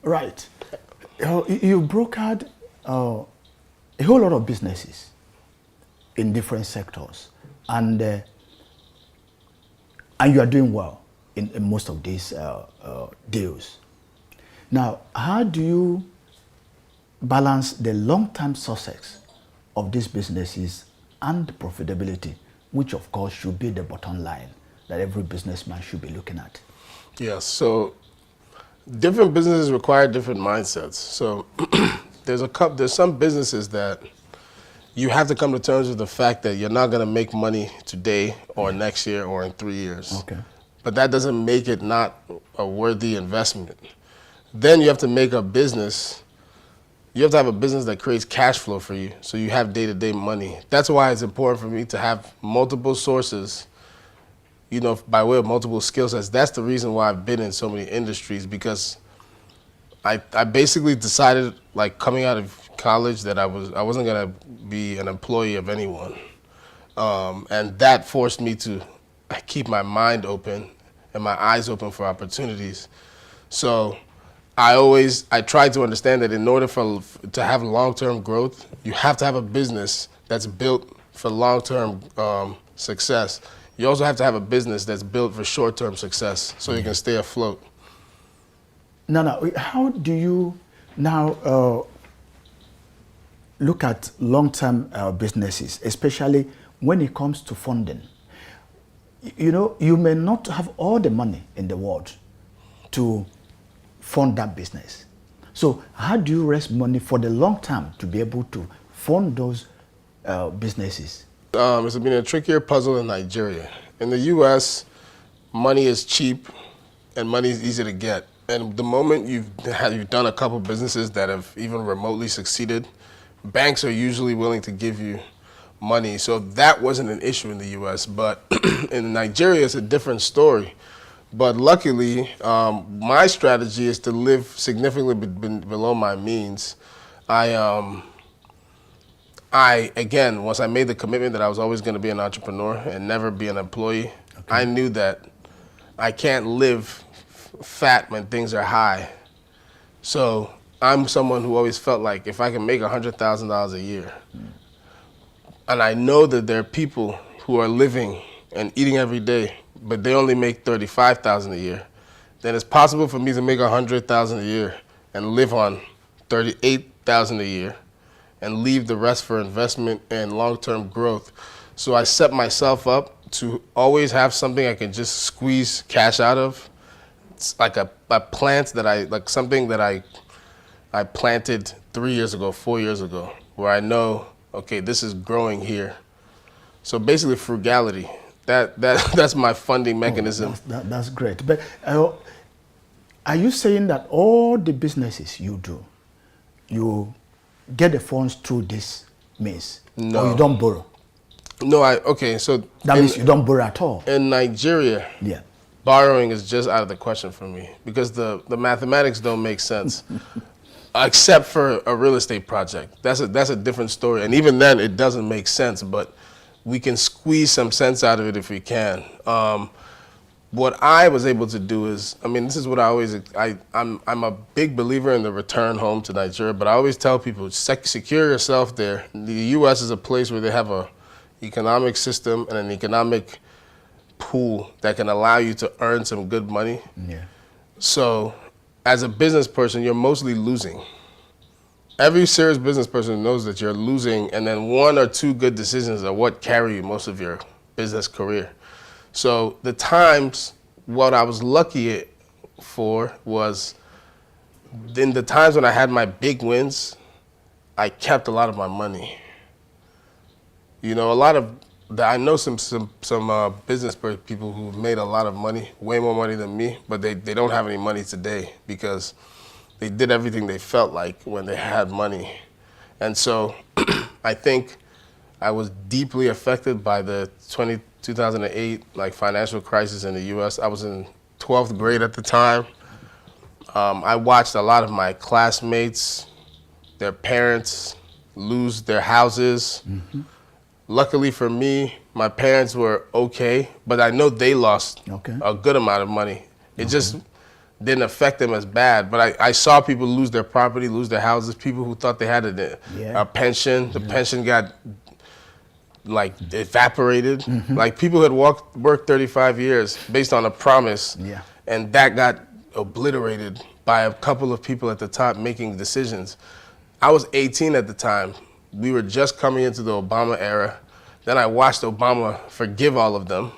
Right. You brokered a whole lot of businesses in different sectors, and you are doing well in most of these deals. Now, how do you balance the long-term success of these businesses and profitability, which of course should be the bottom line that every businessman should be looking at? Yes, so different businesses require different mindsets. So there's some businesses that you have to come to terms with the fact that you're not going to make money today or next year or in 3 years. Okay. But that doesn't make it not a worthy investment. Then you have to make a business. You have to have a business that creates cash flow for you, so you have day-to-day money. That's why it's important for me to have multiple sources, you know, by way of multiple skill sets. That's the reason why I've been in so many industries, because I basically decided, like, coming out of college, that I wasn't gonna be an employee of anyone, and that forced me to keep my mind open and my eyes open for opportunities. So I try to understand that in order to have long-term growth, you have to have a business that's built for long-term success. You also have to have a business that's built for short-term success, so you can stay afloat. Now, how do you now look at long-term businesses, especially when it comes to funding? You know, you may not have all the money in the world to fund that business. So how do you raise money for the long term to be able to fund those businesses? It's been a trickier puzzle in Nigeria. In the U.S., money is cheap and money is easy to get. And the moment you've done a couple businesses that have even remotely succeeded, banks are usually willing to give you money. So that wasn't an issue in the U.S. But in Nigeria, it's a different story. But luckily, my strategy is to live significantly below my means. Again, once I made the commitment that I was always going to be an entrepreneur and never be an employee, okay, I knew that I can't live fat when things are high. So I'm someone who always felt like if I can make $100,000 a year, and I know that there are people who are living and eating every day, but they only make $35,000 a year, then it's possible for me to make $100,000 a year and live on $38,000 a year and leave the rest for investment and long-term growth. So I set myself up to always have something I can just squeeze cash out of. It's like a plant that something that I planted 3 years ago, 4 years ago, where I know, okay, this is growing here. So basically frugality. That's my funding mechanism. Oh, that's great. But are you saying that all the businesses you do, you get the funds through this means? No. Or you don't borrow? No, so that means you don't borrow at all? In Nigeria, yeah, borrowing is just out of the question for me, because the mathematics don't make sense. Except for a real estate project. That's a different story. And even then, it doesn't make sense, but we can squeeze some sense out of it if we can. What I was able to do is, this is what I'm a big believer in the return home to Nigeria, but I always tell people, secure yourself there. The U.S. is a place where they have a economic system and an economic pool that can allow you to earn some good money. Yeah. So as a business person, you're mostly losing. Every serious business person knows that you're losing, and then 1 or 2 good decisions are what carry you most of your business career. So the times, what I was lucky for was, in the times when I had my big wins, I kept a lot of my money. You know, I know some business people who've made a lot of money, way more money than me, but they don't have any money today because they did everything they felt like when they had money. And so I think I was deeply affected by the 2008 financial crisis in the U.S. I was in 12th grade at the time. I watched a lot of my classmates, their parents lose their houses. Mm-hmm. Luckily for me, my parents were okay, but I know they lost a good amount of money. It just, didn't affect them as bad. But I saw people lose their property, lose their houses, people who thought they had a pension. The pension got like evaporated. Like people had worked 35 years based on a promise, and that got obliterated by a couple of people at the top making decisions. I was 18 at the time. We were just coming into the Obama era. Then I watched Obama forgive all of them.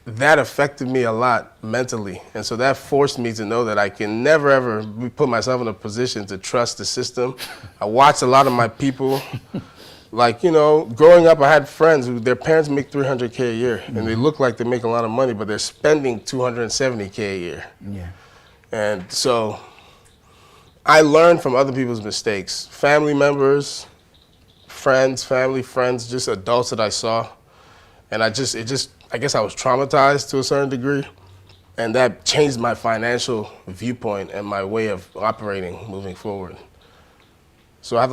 That affected me a lot mentally. And so that forced me to know that I can never, ever put myself in a position to trust the system. I watched a lot of my people. Like, you know, growing up, I had friends who their parents make $300K a year, and they look like they make a lot of money, but they're spending $270K a year. And so I learned from other people's mistakes. Family members, friends, family, friends, just adults that I saw. And I guess I was traumatized to a certain degree. And that changed my financial viewpoint and my way of operating moving forward. So I have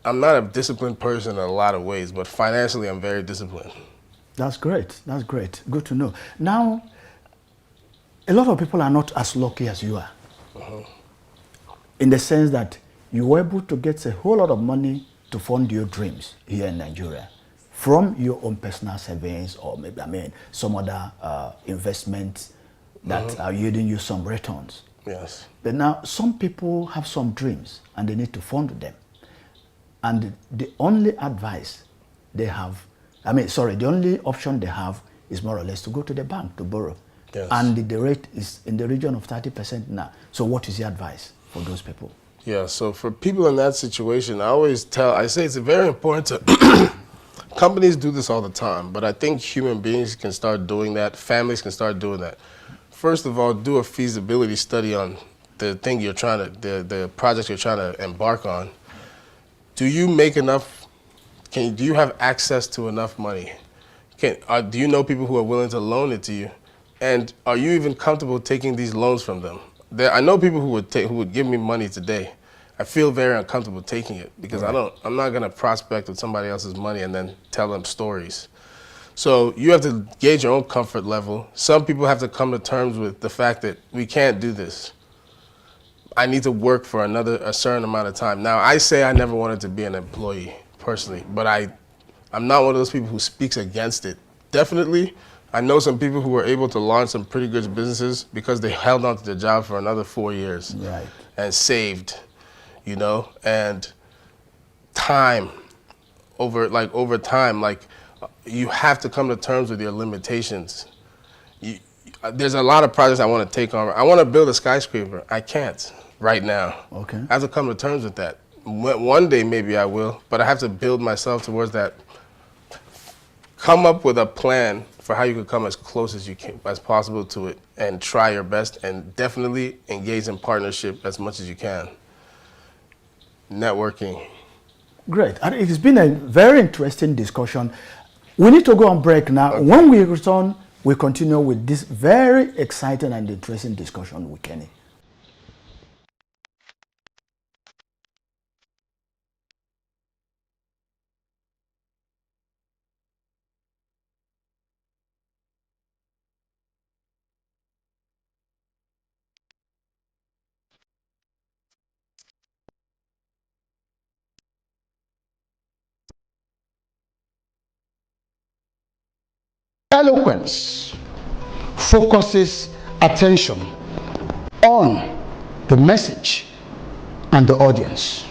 I'm not a disciplined person in a lot of ways, but financially I'm very disciplined. That's great. That's great. Good to know. Now, a lot of people are not as lucky as you are. In the sense that you were able to get a whole lot of money to fund your dreams here in Nigeria from your own personal savings or maybe, some other investments that are yielding you some returns. Yes. But now some people have some dreams and they need to fund them. And the only advice they have, the only option they have is more or less to go to the bank to borrow. Yes. And the rate is in the region of 30% now. So what is your advice for those people? Yeah, so for people in that situation, I say it's very important to, companies do this all the time, but I think human beings can start doing that, families can start doing that. First of all, do a feasibility study on the thing the project you're trying to embark on. Do you make enough, do you have access to enough money? Do you know people who are willing to loan it to you? And are you even comfortable taking these loans from them? I know people who would give me money today. I feel very uncomfortable taking it because I'm not gonna prospect with somebody else's money and then tell them stories. So you have to gauge your own comfort level. Some people have to come to terms with the fact that we can't do this. I need to work for a certain amount of time. Now, I say I never wanted to be an employee personally, but I'm not one of those people who speaks against it. Definitely, I know some people who were able to launch some pretty good businesses because they held on to their job for another 4 years and saved, you know, and over time, you have to come to terms with your limitations. There's a lot of projects I want to take on. I want to build a skyscraper. I can't right now. Okay. I have to come to terms with that. One day maybe I will, but I have to build myself towards that. Come up with a plan for how you can come as close as possible to it and try your best and definitely engage in partnership as much as you can. Networking. Great. And it's been a very interesting discussion. We need to go on break now. Okay. When we return, we continue with this very exciting and interesting discussion with Kenny. Eloquence focuses attention on the message and the audience.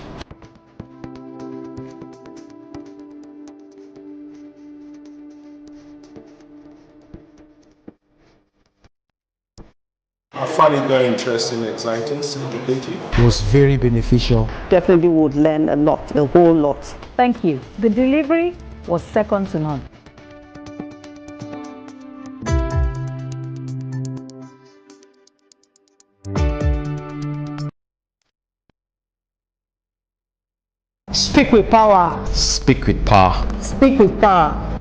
I find it very interesting, exciting, educative. It was very beneficial. Definitely would learn a lot, a whole lot. Thank you. The delivery was second to none. Speak with power. Speak with power. Speak with power.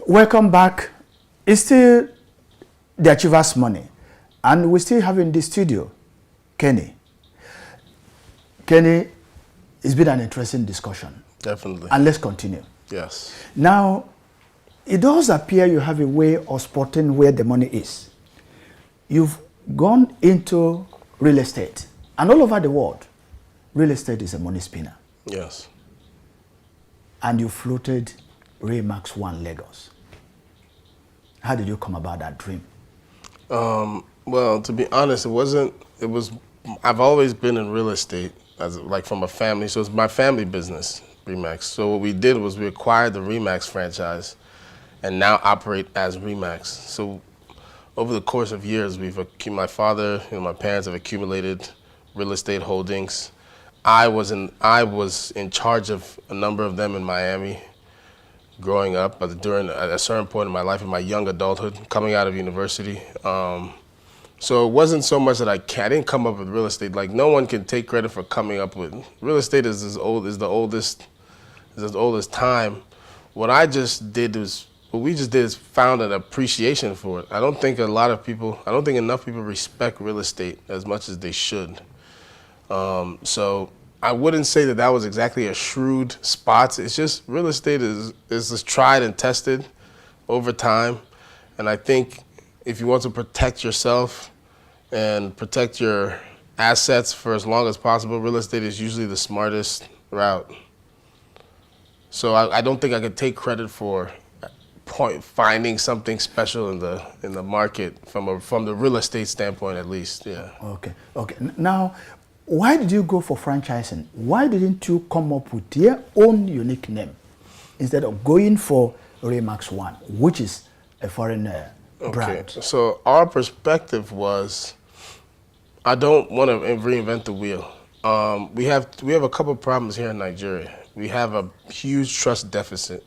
Welcome back. It's still the Achievers Money, and we still have in the studio Kenny. Kenny, it's been an interesting discussion. Definitely. And let's continue. Yes. Now, it does appear you have a way of spotting where the money is. You've gone into real estate, and all over the world, real estate is a money spinner. Yes. And you floated Remax One Lagos. How did you come about that dream? Well, to be honest, I've always been in real estate, from a family, so it's my family business, Remax. So what we did was we acquired the Remax franchise and now operate as Remax. So over the course of years, my father, my parents have accumulated real estate holdings. I was in charge of a number of them in Miami growing up, but during a certain point in my life, in my young adulthood, coming out of university. So it wasn't so much that I didn't come up with real estate. Like, no one can take credit for coming up with real estate. Is the oldest time. What we just did is found an appreciation for it. I don't think enough people respect real estate as much as they should. So I wouldn't say that was exactly a shrewd spot. It's just real estate is just tried and tested over time. And I think if you want to protect yourself and protect your assets for as long as possible, real estate is usually the smartest route. So I don't think I could take credit for finding something special in the market from the real estate standpoint, at least. Yeah. Okay. Now, why did you go for franchising? Why didn't you come up with your own unique name instead of going for Remax One, which is a foreign brand? So our perspective was, I don't want to reinvent the wheel. We have a couple problems here in Nigeria. We have a huge trust deficit.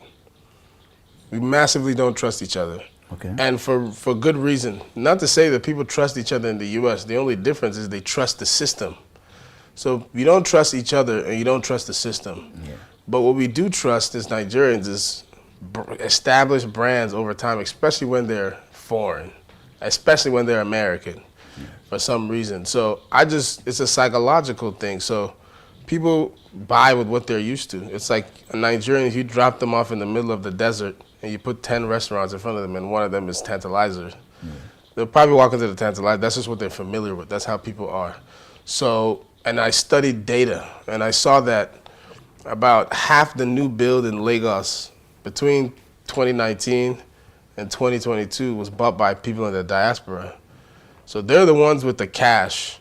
We massively don't trust each other. Okay. And for good reason. Not to say that people trust each other in the U.S. The only difference is they trust the system. So you don't trust each other and you don't trust the system. Yeah. But what we do trust as Nigerians is established brands over time, especially when they're foreign, especially when they're American for some reason. So it's a psychological thing. So people buy with what they're used to. It's like a Nigerian, if you drop them off in the middle of the desert and you put 10 restaurants in front of them and one of them is Tantalizer, they'll probably walk into the Tantalizer. That's just what they're familiar with. That's how people are. So, and I studied data and I saw that about half the new build in Lagos between 2019 and 2022 was bought by people in the diaspora. So they're the ones with the cash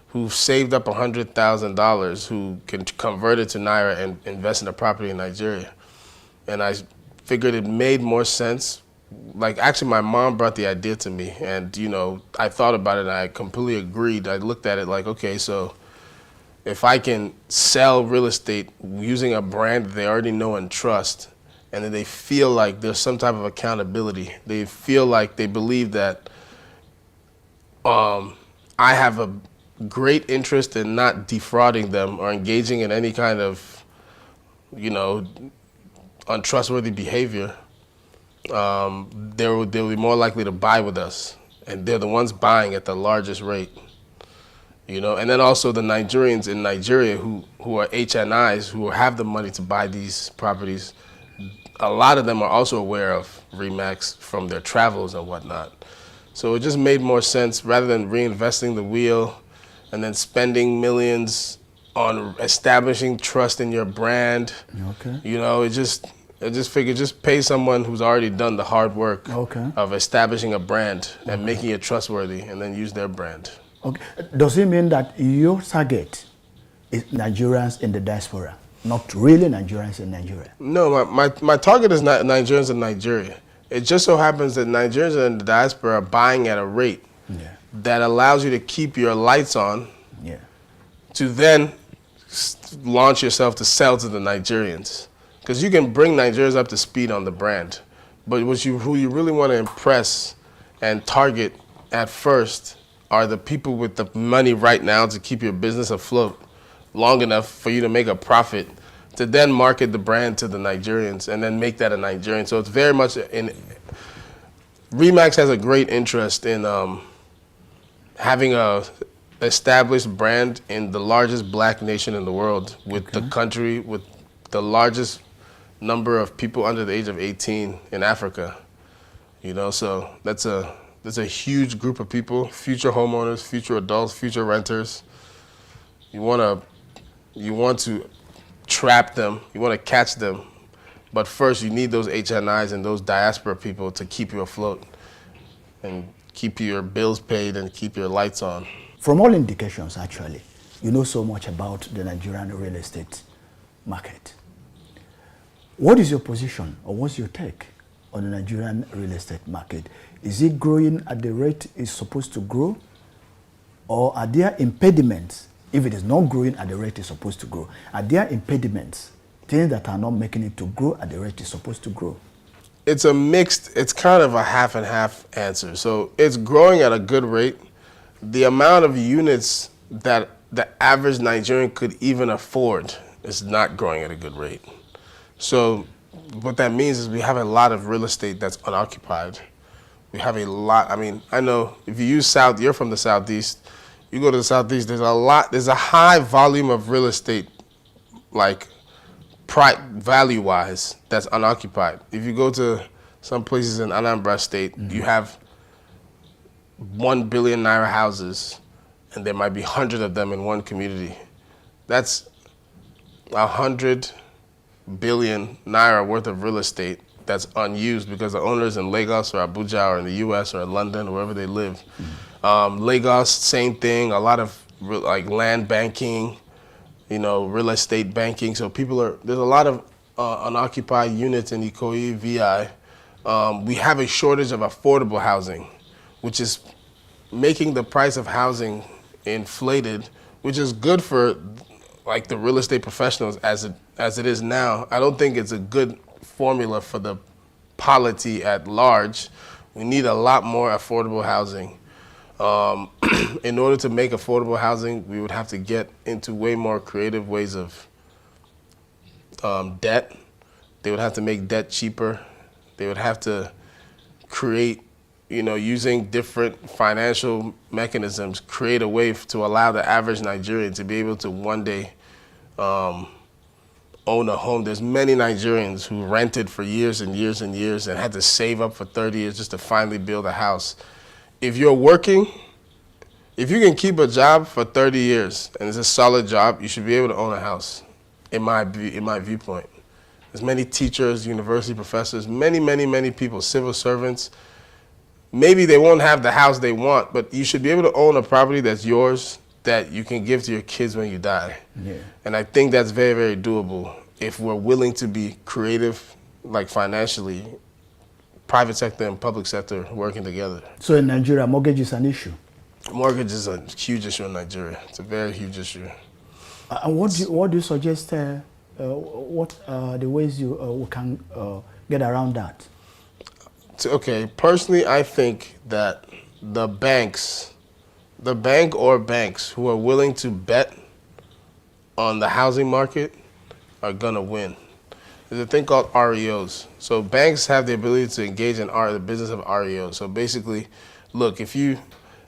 who've saved up $100,000 who can convert it to Naira and invest in a property in Nigeria. And I figured it made more sense. Like, actually, my mom brought the idea to me and, I thought about it and I completely agreed. I looked at it like, okay, so if I can sell real estate using a brand that they already know and trust, and then they feel like there's some type of accountability, they feel like they believe that I have a great interest in not defrauding them or engaging in any kind of, untrustworthy behavior, they'll be more likely to buy with us. And they're the ones buying at the largest rate. And then also the Nigerians in Nigeria who are HNIs, who have the money to buy these properties, a lot of them are also aware of Remax from their travels and whatnot. So it just made more sense rather than reinvesting the wheel and then spending millions on establishing trust in your brand. Okay. I just figured just pay someone who's already done the hard work of establishing a brand and making it trustworthy and then use their brand. Okay. Does it mean that your target is Nigerians in the diaspora, not really Nigerians in Nigeria? No, my target is not Nigerians in Nigeria. It just so happens that Nigerians in the diaspora are buying at a rate that allows you to keep your lights on to then launch yourself to sell to the Nigerians. Because you can bring Nigerians up to speed on the brand, but who you really want to impress and target at first are the people with the money right now to keep your business afloat long enough for you to make a profit, to then market the brand to the Nigerians and then make that a Nigerian. So it's very much Remax has a great interest in having a established brand in the largest black nation in the world with the country with the largest number of people under the age of 18 in Africa. You know, so that's a huge group of people, future homeowners, future adults, future renters. You want to trap them, you want to catch them, but first you need those HNIs and those diaspora people to keep you afloat and keep your bills paid and keep your lights on. From all indications, actually, you know so much about the Nigerian real estate market. What is your position, or what's your take on the Nigerian real estate market? Is it growing at the rate it's supposed to grow? Or are there impediments, if it is not growing at the rate it's supposed to grow? Are there impediments, things that are not making it to grow at the rate it's supposed to grow? It's it's kind of a half and half answer. So it's growing at a good rate. The amount of units that the average Nigerian could even afford is not growing at a good rate. So what that means is we have a lot of real estate that's unoccupied. We have a lot. I mean, I know if you use you're from the Southeast, you go to the Southeast, there's a high volume of real estate, like value-wise, that's unoccupied. If you go to some places in Anambra State, you have 1 billion naira houses, and there might be 100 of them in one community. That's 100 billion naira worth of real estate that's unused because the owners in Lagos or Abuja or in the US or in London or wherever they live. Lagos, same thing, a lot of like land banking, you know, real estate banking. So there's a lot of unoccupied units in Ikoyi, VI. We have a shortage of affordable housing, which is making the price of housing inflated, which is good for like the real estate professionals as it is now. I don't think it's a good formula for the polity at large. We need a lot more affordable housing. In order to make affordable housing, we would have to get into way more creative ways of debt. They would have to make debt cheaper. They would have to create, you know, using different financial mechanisms, create a way to allow the average Nigerian to be able to one day own a home. There's many Nigerians who rented for years and years and years and had to save up for 30 years just to finally build a house. If you're working, if you can keep a job for 30 years and it's a solid job, you should be able to own a house, in my viewpoint. There's many teachers, university professors, many people, civil servants. Maybe they won't have the house they want, but you should be able to own a property that's yours that you can give to your kids when you die. Yeah. And I think that's very, very doable if we're willing to be creative, like financially, private sector and public sector working together. So in Nigeria, mortgage is an issue? Mortgage is a huge issue in Nigeria. It's a very huge issue. And what do you suggest, what are the ways we can get around that? Okay, personally, I think that the bank or banks who are willing to bet on the housing market are gonna win. There's a thing called REOs. So banks have the ability to engage in the business of REOs. So basically, look,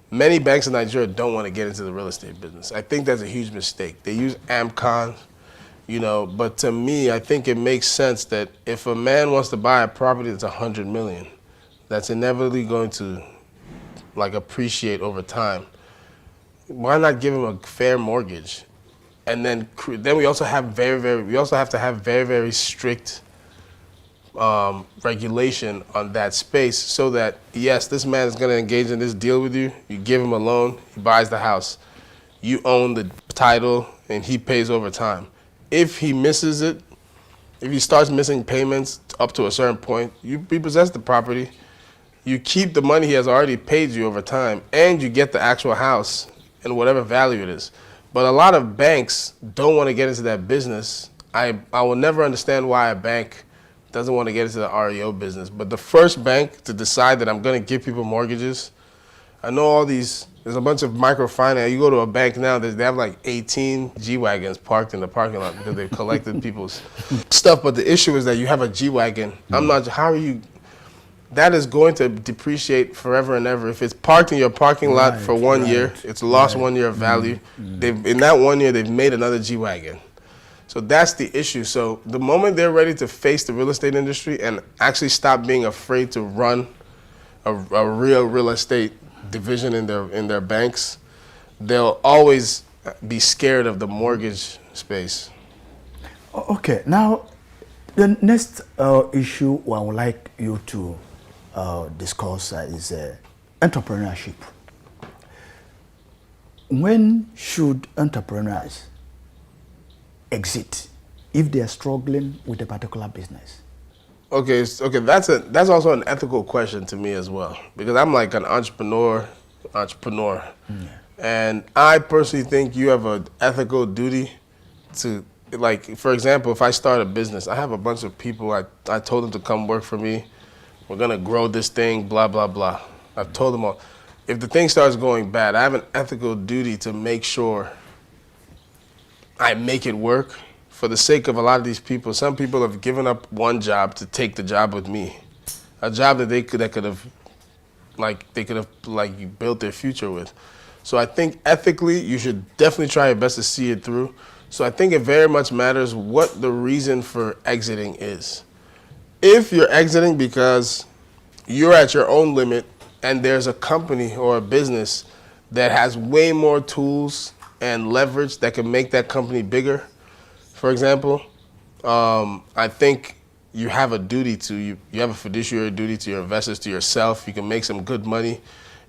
many banks in Nigeria don't want to get into the real estate business. I think that's a huge mistake. They use AMCON, you know, but to me, I think it makes sense that if a man wants to buy a property that's 100 million, that's inevitably going to like appreciate over time, why not give him a fair mortgage? And then we also have to have very strict regulation on that space so that, yes, this man is going to engage in this deal with you. You give him a loan, he buys the house. You own the title, and he pays over time. If he misses it, if he starts missing payments up to a certain point, you repossess the property. You keep the money he has already paid you over time, and you get the actual house and whatever value it is. But a lot of banks don't want to get into that business. I will never understand why a bank doesn't want to get into the REO business. But the first bank to decide that I'm going to give people mortgages, I know there's a bunch of microfinance. You go to a bank now, they have like 18 G-Wagons parked in the parking lot because they've collected people's stuff. But the issue is that you have a G-Wagon. That is going to depreciate forever and ever. If it's parked in your parking lot for 1 year, it's lost 1 year of value. In that 1 year, they've made another G-Wagon. So that's the issue. So the moment they're ready to face the real estate industry and actually stop being afraid to run a real estate division in their banks, they'll always be scared of the mortgage space. Okay, now the next issue I would like you to discuss is entrepreneurship. When should entrepreneurs exit if they are struggling with a particular business? Okay, that's also an ethical question to me as well, because I'm like an entrepreneur, and I personally think you have an ethical duty to, like, for example, if I start a business, I have a bunch of people, I told them to come work for me, we're gonna grow this thing, blah, blah, blah. I've told them all. If the thing starts going bad, I have an ethical duty to make sure I make it work for the sake of a lot of these people. Some people have given up one job to take the job with me, a job that they could have built their future with. So I think ethically, you should definitely try your best to see it through. So I think it very much matters what the reason for exiting is. If you're exiting because you're at your own limit and there's a company or a business that has way more tools and leverage that can make that company bigger, for example, I think you have a duty to, you have a fiduciary duty to your investors, to yourself. You can make some good money,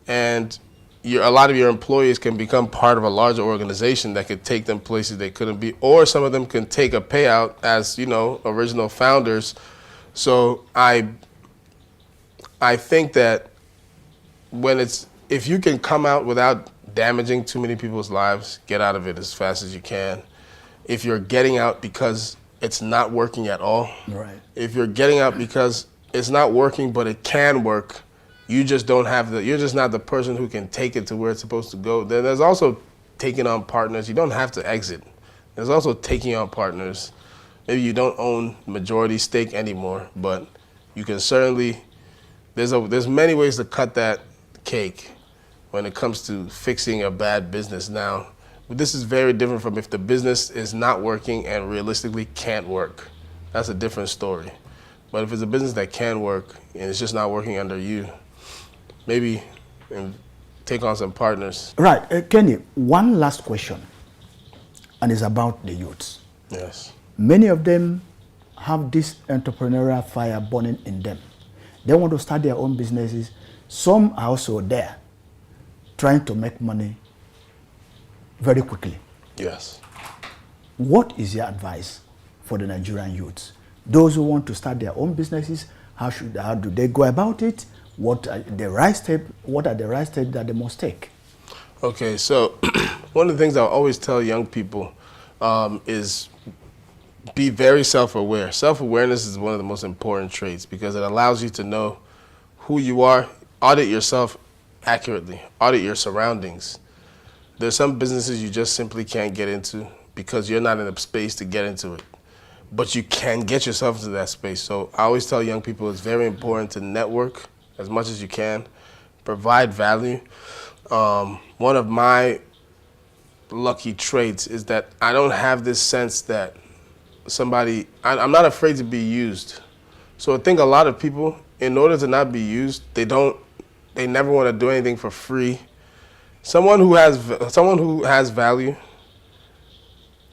and a lot of your employees can become part of a larger organization that could take them places they couldn't be, or some of them can take a payout as, original founders. So I think that if you can come out without damaging too many people's lives, get out of it as fast as you can. If you're getting out because it's not working at all, right. If you're getting out because it's not working but it can work, you're just not the person who can take it to where it's supposed to go. Then there's also taking on partners. You don't have to exit. There's also taking on partners. Maybe you don't own majority stake anymore, but you can certainly, there's many ways to cut that cake when it comes to fixing a bad business. Now, this is very different from if the business is not working and realistically can't work. That's a different story. But if it's a business that can work and it's just not working under you, maybe take on some partners. Right. Kenny, one last question, and it's about the youths. Yes. Many of them have this entrepreneurial fire burning in them. They want to start their own businesses. Some are also there trying to make money very quickly. Yes. What is your advice for the Nigerian youths? Those who want to start their own businesses, how do they go about it? What are the right steps that they must take? Okay, so one of the things I always tell young people is be very self-aware. Self-awareness is one of the most important traits because it allows you to know who you are, audit yourself accurately, audit your surroundings. There's some businesses you just simply can't get into because you're not in a space to get into it. But you can get yourself into that space. So I always tell young people it's very important to network as much as you can, provide value. One of my lucky traits is that I don't have this sense that I'm not afraid to be used. So I think a lot of people, in order to not be used, they never want to do anything for free. Someone who has value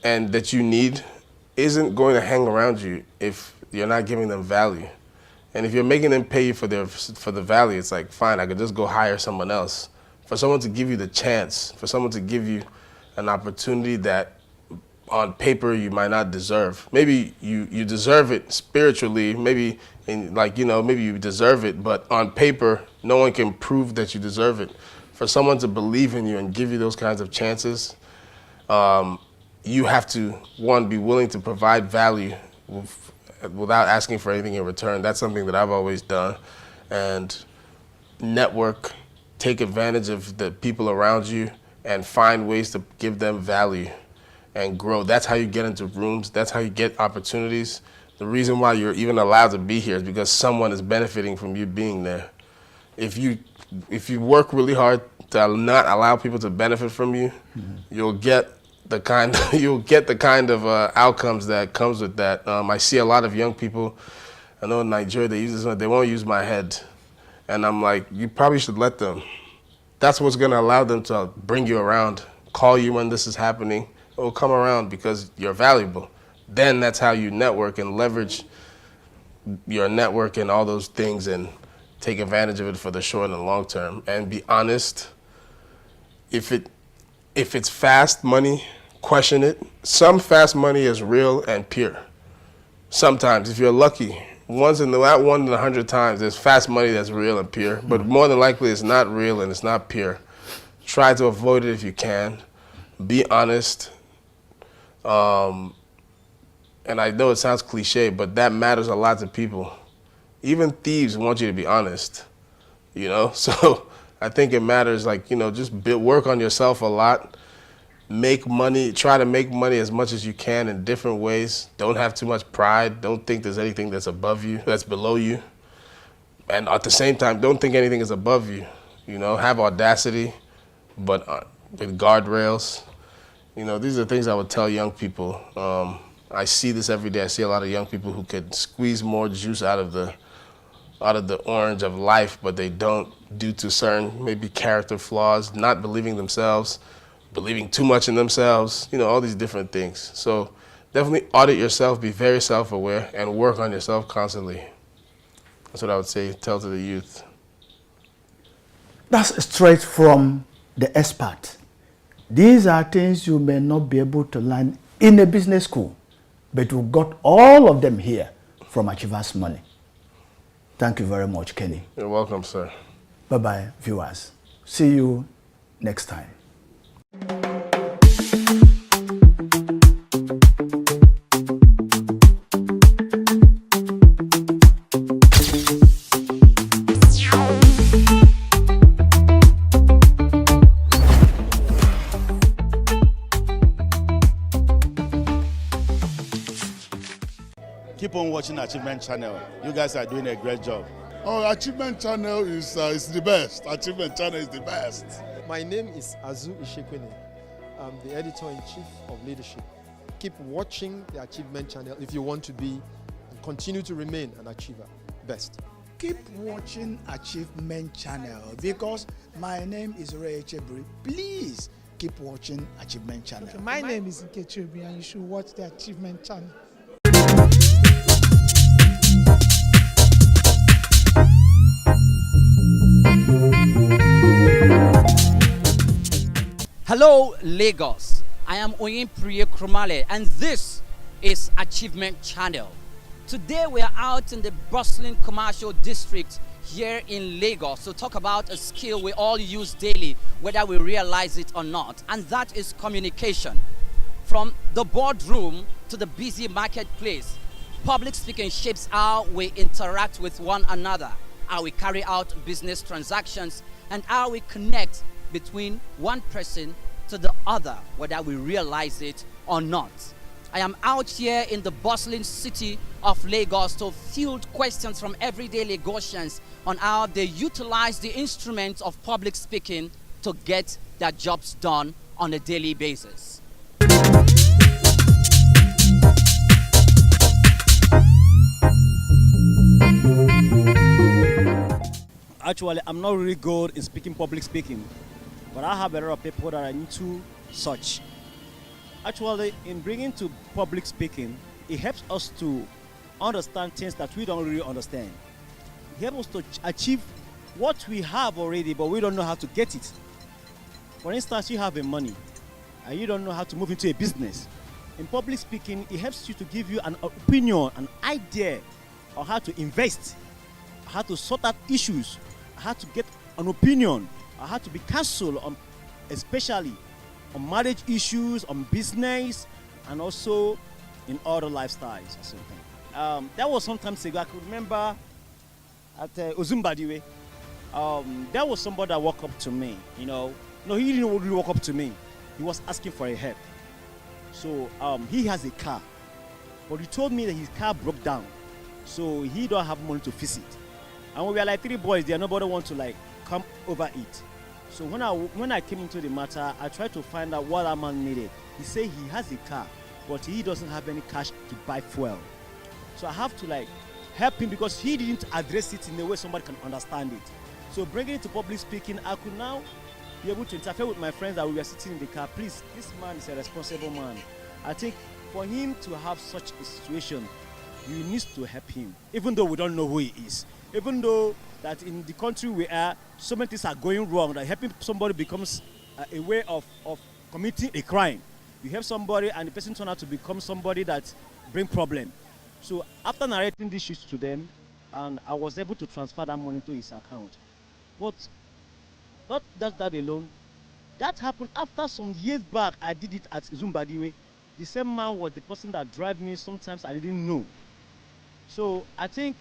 and that you need isn't going to hang around you if you're not giving them value. And if you're making them pay you for the value, it's like, fine, I could just go hire someone else. For someone to give you the chance, for someone to give you an opportunity that on paper you might not deserve. Maybe you deserve it spiritually, maybe you deserve it, but on paper, no one can prove that you deserve it. For someone to believe in you and give you those kinds of chances, you have to, one, be willing to provide value without asking for anything in return. That's something that I've always done. And network, take advantage of the people around you and find ways to give them value and grow. That's how you get into rooms. That's how you get opportunities. The reason why you're even allowed to be here is because someone is benefiting from you being there. If you work really hard to not allow people to benefit from you, you'll get you'll get the kind of outcomes that comes with that. I see a lot of young people. I know in Nigeria they use this one. They won't use my head, and I'm like, you probably should let them. That's what's going to allow them to bring you around, call you when this is happening. It will come around because you're valuable. Then that's how you network and leverage your network and all those things and take advantage of it for the short and long term. And be honest. If it's fast money, question it. Some fast money is real and pure. Sometimes, if you're lucky, once in 100 times, there's fast money that's real and pure. But more than likely, it's not real and it's not pure. Try to avoid it if you can. Be honest. And I know it sounds cliche, but that matters a lot to people. Even thieves want you to be honest, you know? So I think it matters, like, you know, just work on yourself a lot. Make money, try to make money as much as you can in different ways. Don't have too much pride. Don't think there's anything that's above you, that's below you. And at the same time, don't think anything is above you. You know, have audacity, but with guardrails. You know, these are things I would tell young people. I see this every day. I see a lot of young people who could squeeze more juice out of the orange of life, but they don't due to certain maybe character flaws, not believing themselves, believing too much in themselves, you know, all these different things. So definitely audit yourself, be very self-aware, and work on yourself constantly. That's what I would say, tell to the youth. That's straight from the expert. These are things you may not be able to learn in a business school, but we got all of them here from Achievers Money. Thank you very much, Kenny. You're welcome, sir. Bye-bye, viewers. See you next time. Keep on watching Achievement Channel. You guys are doing a great job. Oh, Achievement Channel is the best. Achievement Channel is the best. My name is Azu Ishekwene. I'm the editor-in-chief of Leadership. Keep watching the Achievement Channel if you want to be and continue to remain an achiever. Best. Keep watching Achievement Channel because my name is Ray Chebri. Please keep watching Achievement Channel. Okay, my name is Nkechubi and you should watch the Achievement Channel. Hello, Lagos. I am Oyinpriye Krumale, and this is Achievement Channel. Today we are out in the bustling commercial district here in Lagos to talk about a skill we all use daily, whether we realize it or not, and that is communication. From the boardroom to the busy marketplace, public speaking shapes how we interact with one another, how we carry out business transactions, and how we connect between one person to the other, whether we realize it or not. I am out here in the bustling city of Lagos to field questions from everyday Lagosians on how they utilize the instruments of public speaking to get their jobs done on a daily basis. Actually, I'm not really good in public speaking, but I have a lot of people that are into such. Actually, in bringing to public speaking, it helps us to understand things that we don't really understand. It helps us to achieve what we have already, but we don't know how to get it. For instance, you have a money, and you don't know how to move into a business. In public speaking, it helps you to give you an opinion, an idea on how to invest, how to sort out issues, how to get an opinion, how to be counsel on, especially on marriage issues, on business, and also in other lifestyles or something. That was some time ago. I could remember at Ozumbadiwe, there was somebody that walked up to me, you know. No, he didn't really walk up to me. He was asking for a help. So he has a car, but he told me that his car broke down, so he don't have money to fix it. And we were like 3 boys there, nobody want to like come over it. So when I came into the matter, I tried to find out what that man needed. He said he has a car, but he doesn't have any cash to buy fuel. So I have to like help him because he didn't address it in a way somebody can understand it. So bringing it to public speaking, I could now be able to interfere with my friends that we were sitting in the car. Please, this man is a responsible man. I think for him to have such a situation, you need to help him, even though we don't know who he is. Even though that in the country we are, so many things are going wrong, that helping somebody becomes a way of committing a crime. You help somebody and the person turns out to become somebody that bring problem. So after narrating these issues to them, and I was able to transfer that money to his account. But not just that alone. That happened after some years back. I did it at Zumbadiwe. The same man was the person that drive me. Sometimes I didn't know. So I think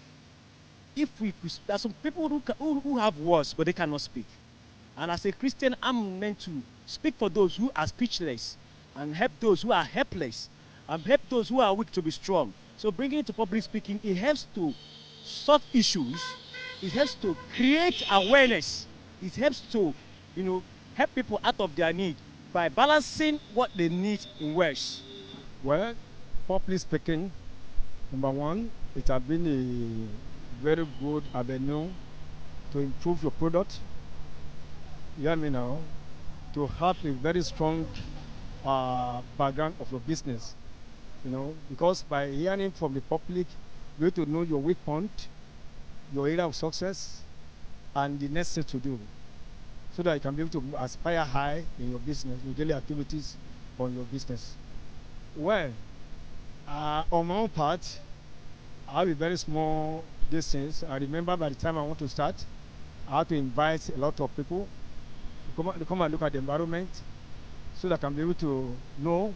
if there are some people who have words but they cannot speak. And as a Christian, I'm meant to speak for those who are speechless and help those who are helpless and help those who are weak to be strong. So bringing it to public speaking, it helps to solve issues. It helps to create awareness. It helps to, help people out of their need by balancing what they need in words. Well, public speaking, number one, it has been a very good avenue to improve your product. You hear me now? To have a very strong background of your business. Because by hearing from the public, you need to know your weak point, your area of success, and the next thing to do, so that you can be able to aspire high in your business, your daily activities on your business. Well, on my own part, I have a very small distance. I remember by the time I want to start, I had to invite a lot of people to come and look at the environment, so that I can be able to know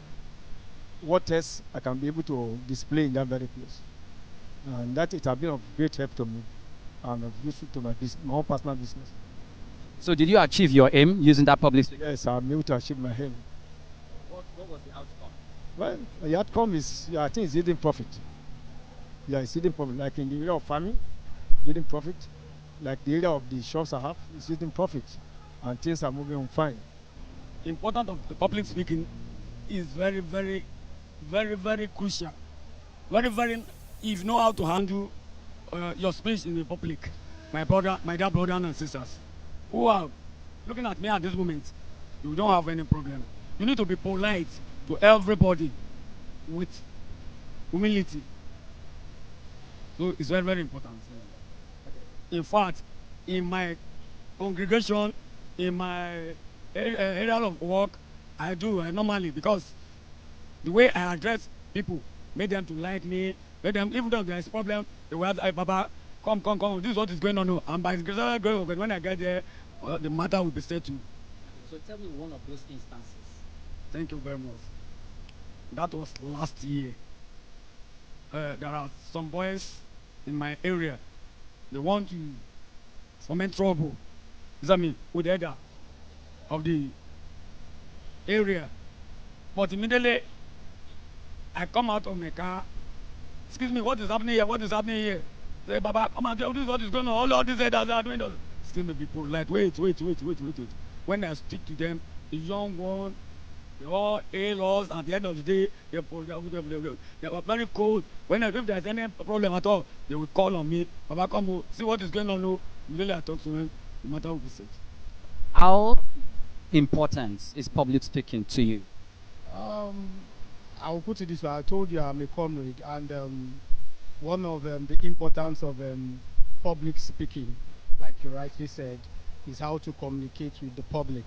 what tests I can be able to display in that very place. And that it has been of great help to me and of useful to my own personal business. So did you achieve your aim using that public speaking? Yes, I'm able to achieve my aim. What was the outcome? Well, the outcome is, I think it's yielding profit. Yeah, it's yielding profit. Like in the area of farming, yielding profit. Like the area of the shops I have, it's yielding profit. And things are moving on fine. The importance of the public speaking is very, very, very, very crucial. Very, very, if you know how to handle your speech in the public, my dear brothers and sisters, who are looking at me at this moment, you don't have any problem. You need to be polite to everybody with humility. So it's very, very important. In fact, in my congregation, in my area of work, I do normally, because the way I address people made them to like me, made them, even though there is a problem, they will ask, hey, Baba, come, this is what is going on. And by the grace of God, when I get there, the matter will be settled. So tell me one of those instances. Thank you very much. That was last year. There are some boys in my area. They want to foment trouble. Is that me? With the header of the area. But immediately, I come out of my car. Excuse me, what is happening here? What is happening here? Say, Baba, come and tell me what is going on. All these headers are doing. Excuse me, people, like, wait. When I speak to them, the young one, they all A-laws, at the end of the day, they are very cold. If there's any problem at all, they will call on me. Baba, come, see what is going on. Immediately I talk to them, no matter what we say. How important is public speaking to you? I will put it this way. I told you I'm a comrade, and one of the importance of public speaking, like you rightly said, is how to communicate with the public.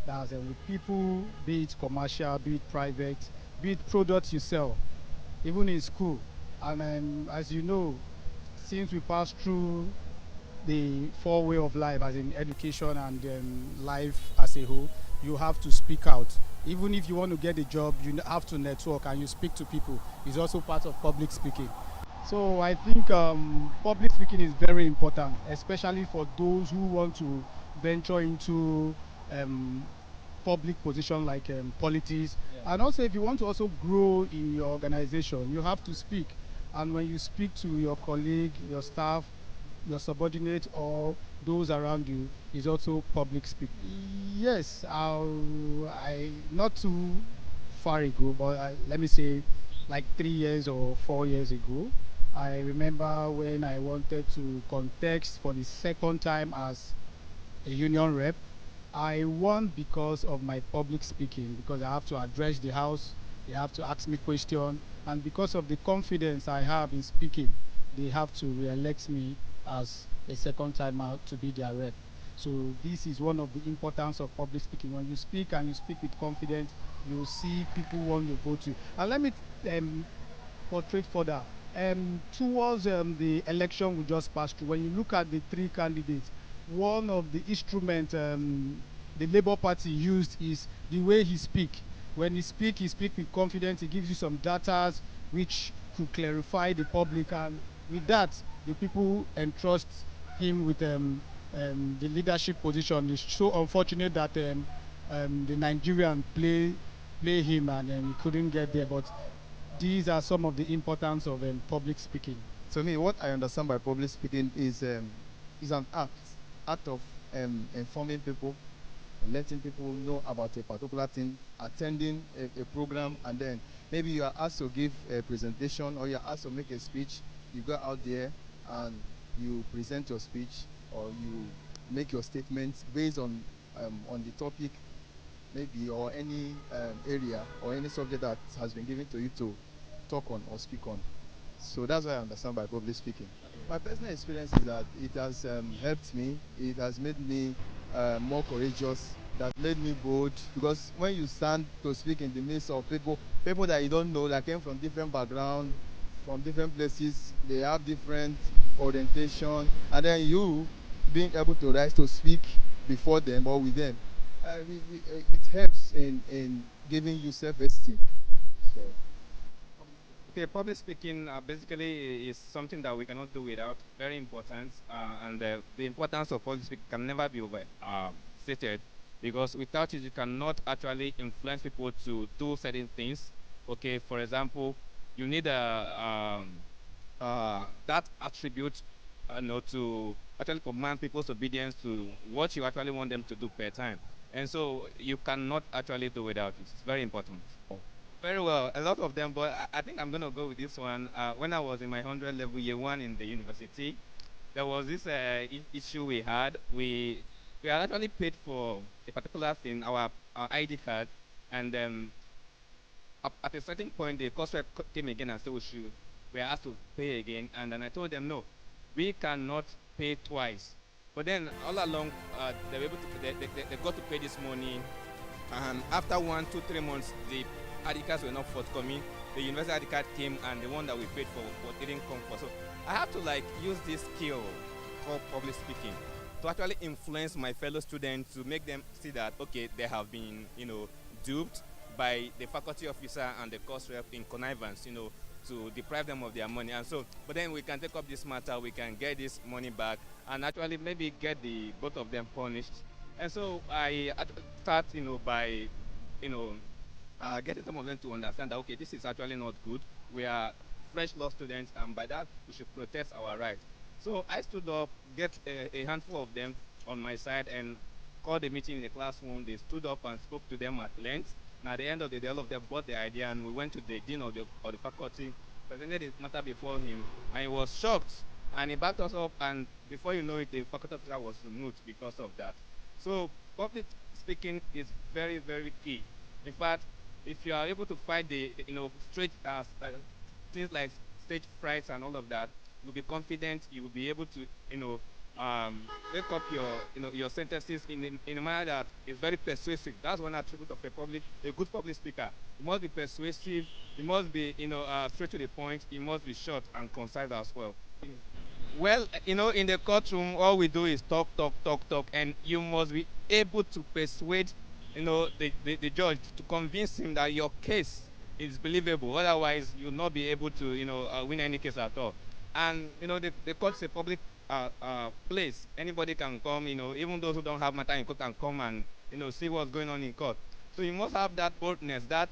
That's with people, be it commercial, be it private, be it products you sell, even in school. And as you know, since we passed through the four way of life, as in education and life as a whole, you have to speak out. Even if you want to get a job, you have to network and you speak to people. It's also part of public speaking. So I think public speaking is very important, especially for those who want to venture into public position like politics. Yeah. And also if you want to also grow in your organization, you have to speak. And when you speak to your colleague, your staff, your subordinate or those around you is also public speaking? Yes, I not too far ago, but let me say like 3 years or 4 years ago, I remember when I wanted to contest for the second time as a union rep. I won because of my public speaking, because I have to address the house, they have to ask me questions, and because of the confidence I have in speaking, they have to re-elect me as a second time out to be their rep. So this is one of the importance of public speaking. When you speak and you speak with confidence, you see people want to vote you. And let me portray further. Towards the election we just passed through, when you look at the three candidates, one of the instruments the Labour Party used is the way he speak. When he speak with confidence, he gives you some data which could clarify the public, and with that, the people entrust him with the leadership position. It's so unfortunate that the Nigerian play him and he couldn't get there, but these are some of the importance of public speaking. To me, what I understand by public speaking is an art of informing people, letting people know about a particular thing, attending a program, and then maybe you are asked to give a presentation or you are asked to make a speech. You go out there and you present your speech or you make your statements based on the topic, maybe, or any area or any subject that has been given to you to talk on or speak on. So that's what I understand by public speaking. My personal experience is that it has helped me. It has made me more courageous. That made me bold, because when you stand to speak in the midst of people that you don't know, that came from different backgrounds, from different places, they have different orientation, and then you being able to rise to speak before them or with them, it helps in giving you self-esteem. So. Okay, public speaking basically is something that we cannot do without. Very important, and the importance of public speaking can never be stated, because without it, you cannot actually influence people to do certain things. Okay, for example, you need that attribute, to actually command people's obedience to what you actually want them to do per time. And so you cannot actually do without it. It's very important. Very well, a lot of them, but I think I'm going to go with this one. When I was in my 100 level year one in the university, there was this issue we had. We had actually paid for a particular thing, our ID card, and at a certain point, the cost rep came again and said we are asked to pay again, and then I told them, no, we cannot pay twice. But then all along, they were able to, they got to pay this money, and after 1, 2, 3 months, the ID cards were not forthcoming. The university ID card came, and the one that we paid for didn't come for. So I have to use this skill called public speaking to actually influence my fellow students, to make them see that, okay, they have been, duped by the faculty officer and the course rep in connivance, to deprive them of their money. And so, but then we can take up this matter, we can get this money back, and actually maybe get both of them punished. And so I start, by, getting some of them to understand that, okay, this is actually not good. We are fresh law students, and by that, we should protest our rights. So I stood up, get a handful of them on my side, and called a meeting in the classroom. They stood up and spoke to them at length. And at the end of the day, all of them bought the idea, and we went to the dean of the faculty, presented the matter before him, and he was shocked. And he backed us up, and before you know it, the faculty officer was removed because of that. So public speaking is very, very key. In fact, if you are able to fight the straight things like stage frights and all of that, you'll be confident. You will be able to make up your sentences in a manner that is very persuasive. That's one attribute of a good public speaker. You must be persuasive. You must be straight to the point. You must be short and concise as well. Well, in the courtroom, all we do is talk, and you must be able to persuade the judge, to convince him that your case is believable. Otherwise, you'll not be able to win any case at all. And the court is a public place. Anybody can come. Even those who don't have matter in court can come and see what's going on in court. So you must have that boldness, that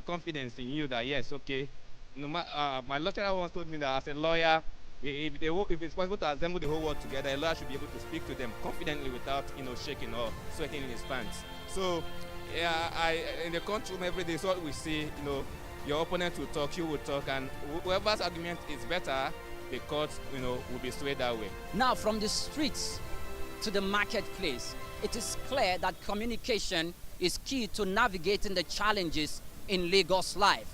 confidence in you that yes, okay. My lecturer once told me that as a lawyer, If it's possible to assemble the whole world together, a lawyer should be able to speak to them confidently without, shaking or sweating in his pants. So, yeah, in the courtroom every day, so we see, your opponent will talk, you will talk, and whoever's argument is better, the court, will be swayed that way. Now, from the streets to the marketplace, it is clear that communication is key to navigating the challenges in Lagos life.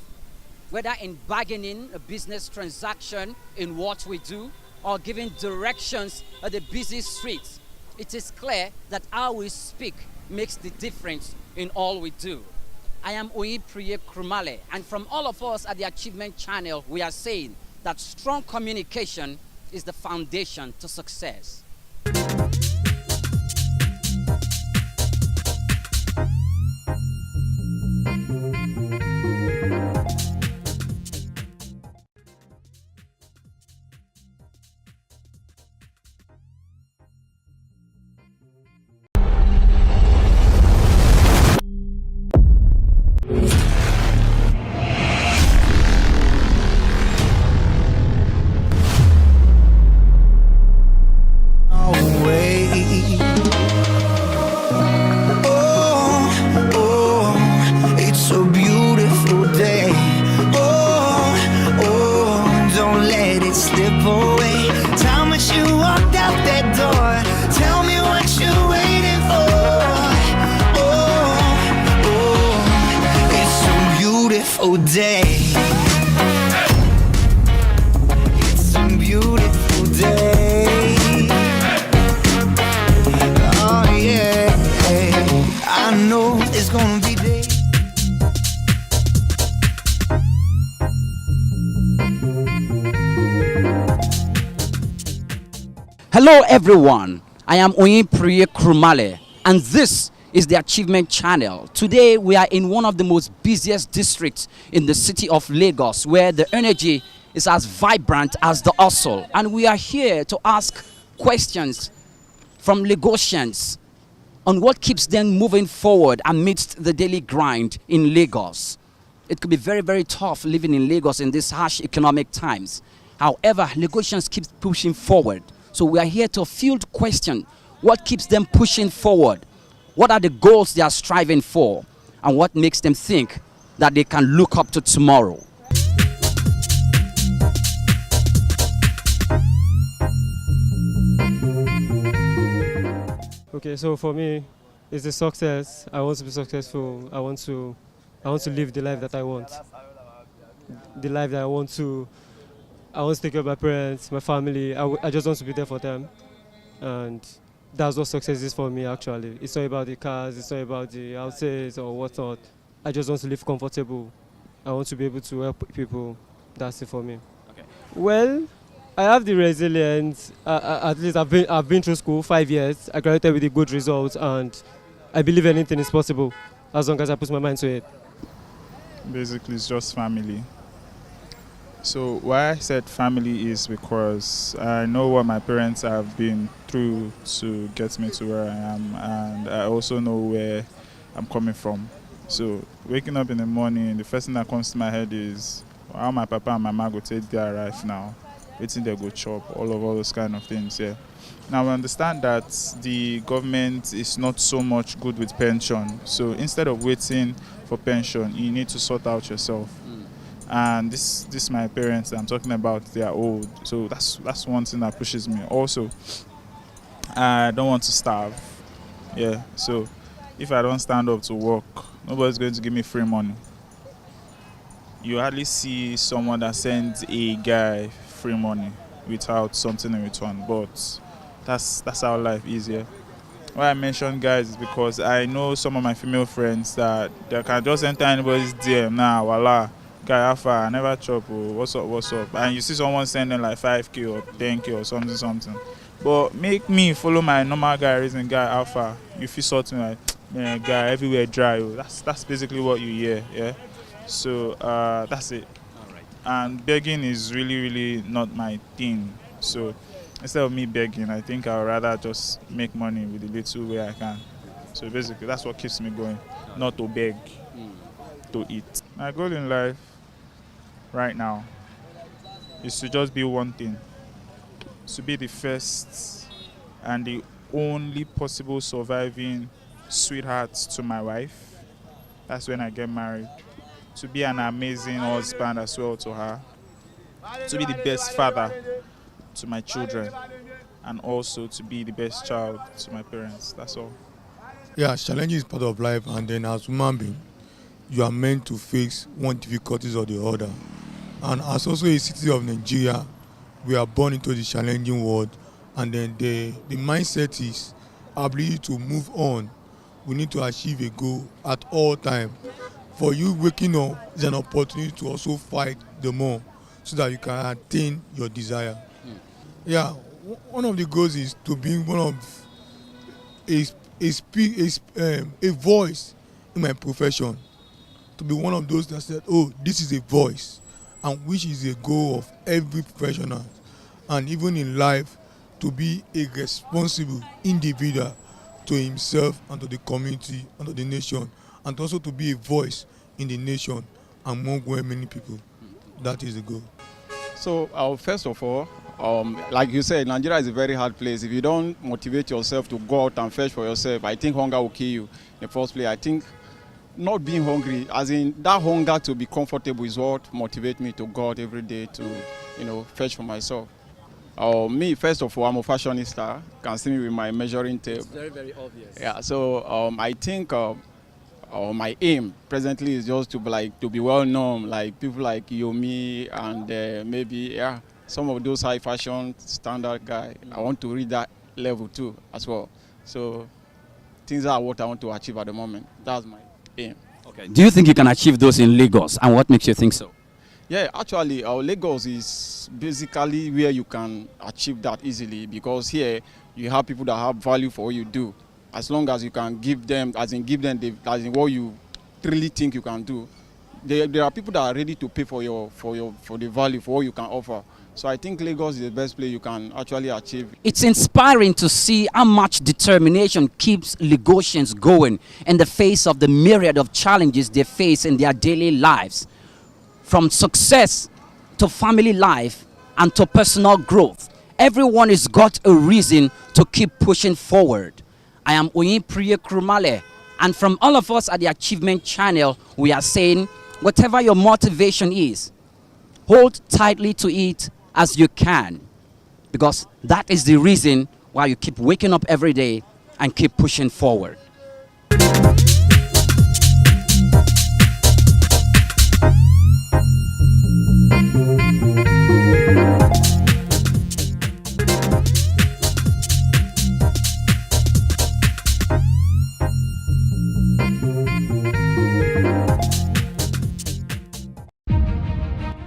Whether in bargaining a business transaction in what we do or giving directions at the busy streets, it is clear that how we speak makes the difference in all we do. I am Oyin Priye Krumale, and from all of us at the Achievement Channel, we are saying that strong communication is the foundation to success. Day. It's a beautiful day. Oh yeah, I know it's gonna be day. Hello everyone, I am Oyin Priye Krumale, and this is the Achievement Channel. Today we are in one of the most busiest districts in the city of Lagos, where the energy is as vibrant as the hustle, and we are here to ask questions from Lagosians on what keeps them moving forward amidst the daily grind in Lagos. It could be very, very tough living in Lagos in these harsh economic times. However, Lagosians keep pushing forward. So we are here to field question what keeps them pushing forward. What are the goals they are striving for? And what makes them think that they can look up to tomorrow? Okay, so for me, it's the success. I want to be successful. I want to live the life that I want. The life that I want to take care of my parents, my family. I just want to be there for them. And that's what success is for me, actually. It's not about the cars, it's not about the houses or whatnot. I just want to live comfortable. I want to be able to help people. That's it for me. Okay. Well, I have the resilience. At least I've been through school 5 years. I graduated with a good result, and I believe anything is possible as long as I put my mind to it. Basically, it's just family. So why I said family is because I know what my parents have been through to get me to where I am, and I also know where I'm coming from. So waking up in the morning, the first thing that comes to my head is how my papa and my mama go take their life now, waiting they go chop, all those kind of things. Yeah. Now I understand that the government is not so much good with pension. So instead of waiting for pension, you need to sort out yourself. And this my parents that I'm talking about, they are old, so that's one thing that pushes me. Also, I don't want to starve. Yeah, so if I don't stand up to work, nobody's going to give me free money. You hardly see someone that sends a guy free money without something in return, but that's how life is. Yeah. Why I mention guys is because I know some of my female friends that they can just enter anybody's DM now, voila. Guy, Alpha, I never chop, or what's up, and you see someone sending like 5K or 10K or something. But make me follow my normal guy reason, guy, Alpha. You feel sort me like, man, guy, everywhere dry. That's basically what you hear, yeah. So that's it. All right. And begging is really not my thing. So instead of me begging, I think I'd rather just make money with the little way I can. So basically, that's what keeps me going, not to beg, to eat. My goal in life right now is to just be one thing, to be the first and the only possible surviving sweetheart to my wife. That's when I get married. To be an amazing husband as well to her. To be the best father to my children. And also to be the best child to my parents. That's all. Yeah, challenge is part of life, and then as human being, you are meant to face one difficulties or the other. And as also a citizen of Nigeria, we are born into the challenging world, and then the mindset is ability to move on. We need to achieve a goal at all time. For you waking up is an opportunity to also fight the more so that you can attain your desire. Yeah, one of the goals is to be one of a voice in my profession. To be one of those that said, oh, this is a voice, and which is a goal of every professional. And even in life, to be a responsible individual to himself and to the community and to the nation, and also to be a voice in the nation among many people. That is the goal. So first of all, like you said, Nigeria is a very hard place. If you don't motivate yourself to go out and fetch for yourself, I think hunger will kill you in the first place. I think not being hungry, as in that hunger to be comfortable, is what motivates me to go out every day to, fetch for myself. Me, first of all, I'm a fashionista. You can see me with my measuring tape. It's very, very obvious. Yeah, so I think my aim presently is just to be well known, like people like Yomi and maybe some of those high fashion standard guys. I want to reach that level too as well. So things are what I want to achieve at the moment. That's my aim. Okay. Do you think you can achieve those in Lagos, and what makes you think so? Yeah, actually, Lagos is basically where you can achieve that easily, because here you have people that have value for what you do. As long as you can give them, as in what you really think you can do. There are people that are ready to pay for the value, for what you can offer. So I think Lagos is the best place you can actually achieve. It's inspiring to see how much determination keeps Lagosians going in the face of the myriad of challenges they face in their daily lives. From success to family life and to personal growth, everyone has got a reason to keep pushing forward. I am Oyin Priye Krumale, and from all of us at the Achievement Channel, we are saying, whatever your motivation is, hold tightly to it as you can, because that is the reason why you keep waking up every day and keep pushing forward.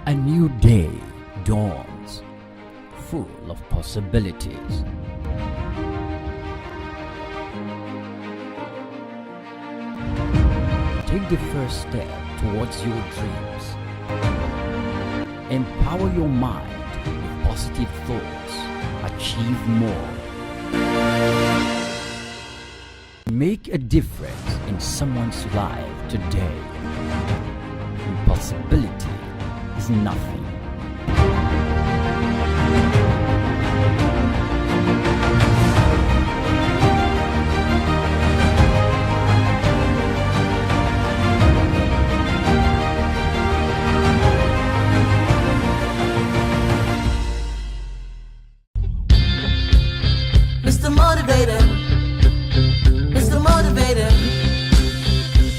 A new day dawns, full of possibilities. Take the first step towards your dreams. Empower your mind with positive thoughts. Achieve more. Make a difference in someone's life today. Impossibility is nothing. Mr. Motivator, Mr. Motivator,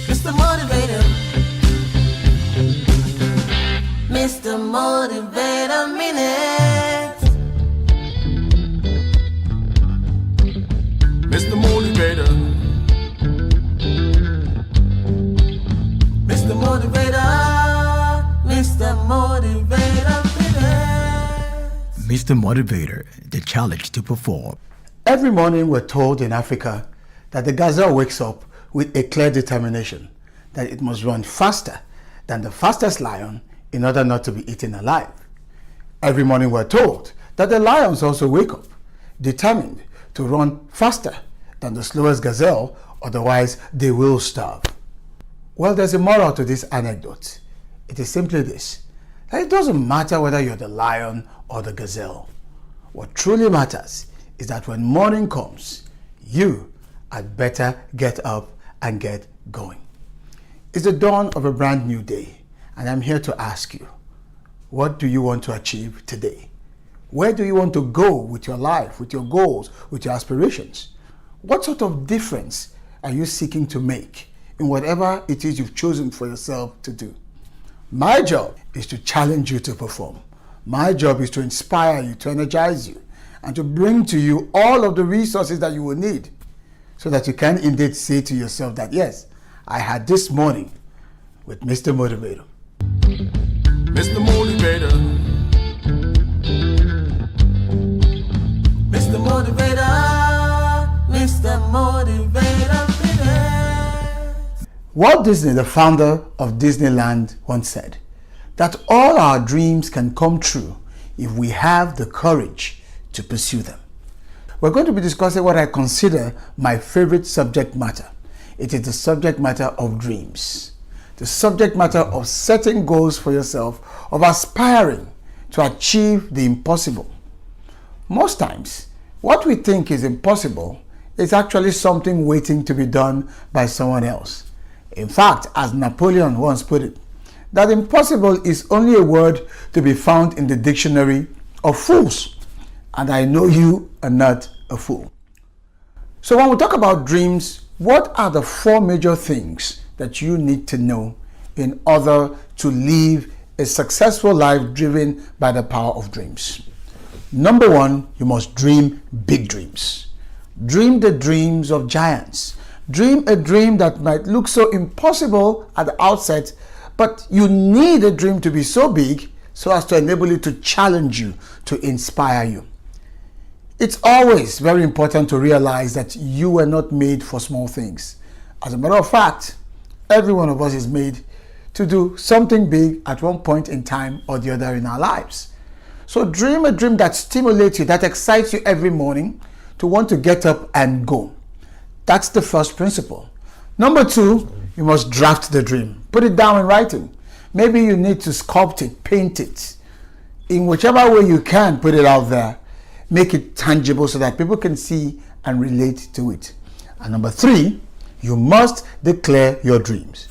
Mr. Motivator, Mr. Motivator Minute. Mr. Motivator, Mr. Motivator, Mr. Motivator Minute. Mr. Motivator, the challenge to perform. Every morning we're told in Africa that the gazelle wakes up with a clear determination that it must run faster than the fastest lion in order not to be eaten alive. Every morning we're told that the lions also wake up determined to run faster than the slowest gazelle, otherwise they will starve. Well, there's a moral to this anecdote. It is simply this, that it doesn't matter whether you're the lion or the gazelle. What truly matters is that when morning comes, you had better get up and get going. It's the dawn of a brand new day, and I'm here to ask you, what do you want to achieve today? Where do you want to go with your life, with your goals, with your aspirations? What sort of difference are you seeking to make in whatever it is you've chosen for yourself to do? My job is to challenge you to perform. My job is to inspire you, to energize you, and to bring to you all of the resources that you will need so that you can indeed say to yourself that, yes, I had this morning with Mr. Motivator. Mr. Motivator. Mr. Motivator. Mr. Motivator. Walt Disney, the founder of Disneyland, once said that all our dreams can come true if we have the courage to pursue them. We're going to be discussing what I consider my favorite subject matter. It is the subject matter of dreams. The subject matter of setting goals for yourself, of aspiring to achieve the impossible. Most times, what we think is impossible is actually something waiting to be done by someone else. In fact, as Napoleon once put it, that impossible is only a word to be found in the dictionary of fools. And I know you are not a fool. So when we talk about dreams, what are the 4 major things that you need to know in order to live a successful life driven by the power of dreams? Number 1, you must dream big dreams. Dream the dreams of giants. Dream a dream that might look so impossible at the outset, but you need a dream to be so big so as to enable it to challenge you, to inspire you. It's always very important to realize that you were not made for small things. As a matter of fact, every one of us is made to do something big at one point in time or the other in our lives. So dream a dream that stimulates you, that excites you every morning to want to get up and go. That's the first principle. Number 2, you must draft the dream. Put it down in writing. Maybe you need to sculpt it, paint it. In whichever way you can, put it out there. Make it tangible so that people can see and relate to it. And number 3, you must declare your dreams.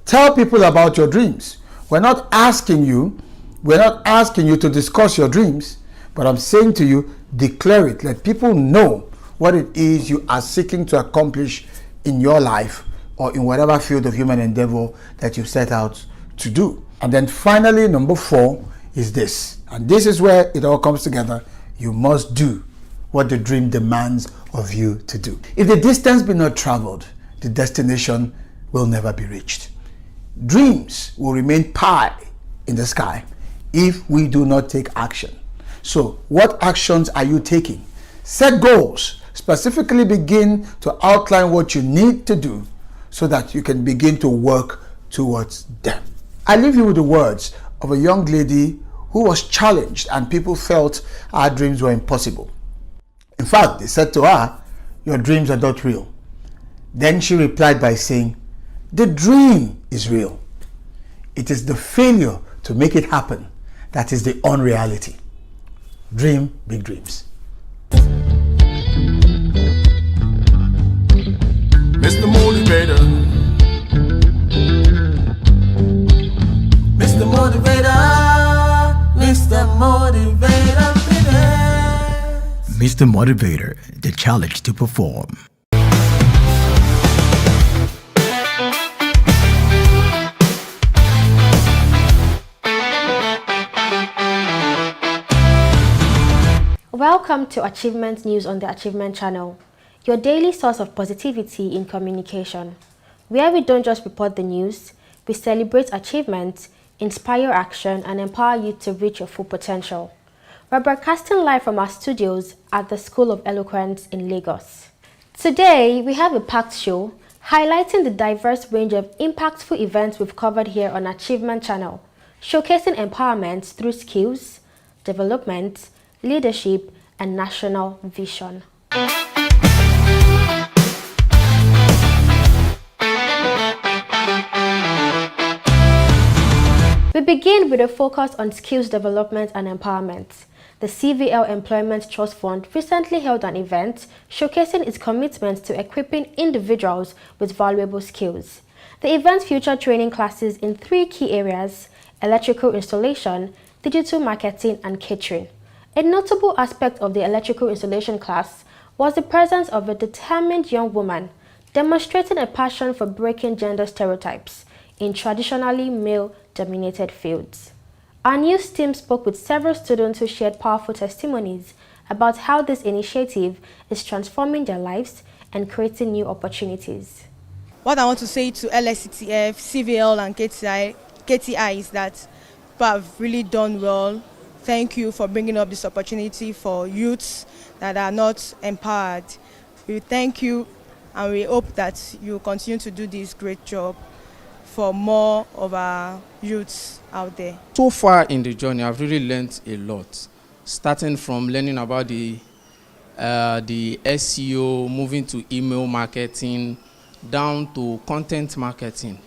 Tell people about your dreams. We're not asking you to discuss your dreams, but I'm saying to you, declare it. Let people know what it is you are seeking to accomplish in your life or in whatever field of human endeavor that you set out to do. And then finally, number 4 is this. And this is where it all comes together. You must do what the dream demands of you to do. If the distance be not traveled, the destination will never be reached. Dreams will remain pie in the sky if we do not take action. So what actions are you taking? Set goals. Specifically begin to outline what you need to do so that you can begin to work towards them. I leave you with the words of a young lady who was challenged and people felt her dreams were impossible. In fact, they said to her, "Your dreams are not real." Then she replied by saying, "The dream is real. It is the failure to make it happen that is the unreality." Dream big dreams. Mr. Motivator. Mr. Motivator. Mr. Motivator. Mr. Motivator, the challenge to perform. Welcome to Achievement News on the Achievement Channel, your daily source of positivity in communication, where we don't just report the news, we celebrate achievements, inspire action, and empower you to reach your full potential. We're broadcasting live from our studios at the School of Eloquence in Lagos. Today, we have a packed show highlighting the diverse range of impactful events we've covered here on Achievement Channel, showcasing empowerment through skills, development, leadership, and national vision. We begin with a focus on skills development and empowerment. the CVL Employment Trust Fund recently held an event showcasing its commitment to equipping individuals with valuable skills. The event featured training classes in 3 key areas: electrical installation, digital marketing, and catering. A notable aspect of the electrical installation class was the presence of a determined young woman demonstrating a passion for breaking gender stereotypes in traditionally male-dominated fields. Our news team spoke with several students who shared powerful testimonies about how this initiative is transforming their lives and creating new opportunities. What I want to say to LSCTF, CVL and KTI is that you have really done well. Thank you for bringing up this opportunity for youths that are not empowered. We thank you and we hope that you continue to do this great job for more of our youths out there. So far in the journey, I've really learned a lot, starting from learning about the SEO, moving to email marketing, down to content marketing.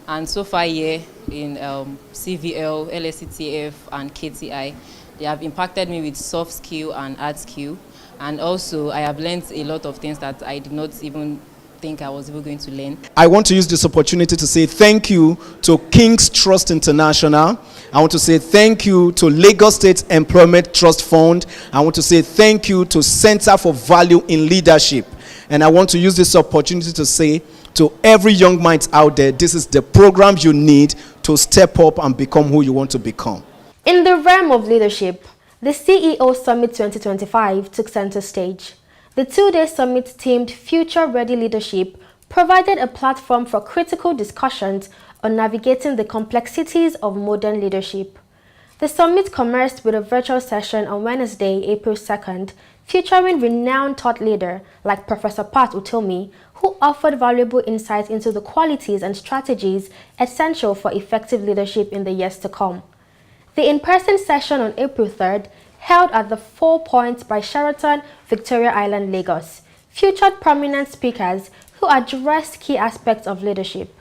And so far here in CVL, LSCTF and KTI, they have impacted me with soft skill and hard skill. And also I have learned a lot of things that I did not even think I was even going to learn. I want to use this opportunity to say thank you to King's Trust International. I want to say thank you to Lagos State Employment Trust Fund. I want to say thank you to Center for Value in Leadership. And I want to use this opportunity to say to every young mind out there, this is the program you need to step up and become who you want to become. In the realm of leadership, the CEO Summit 2025 took center stage. The 2-day summit themed Future Ready Leadership provided a platform for critical discussions on navigating the complexities of modern leadership. The summit commenced with a virtual session on Wednesday, April 2nd, featuring renowned thought leader like Professor Pat Utomi, who offered valuable insights into the qualities and strategies essential for effective leadership in the years to come. The in-person session on April 3rd, held at the 4 Points by Sheraton, Victoria Island, Lagos, featured prominent speakers who addressed key aspects of leadership.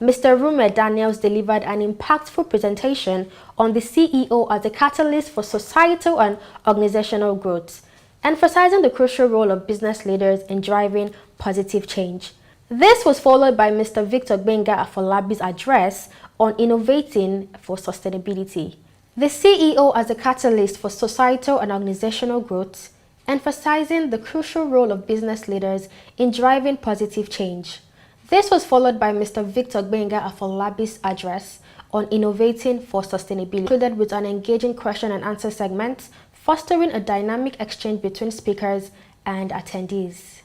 Mr. Rume Daniels delivered an impactful presentation on the CEO as a catalyst for societal and organizational growth, emphasizing the crucial role of business leaders in driving positive change. This was followed by Mr. Victor Gbenga Afolabi's address on innovating for sustainability. The CEO as a catalyst for societal and organizational growth, emphasizing the crucial role of business leaders in driving positive change. This was followed by Mr. Victor Gbenga Afolabi's address on innovating for sustainability, included with an engaging question and answer segment, fostering a dynamic exchange between speakers and attendees.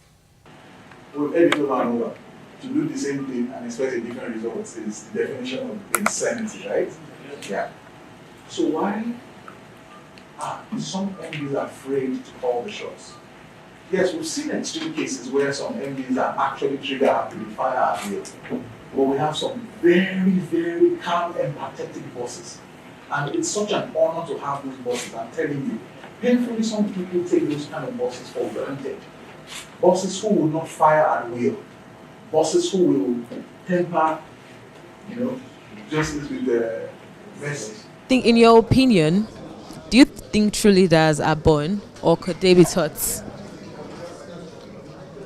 We've heard it over and over. To do the same thing and expect a different result is the definition of insanity, right? Yeah. So why are some MDs afraid to call the shots? Yes, we've seen extreme cases where some MDs are actually trigger happy to fire at will. But we have some very, very calm, empathetic bosses. And it's such an honor to have those bosses. I'm telling you, painfully some people take those kind of bosses for granted. Bosses who will not fire at will. Bosses who will temper, justice with the message. In your opinion, do you think true leaders are born or could they be taught?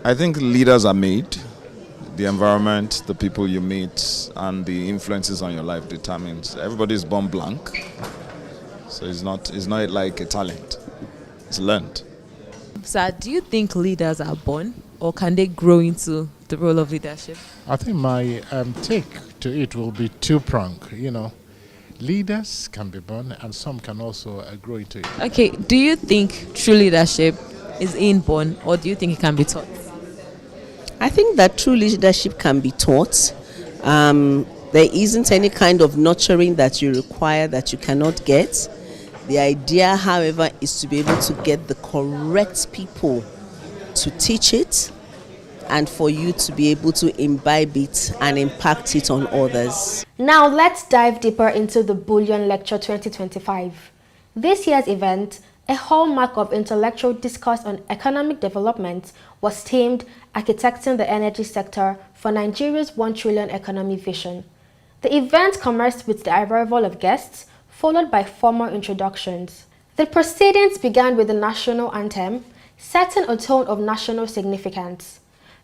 I think leaders are made. The environment, the people you meet, and the influences on your life determines. Everybody is born blank, so it's not like a talent. It's learned. So, do you think leaders are born or can they grow into the role of leadership? I think my take to it will be two-pronged. Leaders can be born and some can also grow into it. Okay, do you think true leadership is inborn or do you think it can be taught? I think that true leadership can be taught. There isn't any kind of nurturing that you require that you cannot get. The idea, however, is to be able to get the correct people to teach it and for you to be able to imbibe it and impact it on others. Now let's dive deeper into the Bullion Lecture 2025. This year's event, a hallmark of intellectual discourse on economic development, was themed Architecting the Energy Sector for Nigeria's 1 trillion economy vision. The event commenced with the arrival of guests, followed by formal introductions. The proceedings began with the national anthem, setting a tone of national significance.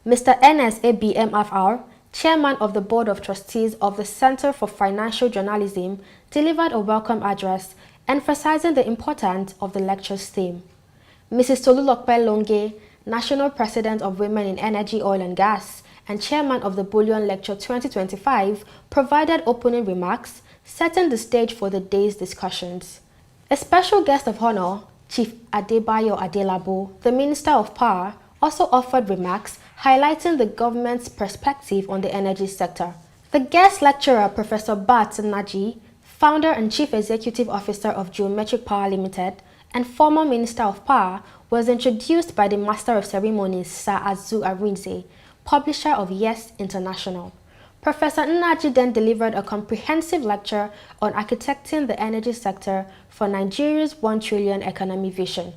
Mr. NSA BMFR, Chairman of the Board of Trustees of the Center for Financial Journalism, delivered a welcome address emphasizing the importance of the lecture's theme. Mrs. Tolulokpe Longe, National President of Women in Energy, Oil and Gas, and Chairman of the Bullion Lecture 2025, provided opening remarks, setting the stage for the day's discussions. A special guest of honor, Chief Adebayo Adelabo, the Minister of Power, also offered remarks highlighting the government's perspective on the energy sector. The guest lecturer, Professor Bat Naji, founder and Chief Executive Officer of Geometric Power Limited and former Minister of Power, was introduced by the Master of Ceremonies, Sir Azu Arinze, publisher of Yes International. Professor Naji then delivered a comprehensive lecture on architecting the energy sector for Nigeria's 1 trillion economy vision,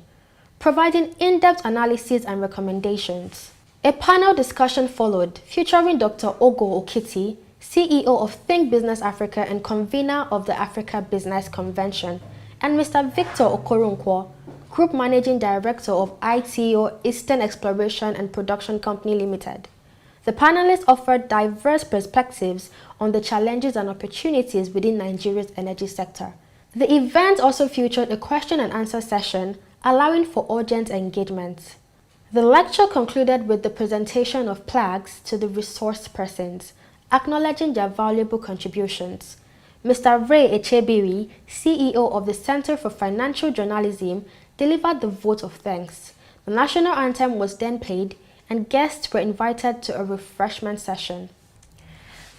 providing in-depth analysis and recommendations. A panel discussion followed, featuring Dr. Ogo Okiti, CEO of Think Business Africa and convener of the Africa Business Convention, and Mr. Victor Okoronkwo, Group Managing Director of ITO Eastern Exploration and Production Company Limited. The panelists offered diverse perspectives on the challenges and opportunities within Nigeria's energy sector. The event also featured a question and answer session, allowing for audience engagement. The lecture concluded with the presentation of plaques to the resource persons, acknowledging their valuable contributions. Mr. Ray Echebiri, CEO of the Center for Financial Journalism, delivered the vote of thanks. The national anthem was then played, and guests were invited to a refreshment session.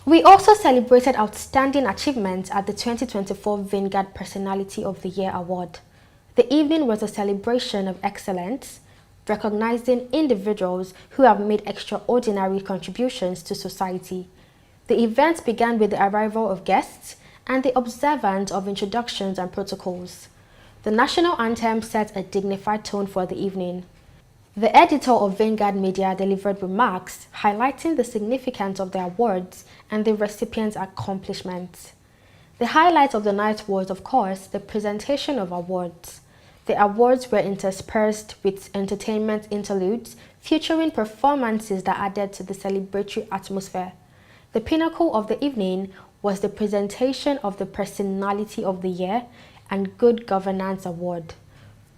We also celebrated outstanding achievements at the 2024 Vanguard Personality of the Year Award. The evening was a celebration of excellence, recognizing individuals who have made extraordinary contributions to society. The event began with the arrival of guests and the observance of introductions and protocols. The national anthem set a dignified tone for the evening. The editor of Vanguard Media delivered remarks highlighting the significance of the awards and the recipients' accomplishments. The highlight of the night was, of course, the presentation of awards. The awards were interspersed with entertainment interludes featuring performances that added to the celebratory atmosphere. The pinnacle of the evening was the presentation of the Personality of the Year and Good Governance Award,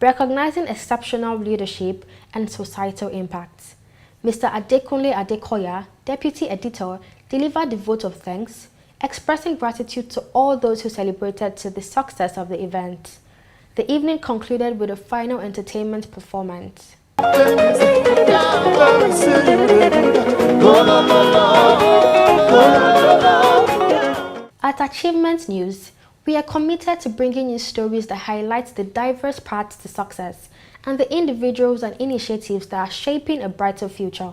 recognizing exceptional leadership and societal impacts. Mr. Adekunle Adekoya, Deputy Editor, delivered the vote of thanks, expressing gratitude to all those who celebrated to the success of the event. The evening concluded with a final entertainment performance. At Achievement News, we are committed to bringing you stories that highlight the diverse paths to success and the individuals and initiatives that are shaping a brighter future.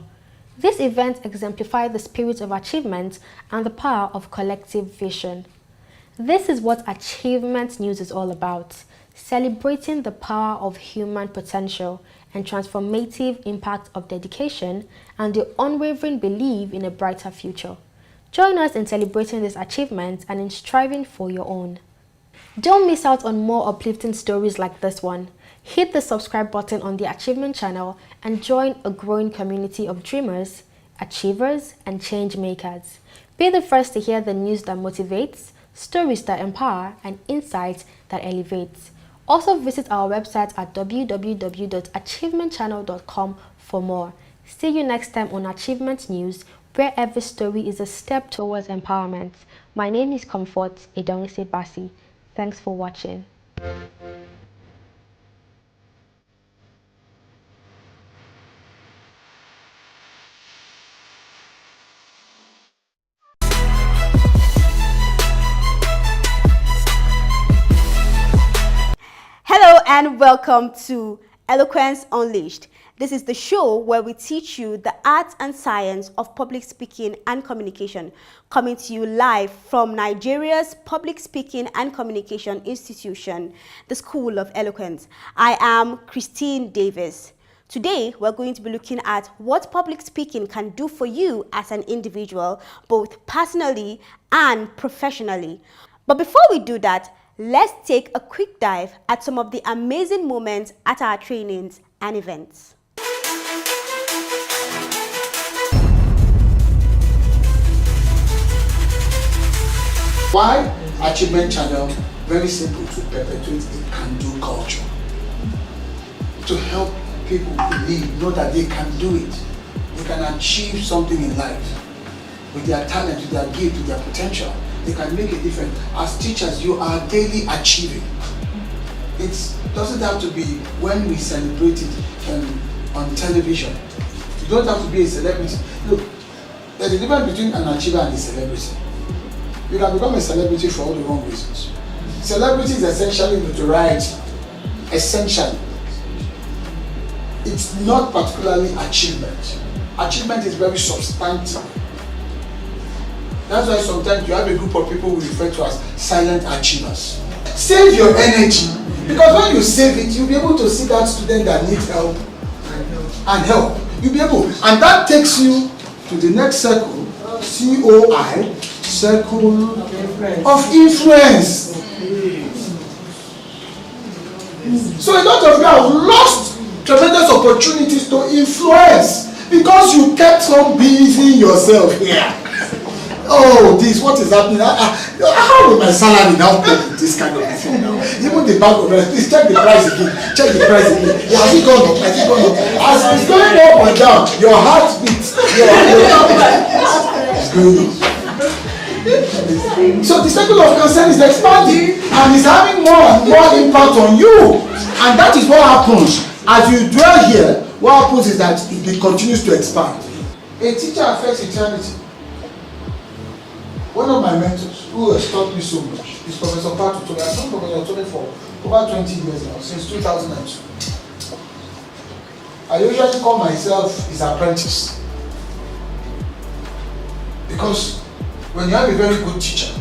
This event exemplifies the spirit of achievement and the power of collective vision. This is what Achievement News is all about, celebrating the power of human potential and transformative impact of dedication and the unwavering belief in a brighter future. Join us in celebrating this achievement and in striving for your own. Don't miss out on more uplifting stories like this one. Hit the subscribe button on the Achievement channel and join a growing community of dreamers, achievers, and change makers. Be the first to hear the news that motivates, stories that empower, and insights that elevates. Also visit our website at www.achievementchannel.com for more. See you next time on Achievement News, where every story is a step towards empowerment. My name is Comfort Edongse Basi. Thanks for watching. Hello and welcome to Eloquence Unleashed. This is the show where we teach you the art and science of public speaking and communication, coming to you live from Nigeria's Public Speaking and Communication Institution, the School of Eloquence. I am Christine Davis. Today, we're going to be looking at what public speaking can do for you as an individual, both personally and professionally. But before we do that, let's take a quick dive at some of the amazing moments at our trainings and events. Why Achievement Channel? Very simple, to perpetuate a can-do culture. To help people believe, know that they can do it. They can achieve something in life. With their talent, with their gift, with their potential, they can make a difference. As teachers, you are daily achieving. It doesn't have to be when we celebrate it on television. You don't have to be a celebrity. Look, there's a difference between an achiever and a celebrity. You can become a celebrity for all the wrong reasons. Celebrity is essentially notoriety. Essentially. It's not particularly achievement. Achievement is very substantive. That's why sometimes you have a group of people we refer to as silent achievers. Save your energy, because when you save it, you'll be able to see that student that needs help and help. You'll be able, and that takes you to the next circle, COI, circle of influence. So a lot of you have lost tremendous opportunities to influence because you kept on busy yourself here. Oh, this, what is happening? How will my salary now pay this kind of thing now? Even the bag of rice, please check the price again. Check the price again. Yeah, has it gone up? Has it gone up? As it's going up and down, your heart beats. Your heart is going up. So the circle of concern is expanding and is having more and more impact on you. And that is what happens. As you dwell here, what happens is that it continues to expand. A teacher affects eternity. One of my mentors, who has taught me so much, is Professor Patu Tome. I've known Professor Tome for over 20 years now, since 2002. I usually call myself his apprentice. Because when you have a very good teacher,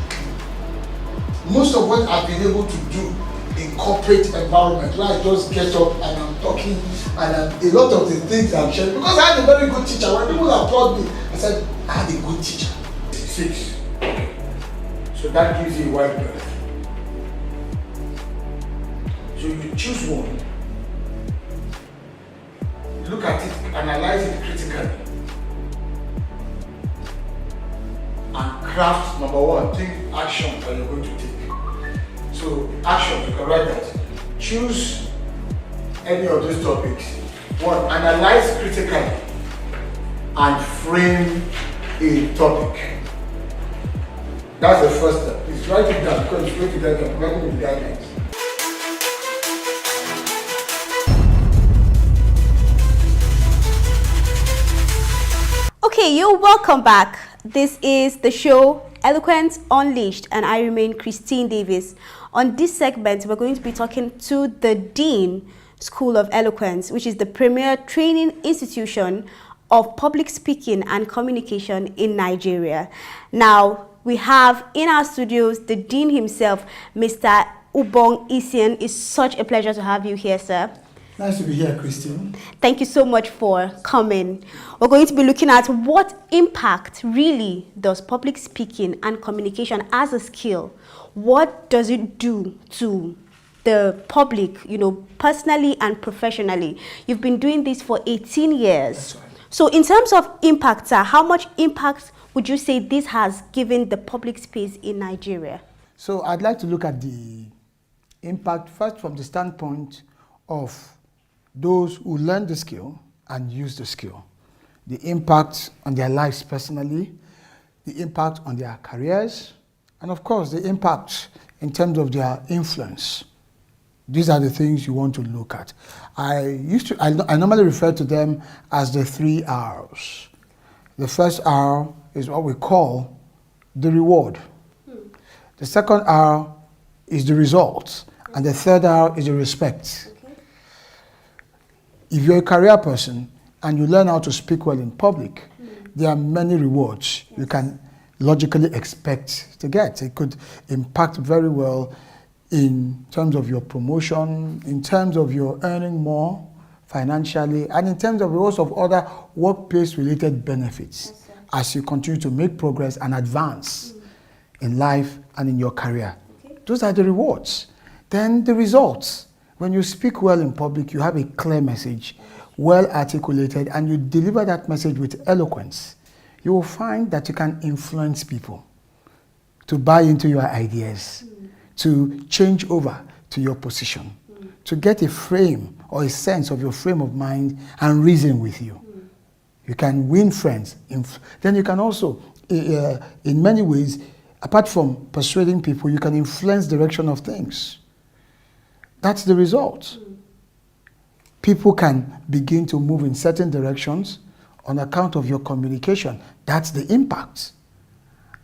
most of what I've been able to do in corporate environment, where I just get up and I'm talking, and a lot of the things I'm sharing, because I had a very good teacher. When people applaud me, I said, I had a good teacher. 6. So that gives you a wide berth. So you choose one, look at it, analyze it critically, and craft number 1, take action that you're going to take. So action, you can write that. Choose any of those topics. 1, analyze critically and frame a topic. That's the first step. Please write it down because it's going to get them working with guidelines. Okay, you're welcome back. This is the show Eloquence Unleashed, and I remain Christine Davis. On this segment, we're going to be talking to the Dean School of Eloquence, which is the premier training institution of public speaking and communication in Nigeria. Now, we have in our studios the Dean himself, Mr. Ubong Isian. It's such a pleasure to have you here, sir. Nice to be here, Christine. Thank you so much for coming. We're going to be looking at what impact really does public speaking and communication as a skill, what does it do to the public, personally and professionally. You've been doing this for 18 years. That's right. So in terms of impact, sir, how much impact would you say this has given the public space in Nigeria? So I'd like to look at the impact first from the standpoint of those who learn the skill and use the skill. The impact on their lives personally, the impact on their careers, and of course the impact in terms of their influence. These are the things you want to look at. I normally refer to them as the 3 R's. The first R is what we call the reward. The second R is the result. And the third R is the respect. If you're a career person and you learn how to speak well in public, there are many rewards you can logically expect to get. It could impact very well in terms of your promotion, in terms of your earning more financially, and in terms of lots of other workplace-related benefits as you continue to make progress and advance in life and in your career. Those are the rewards. Then the results. When you speak well in public, you have a clear message, well articulated, and you deliver that message with eloquence. You will find that you can influence people to buy into your ideas, to change over to your position, to get a frame or a sense of your frame of mind and reason with you. You can win friends. Then you can also, in many ways, apart from persuading people, you can influence direction of things. That's the result. People can begin to move in certain directions on account of your communication. That's the impact.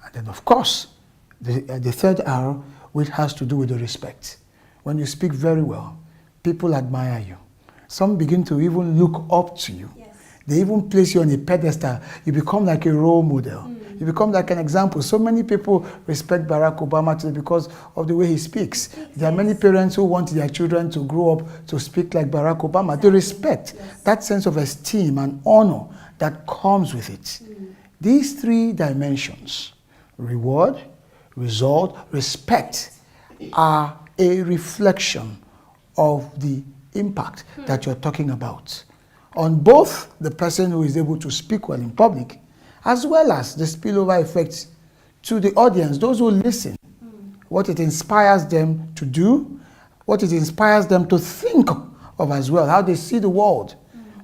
And then, of course, the third R, which has to do with the respect. When you speak very well, people admire you. Some begin to even look up to you. Yes. They even place you on a pedestal. You become like a role model. You become like an example. So many people respect Barack Obama today because of the way he speaks. There are many parents who want their children to grow up to speak like Barack Obama. They respect that sense of esteem and honor that comes with it. These three dimensions, reward, result, respect, are a reflection of the impact that you're talking about on both the person who is able to speak well in public, as well as the spillover effects to the audience, those who listen, what it inspires them to do, what it inspires them to think of as well, how they see the world.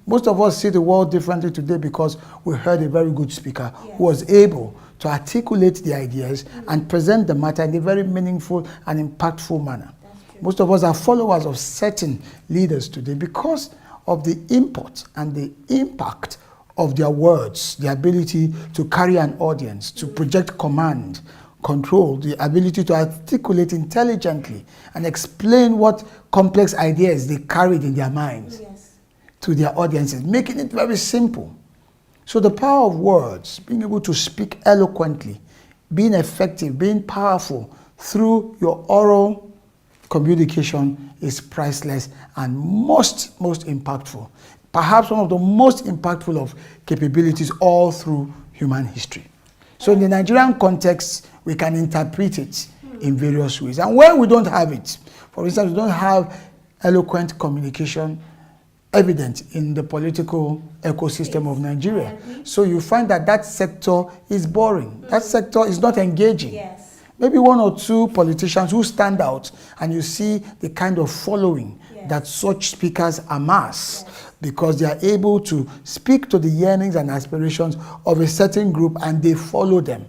Most of us see the world differently today because we heard a very good speaker who was able to articulate the ideas and present the matter in a very meaningful and impactful manner. Most of us are followers of certain leaders today because of the import and the impact of their words, the ability to carry an audience, to project command, control, the ability to articulate intelligently and explain what complex ideas they carried in their minds to their audiences, making it very simple. So the power of words, being able to speak eloquently, being effective, being powerful through your oral communication is priceless and most impactful. Perhaps one of the most impactful of capabilities all through human history. So in the Nigerian context, we can interpret it in various ways. And where we don't have it, for instance, we don't have eloquent communication evident in the political ecosystem of Nigeria. So you find that that sector is boring. That sector is not engaging. Maybe one or two politicians who stand out and you see the kind of following that such speakers amass because they are able to speak to the yearnings and aspirations of a certain group and they follow them.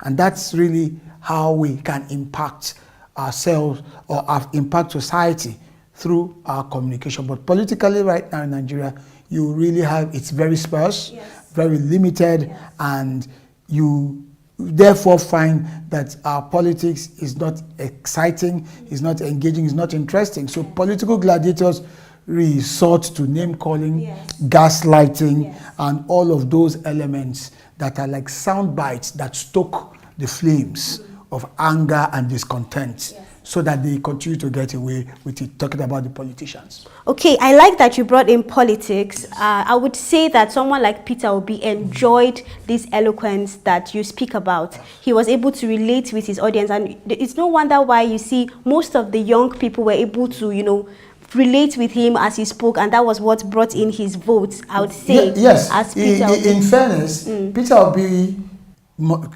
And that's really how we can impact ourselves or impact society through our communication. But politically right now in Nigeria, you really have, it's very sparse, very limited, and you therefore find that our politics is not exciting, is not engaging, is not interesting. So political gladiators resort to name-calling, gaslighting, and all of those elements that are like sound bites that stoke the flames of anger and discontent so that they continue to get away with it, talking about the politicians. Okay, I like that you brought in politics. I would say that someone like Peter Obi enjoyed this eloquence that you speak about. He was able to relate with his audience, and it's no wonder why you see most of the young people were able to, you know, relate with him as he spoke, and that was what brought in his votes, I would say. Yes, as Peter Obi. In fairness, Peter Obi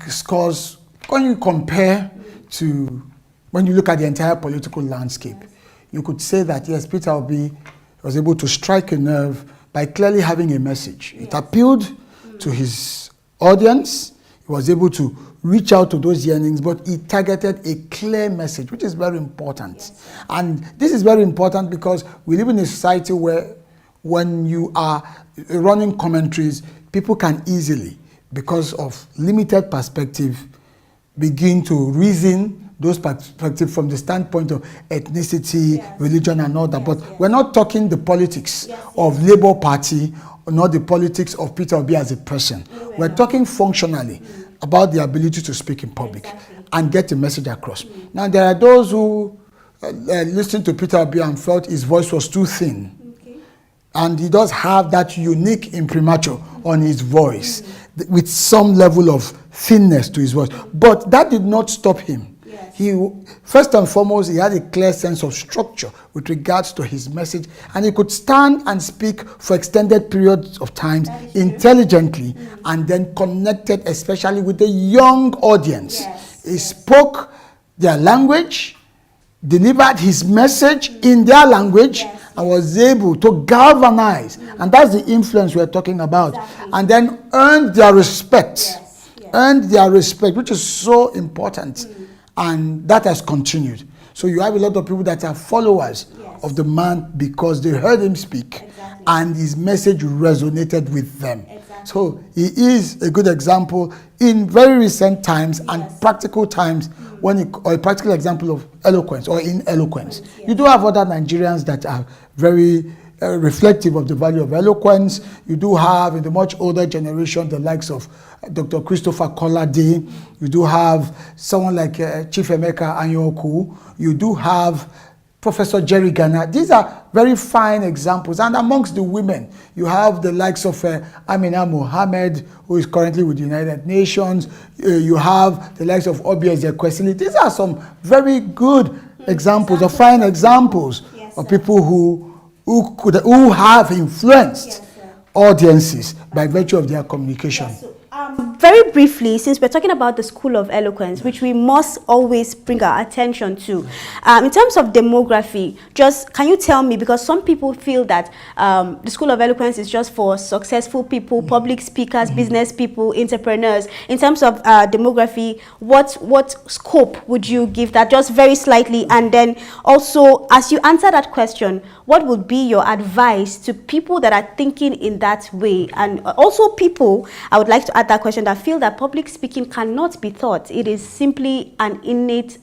scores, when you compare to, when you look at the entire political landscape, you could say that, yes, Peter Obi was able to strike a nerve by clearly having a message. It appealed to his audience. He was able to reach out to those yearnings, but he targeted a clear message, which is very important. And this is very important because we live in a society where when you are running commentaries, people can easily, because of limited perspective, begin to reason those perspectives from the standpoint of ethnicity, religion, and all that. But we're not talking the politics of Labour Party, or not the politics of Peter Obi as a person. We're talking functionally about the ability to speak in public and get the message across. Now, there are those who listened to Peter Obi and felt his voice was too thin. And he does have that unique imprimatur on his voice with some level of thinness to his voice. But that did not stop him. first and foremost, he had a clear sense of structure with regards to his message, and he could stand and speak for extended periods of time intelligently, and then connected especially with the young audience. He spoke their language, delivered his message in their language, and was able to galvanize, and that's the influence we're talking about, and then earned their respect. Earned their respect, which is so important, and that has continued. So you have a lot of people that are followers of the man because they heard him speak, and his message resonated with them. So he is a good example in very recent times and practical times, or a practical example of eloquence or in eloquence. You do have other Nigerians that are very reflective of the value of eloquence. You do have in the much older generation the likes of Dr. Christopher Kolade. You do have someone like Chief Emeka Anyoku. You do have Professor Jerry Ghana. These are very fine examples. And amongst the women, you have the likes of Amina Mohammed, who is currently with the United Nations. You have the likes of Obi Ezekwesili. These are some very good examples, or fine examples of people who have influenced audiences by virtue of their communication. Very briefly, since we're talking about the School of Eloquence, which we must always bring our attention to, in terms of demography, just can you tell me, because some people feel that the School of Eloquence is just for successful people, public speakers, business people, entrepreneurs. In terms of demography, what scope would you give that, just very slightly? And then also, as you answer that question, what would be your advice to people that are thinking in that way? And also people, I would like to add that question, that feel that public speaking cannot be taught. It is simply an innate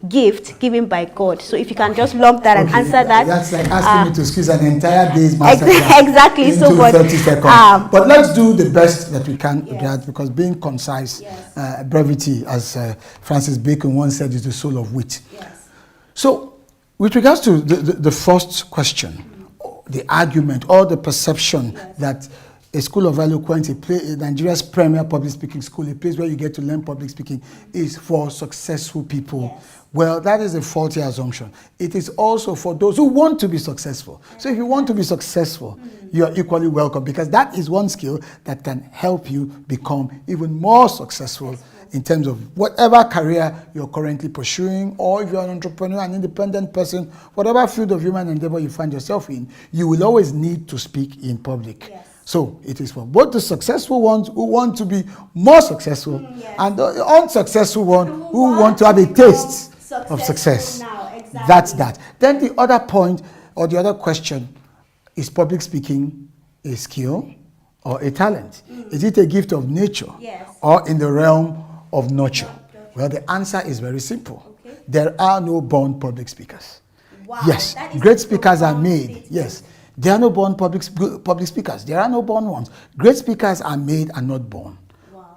gift given by God. So if you can just lump that and answer that. That's like asking me to squeeze an entire day's masterclass exactly. into 30 seconds. But let's do the best that we can with that, because being concise, brevity, as Francis Bacon once said, is the soul of wit. So with regards to the first question, the argument or the perception that a School of Eloquence, Nigeria's premier public speaking school, a place where you get to learn public speaking, is for successful people. Well, that is a faulty assumption. It is also for those who want to be successful. So if you want to be successful, you are equally welcome, because that is one skill that can help you become even more successful in terms of whatever career you're currently pursuing, or if you're an entrepreneur, an independent person, whatever field of human endeavor you find yourself in, you will always need to speak in public. So it is for both the successful ones who want to be more successful and the unsuccessful ones who want to have a taste of success. That's that. Then the other point, or the other question, is public speaking a skill or a talent? Is it a gift of nature or in the realm of nurture? Well, the answer is very simple. There are no born public speakers. Yes, great speakers are made. Yes. There are no born public speakers. There are no born ones. Great speakers are made and not born.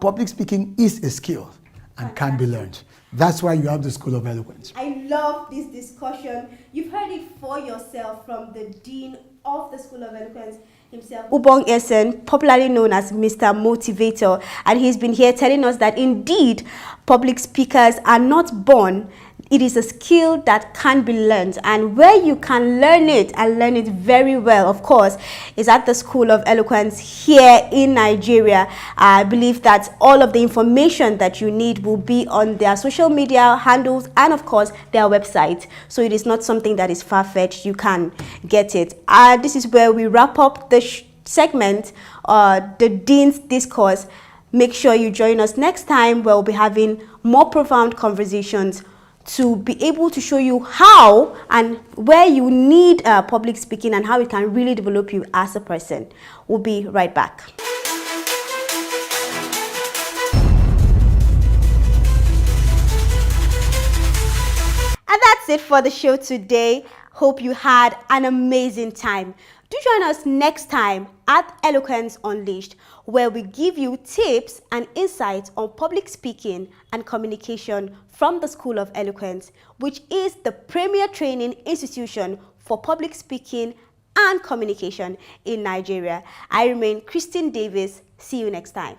Public speaking is a skill and can be learned. That's why you have the School of Eloquence. I love this discussion. You've heard it for yourself from the Dean of the School of Eloquence himself, Ubong Essen, popularly known as Mr. Motivator. And he's been here telling us that indeed public speakers are not born. It is a skill that can be learned, and where you can learn it and learn it very well, of course, is at the School of Eloquence here in Nigeria. I believe that all of the information that you need will be on their social media handles and, of course, their website. So it is not something that is far-fetched. You can get it. This is where we wrap up the segment, the Dean's Discourse. Make sure you join us next time, where we'll be having more profound conversations to be able to show you how and where you need public speaking and how it can really develop you as a person. We'll be right back. And that's it for the show today. Hope you had an amazing time. Do join us next time at Eloquence Unleashed, where we give you tips and insights on public speaking and communication from the School of Eloquence, which is the premier training institution for public speaking and communication in Nigeria. I remain Christine Davis. See you next time.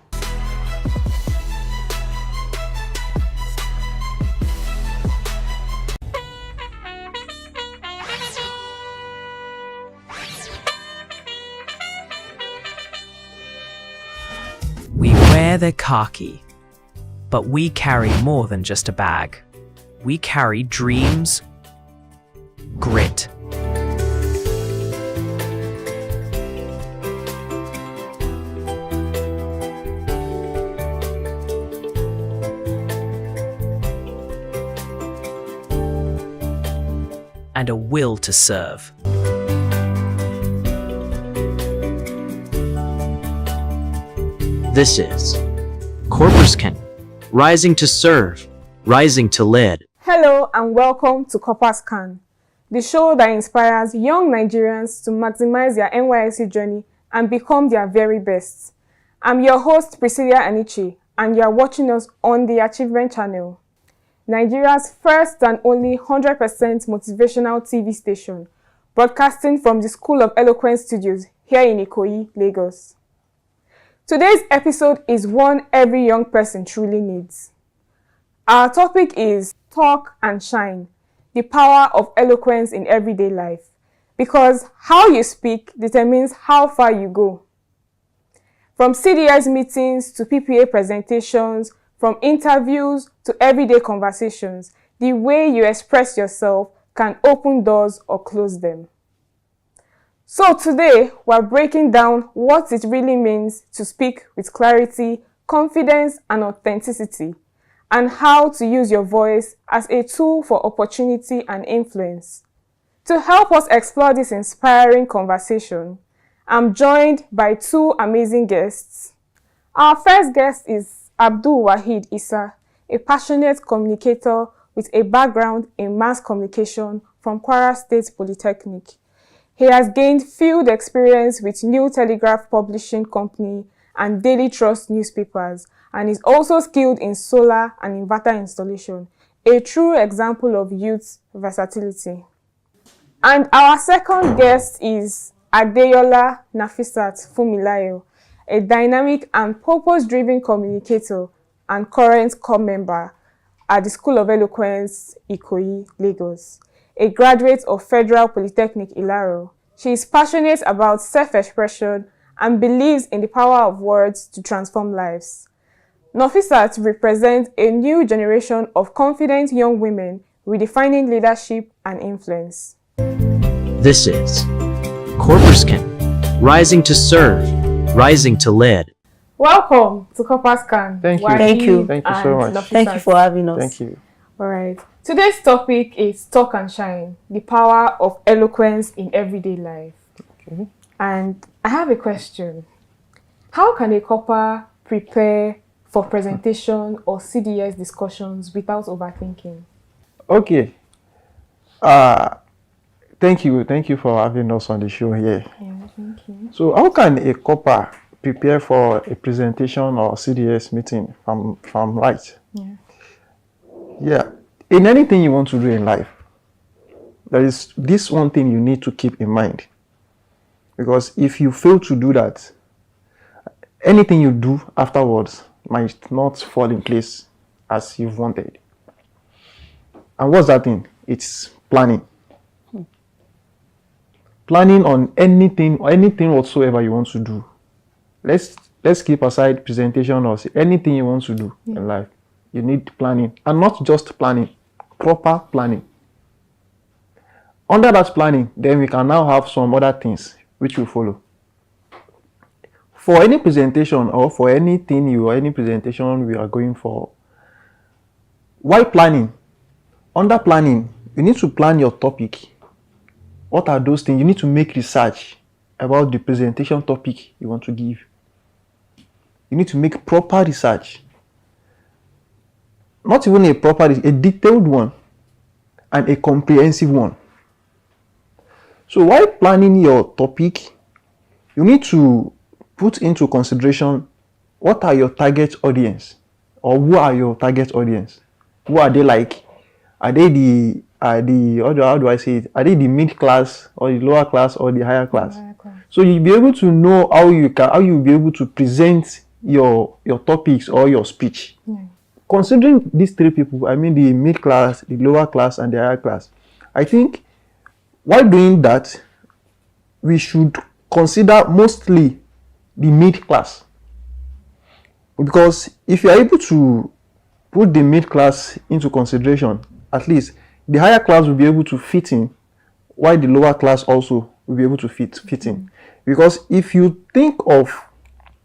We wear the khaki, but we carry more than just a bag. We carry dreams, grit, and a will to serve. This is Corpuscan, rising to serve, rising to lead. Hello and welcome to Corpuscan, the show that inspires young Nigerians to maximize their NYSC journey and become their very best. I'm your host Priscilla Anichi, and you are watching us on the Achievement Channel, Nigeria's first and only 100% motivational TV station, broadcasting from the School of Eloquence Studios here in Ikoyi, Lagos. Today's episode is one every young person truly needs. Our topic is Talk and Shine, the power of eloquence in everyday life, because how you speak determines how far you go. From CDS meetings to PPA presentations, from interviews to everyday conversations, the way you express yourself can open doors or close them. So today, we're breaking down what it really means to speak with clarity, confidence, and authenticity, and how to use your voice as a tool for opportunity and influence. To help us explore this inspiring conversation, I'm joined by two amazing guests. Our first guest is Abdul Wahid Issa, a passionate communicator with a background in mass communication from Kwara State Polytechnic. He has gained field experience with New Telegraph Publishing Company and Daily Trust newspapers, and is also skilled in solar and inverter installation, a true example of youth versatility. And our second guest is Adeyola Nafisat Fumilayo, a dynamic and purpose-driven communicator and current core member at the School of Eloquence, Ikoyi, Lagos. A graduate of Federal Polytechnic Ilaro, she is passionate about self-expression and believes in the power of words to transform lives. Nafisat represents a new generation of confident young women redefining leadership and influence. This is Corpuscan, rising to serve, rising to lead. Welcome to Corpuscan. Thank you. Thank you So much. Nafisat. Thank you for having us. Thank you. All right. Today's topic is Talk and Shine, the power of eloquence in everyday life. Okay. And I have a question. How can a copper prepare for presentation or CDS discussions without overthinking? Okay. Thank you for having us on the show here. Yeah, thank you. So how can a copper prepare for a presentation or CDS meeting, if I'm right? Yeah. Yeah. In anything you want to do in life, there is this one thing you need to keep in mind. Because if you fail to do that, anything you do afterwards might not fall in place as you've wanted. And what's that thing? It's planning. Planning on anything whatsoever you want to do. Let's keep aside presentation or anything you want to do in life. You need planning, and not just planning, proper planning. Under that planning, then we can now have some other things which will follow. For any presentation or for any presentation we are going for, while planning, under planning, you need to plan your topic. What are those things? You need to make research about the presentation topic you want to give. You need to make proper research. Not even a detailed one and a comprehensive one. So while planning your topic, you need to put into consideration what are your target audience, or who are your target audience? Who are they like? Are they how do I say it? Are they the mid class or the lower class or the higher class? So you'll be able to know how you'll be able to present your topics or your speech. Considering these three people, I mean the mid class, the lower class, and the higher class, I think while doing that, we should consider mostly the mid class. Because if you are able to put the mid-class into consideration, at least the higher class will be able to fit in, while the lower class also will be able to fit in. Because if you think of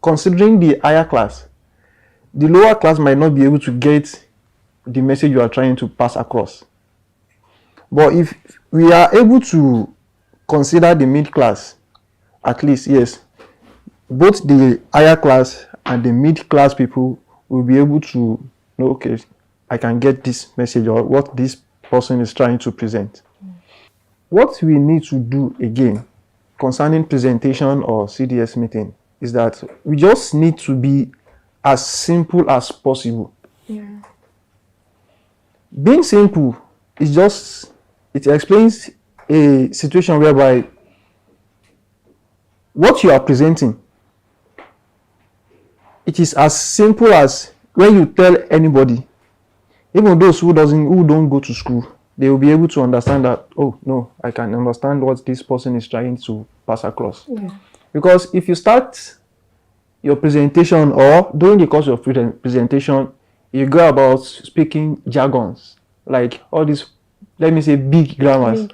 considering the higher class, the lower class might not be able to get the message you are trying to pass across. But if we are able to consider the mid-class, at least, yes, both the higher class and the mid-class people will be able to know, okay, I can get this message or what this person is trying to present. What we need to do again concerning presentation or CDS meeting is that we just need to be as simple as possible. Yeah. Being simple is just, it explains a situation whereby what you are presenting, it is as simple as when you tell anybody, even those who don't go to school, they will be able to understand that, oh no, I can understand what this person is trying to pass across. Yeah. Because if you start your presentation or during the course of presentation, you go about speaking jargons, like all these, let me say, big grammars.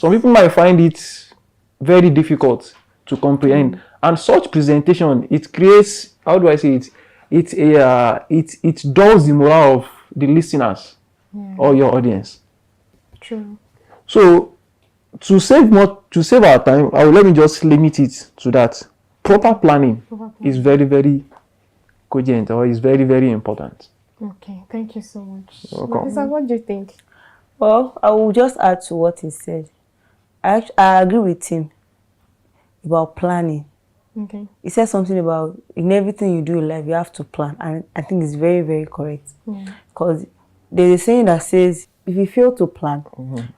Some people might find it very difficult to comprehend. And such presentation, it creates, how do I say it? It dulls the morale of the listeners or your audience. True. So to save our time, let me just limit it to that. Proper planning is very, very cogent, or is very, very important. Okay, thank you so much. Welcome. Marisa, what do you think? Well, I will just add to what he said. I agree with him about planning. Okay. He said something about in everything you do in life, you have to plan. And I think it's very, very correct. Because there's a saying that says, if you fail to plan,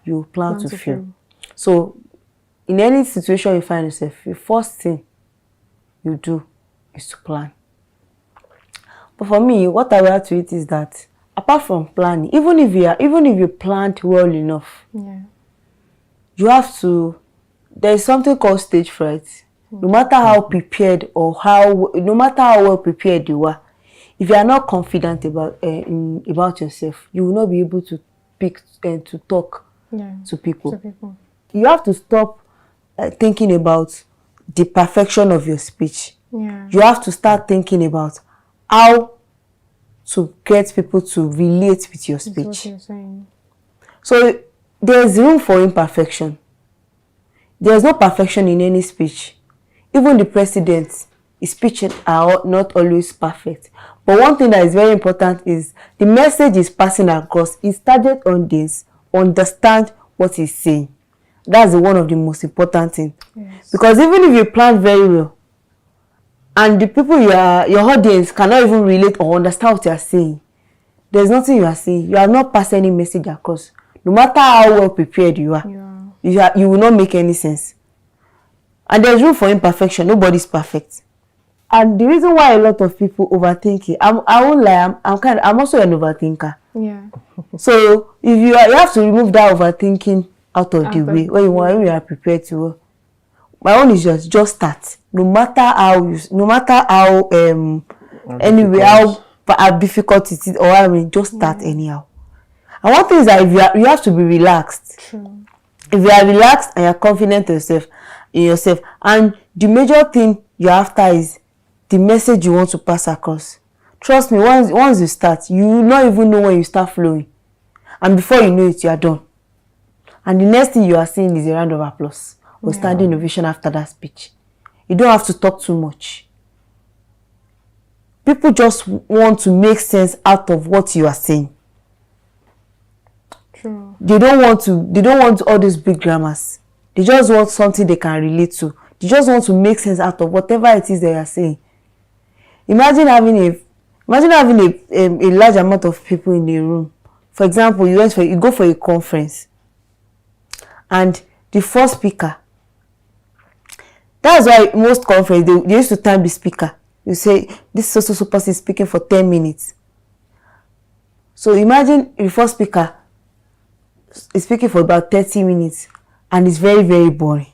you plan to fail. So, in any situation you find yourself, the first thing you do is to plan. But for me, what I will add to it is that apart from planning, even if you planned well enough, you have to. There is something called stage fright. No matter how prepared or no matter how well prepared you are, if you are not confident about yourself, you will not be able to speak and to talk to people. You have to stop thinking about the perfection of your speech. You have to start thinking about how to get people to relate with your speech. That's what you're saying. So there's room for imperfection. There's no perfection in any speech. Even the president, his speeches are not always perfect. But one thing that is very important is the message is passing across. His target audience understand what he's saying. That's one of the most important things. Yes. Because even if you plan very well, and the people your audience cannot even relate or understand what you are saying, there's nothing you are saying. You are not passing any message across. No matter how well prepared you are, you will not make any sense. And there's room for imperfection. Nobody's perfect. And the reason why a lot of people overthink it, I won't lie, I'm also an overthinker. Yeah. So if you have to remove that overthinking out of the way when you are prepared to. My own is just start. No matter how difficult it is, or just start anyhow. And one thing is that you have to be relaxed. True. If you are relaxed and you are confident in yourself, and the major thing you're after is the message you want to pass across. Trust me, once you start, you will not even know when you start flowing. And before you know it, you are done. And the next thing you are seeing is a round of applause or standing ovation after that speech. You don't have to talk too much. People just want to make sense out of what you are saying. True. They don't want all these big grammars. They just want something they can relate to. They just want to make sense out of whatever it is they are saying. Imagine having a large amount of people in a room. For example, you go for a conference, and the first speaker. That's why most conferences they used to time the speaker. You say this so person is speaking for 10 minutes. So imagine the first speaker is speaking for about 30 minutes, and it's very, very boring.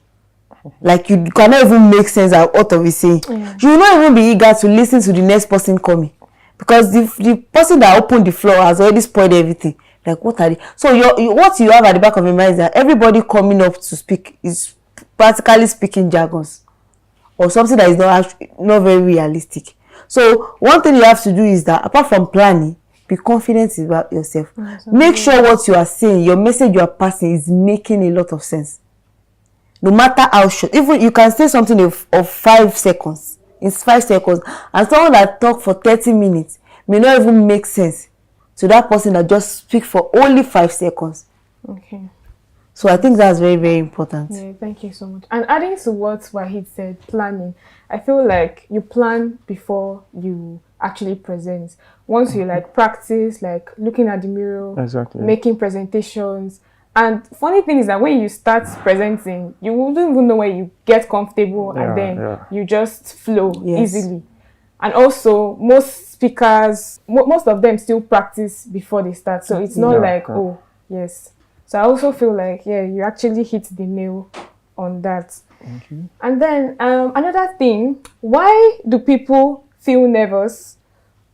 Like you cannot even make sense out of it saying. You will not even be eager to listen to the next person coming. because the person that opened the floor has already spoiled everything. Like, what are they? So what you have at the back of your mind is that everybody coming up to speak is practically speaking jargons or something that is not very realistic. So one thing you have to do is that, apart from planning, be confident about yourself. Make sure what you are saying, your message you are passing, is making a lot of sense. No matter how short, even you can say something of 5 seconds. It's 5 seconds, and someone that talk for 30 minutes may not even make sense to that person that just speak for only 5 seconds. Okay. So I think that's very, very important. Yeah, thank you so much. And adding to what Wahid said, planning, I feel like you plan before you actually present. Once you like practice, like looking at the mirror, exactly, making presentations. And funny thing is that when you start presenting, you wouldn't even know when you get comfortable, and then you just flow easily. And also, most speakers, most of them still practice before they start. So it's not like, oh, yes. So I also feel like, yeah, you actually hit the nail on that. And then another thing, why do people feel nervous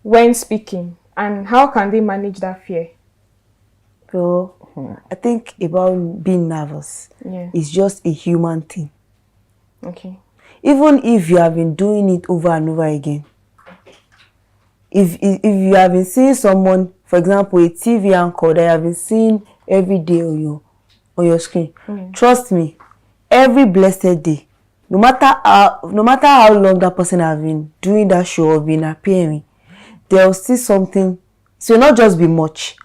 when speaking? And how can they manage that fear? Well, I think about being nervous. Yeah. It's just a human thing. Okay. Even if you have been doing it over and over again. If you have been seeing someone, for example, a TV anchor that you have been seeing every day on your screen, trust me, every blessed day, no matter how long that person has been doing that show or been appearing, there will still something. So not just be much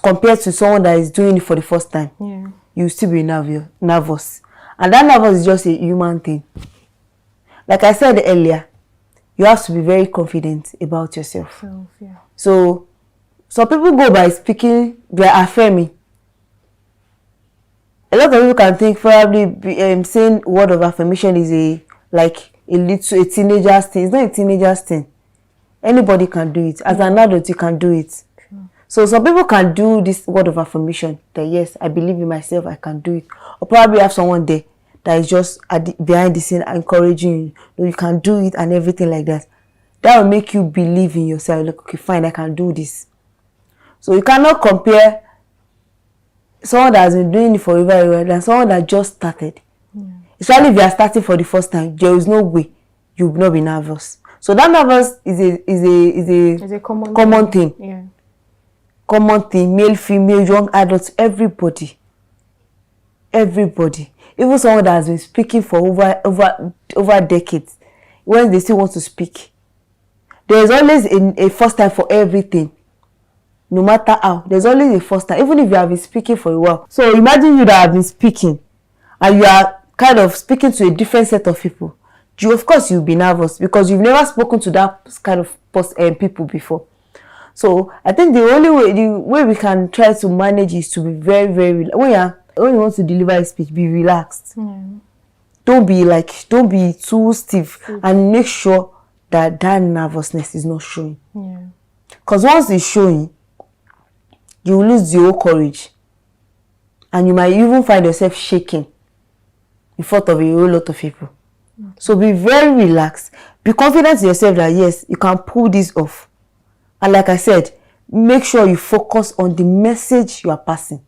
compared to someone that is doing it for the first time. Yeah. You will still be nervous, and that nervous is just a human thing. Like I said earlier, you have to be very confident about yourself. So some people go by speaking, they are affirming. A lot of people can think probably saying word of affirmation is a teenager's thing. It's not a teenager's thing. Anybody can do it. As an adult, you can do it. So some people can do this word of affirmation that yes, I believe in myself, I can do it. Or probably have someone there that is just behind the scene encouraging you, you can do it and everything like that. That will make you believe in yourself. Like, okay, fine, I can do this. So you cannot compare someone that has been doing it for a very while than someone that just started. Especially if you are starting for the first time, there is no way you will not be nervous. So that nervous is a common thing. Yeah. Common thing, male, female, young adults, everybody. Even someone that has been speaking for over decades, when they still want to speak, there is always a first time for everything. No matter how, there's always a first time, even if you have been speaking for a while. So imagine you that have been speaking, and you are kind of speaking to a different set of people. Of course, you'll be nervous because you've never spoken to that kind of people before. So I think the way we can try to manage is to be very, very when you want to deliver a speech, be relaxed. Don't be too stiff, and make sure that nervousness is not showing. Because once it's showing, you will lose your courage, and you might even find yourself shaking in front of a whole lot of people. So be very relaxed. Be confident in yourself that yes, you can pull this off. And like I said, make sure you focus on the message you are passing.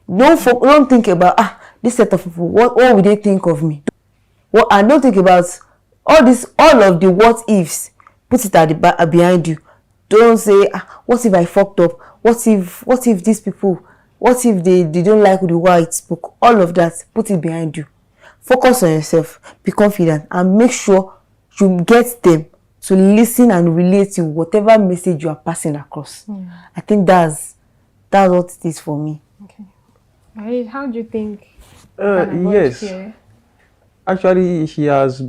Don't think about this set of people. What will they think of me? And don't think about all of the what ifs. Put it at the behind you. Don't say what if I fucked up? What if these people? What if they don't like the way I spoke? All of that, put it behind you. Focus on yourself. Be confident and make sure you get them to listen and relate to whatever message you are passing across. I think that's what it is for me. Okay. How do you think? Yes. Here? Actually, he has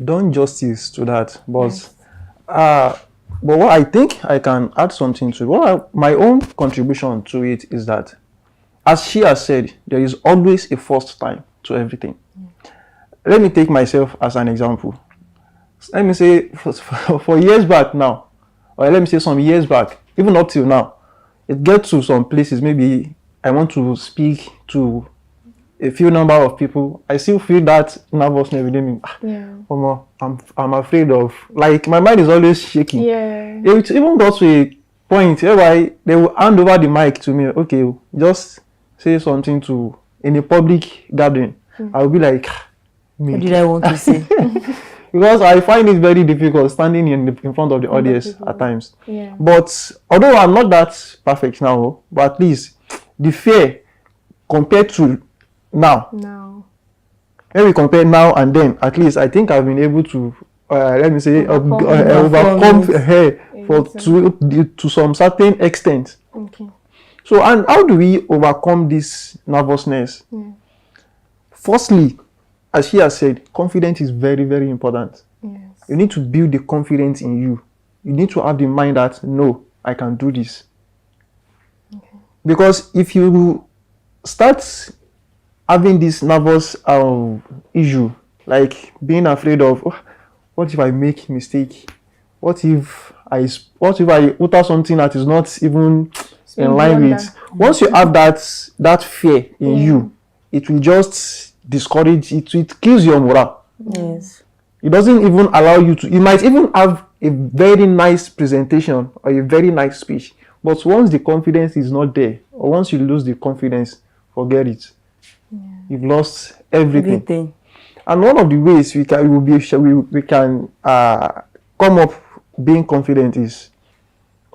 done justice to that. But what I think I can add something to my own contribution to it is that, as she has said, there is always a first time to everything. Let me take myself as an example. Let me say for years back now, or let me say some years back, even up till now, it gets to some places, maybe I want to speak to a few number of people, I still feel that nervousness within me. Yeah. I'm afraid of, like, my mind is always shaking. Yeah. It even got to a point whereby they will hand over the mic to me. Okay, just say something in a public gathering. I'll be like, what did I want to say? Because I find it very difficult standing in front of the audience at times. Yeah. But although I'm not that perfect now, but at least the fear compared to now, when we compare now and then, at least I think I've been able to, let me say, overcome to some certain extent. Okay. So, and how do we overcome this nervousness? Yeah. Firstly, as she has said, confidence is very, very important. Yes. You need to build the confidence in you. You need to have the mind that, no, I can do this. Okay. Because if you start having this nervous issue, like being afraid of, what if I make mistake? What if I utter something that is not even in line with? Once you have that fear in you, it will just discourage it. It kills your morale. Yes. It doesn't even allow you to. You might even have a very nice presentation or a very nice speech, but once the confidence is not there, or once you lose the confidence, forget it. You've lost everything. And one of the ways we can come up being confident is,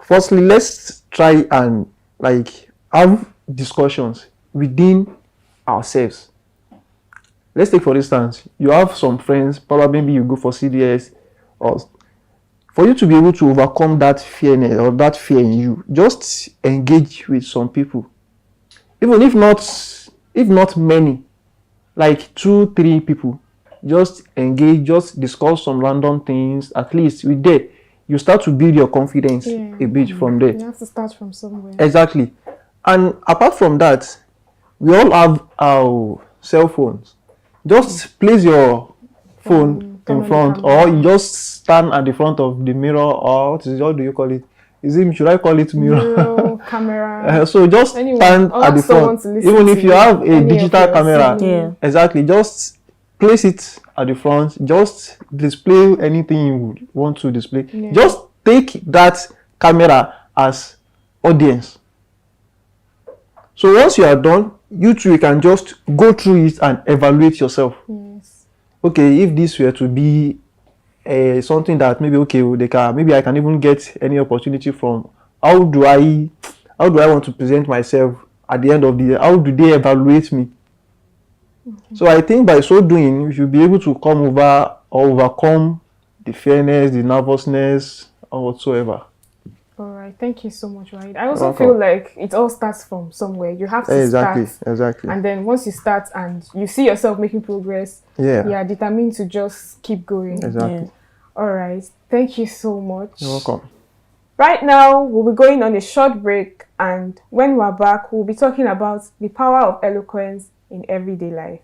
firstly, let's try and have discussions within ourselves. Let's take, for instance, you have some friends, probably maybe you go for CDS, or for you to be able to overcome that fear or that fear in you, just engage with some people. Even if not many, like 2-3 people, just engage, just discuss some random things. At least with that, you start to build your confidence a bit from there. You have to start from somewhere. Exactly. And apart from that, we all have our cell phones. Just place your phone in front, or you just stand at the front of the mirror, or what do you call it? Should I call it mirror? Camera. So just stand at the front. Even if you have a digital camera, exactly, just place it at the front. Just display anything you would want to display. Yeah. Just take that camera as audience. So once you are done, you too can just go through it and evaluate yourself. Yes. Okay, if this were to be something that maybe I can even get any opportunity from, how do I want to present myself at the end of the year? How do they evaluate me? Okay. So I think by so doing, you should be able to come over or overcome the fearness, the nervousness, or whatsoever. All right, thank you so much, Wahid. I also feel like it all starts from somewhere. You have to start. Exactly. And then once you start and you see yourself making progress, you are determined to just keep going. Exactly. Yeah. All right, thank you so much. You're welcome. Right now, we'll be going on a short break, and when we're back, we'll be talking about the power of eloquence in everyday life.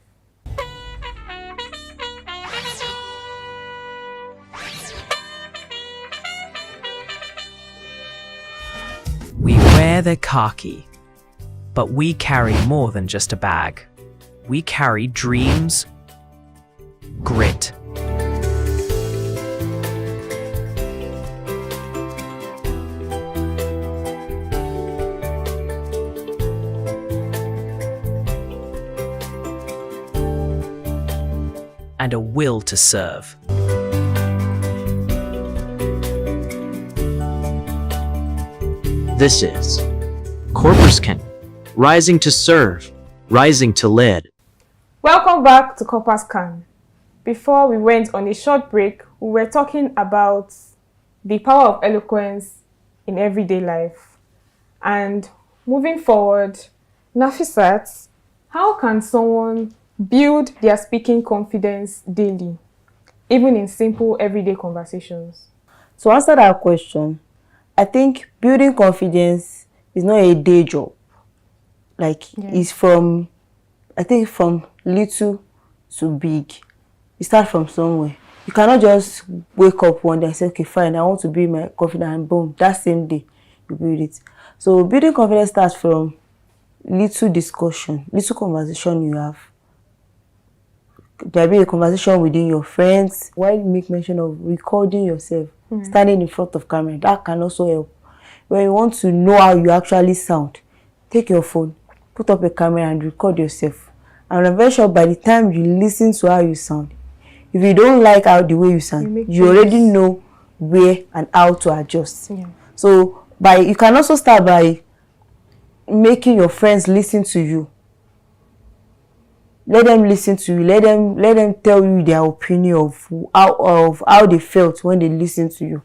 We wear the khaki, but we carry more than just a bag. We carry dreams, grit, and a will to serve. This is Corporascan, rising to serve, rising to lead. Welcome back to Corporascan. Before we went on a short break, we were talking about the power of eloquence in everyday life. And moving forward, Nafisat, how can someone build their speaking confidence daily, even in simple everyday conversations? To answer that question, I think building confidence is not a day job. It's from little to big. You start from somewhere. You cannot just wake up one day and say, okay, fine, I want to build my confidence, and boom, that same day you build it. So building confidence starts from little discussion, little conversation you have. There be a conversation within your friends. Why you make mention of recording yourself, standing in front of camera? That can also help. When you want to know how you actually sound, take your phone, put up a camera and record yourself. And I'm very sure by the time you listen to how you sound, if you don't like how the way you sound, you already know where and how to adjust. So you can also start by making your friends listen to you. Let them listen to you. Let them tell you their opinion of how they felt when they listened to you.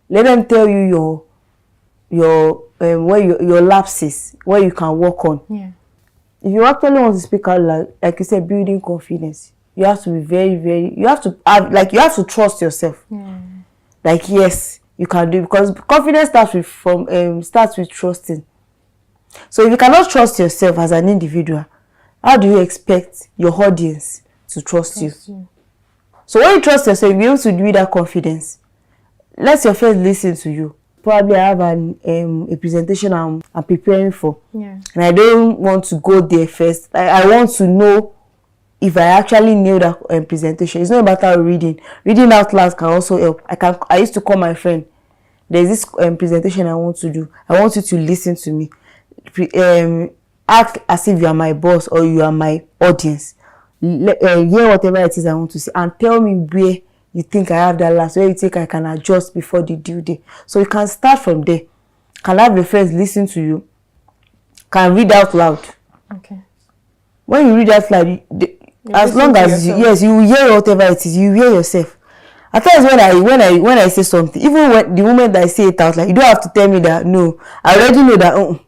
Let them tell you your lapses, where you can work on. If you actually want to speak out like you said, building confidence, you have to be very, you have to trust yourself. Like, yes, you can do it, because confidence starts with trusting. So if you cannot trust yourself as an individual, how do you expect your audience to trust you? So when you trust yourself, you'll be able to do that confidence. Let your friends listen to you. Probably I have a presentation I'm preparing for. And I don't want to go there first. I want to know if I actually nail that presentation. It's not about reading. Reading out loud can also help. I used to call my friend. There's this presentation I want to do. I want you to listen to me. Act as if you are my boss or you are my audience. Hear whatever it is I want to say and tell me where you think I have that last, where you think I can adjust before the due day. So you can start from there. Can have your friends listen to you. Can read out loud. When you read out loud, as long as you hear whatever it is, you hear yourself. At times when I say something, even when the moment I say it out, like, you don't have to tell me that no. I already know that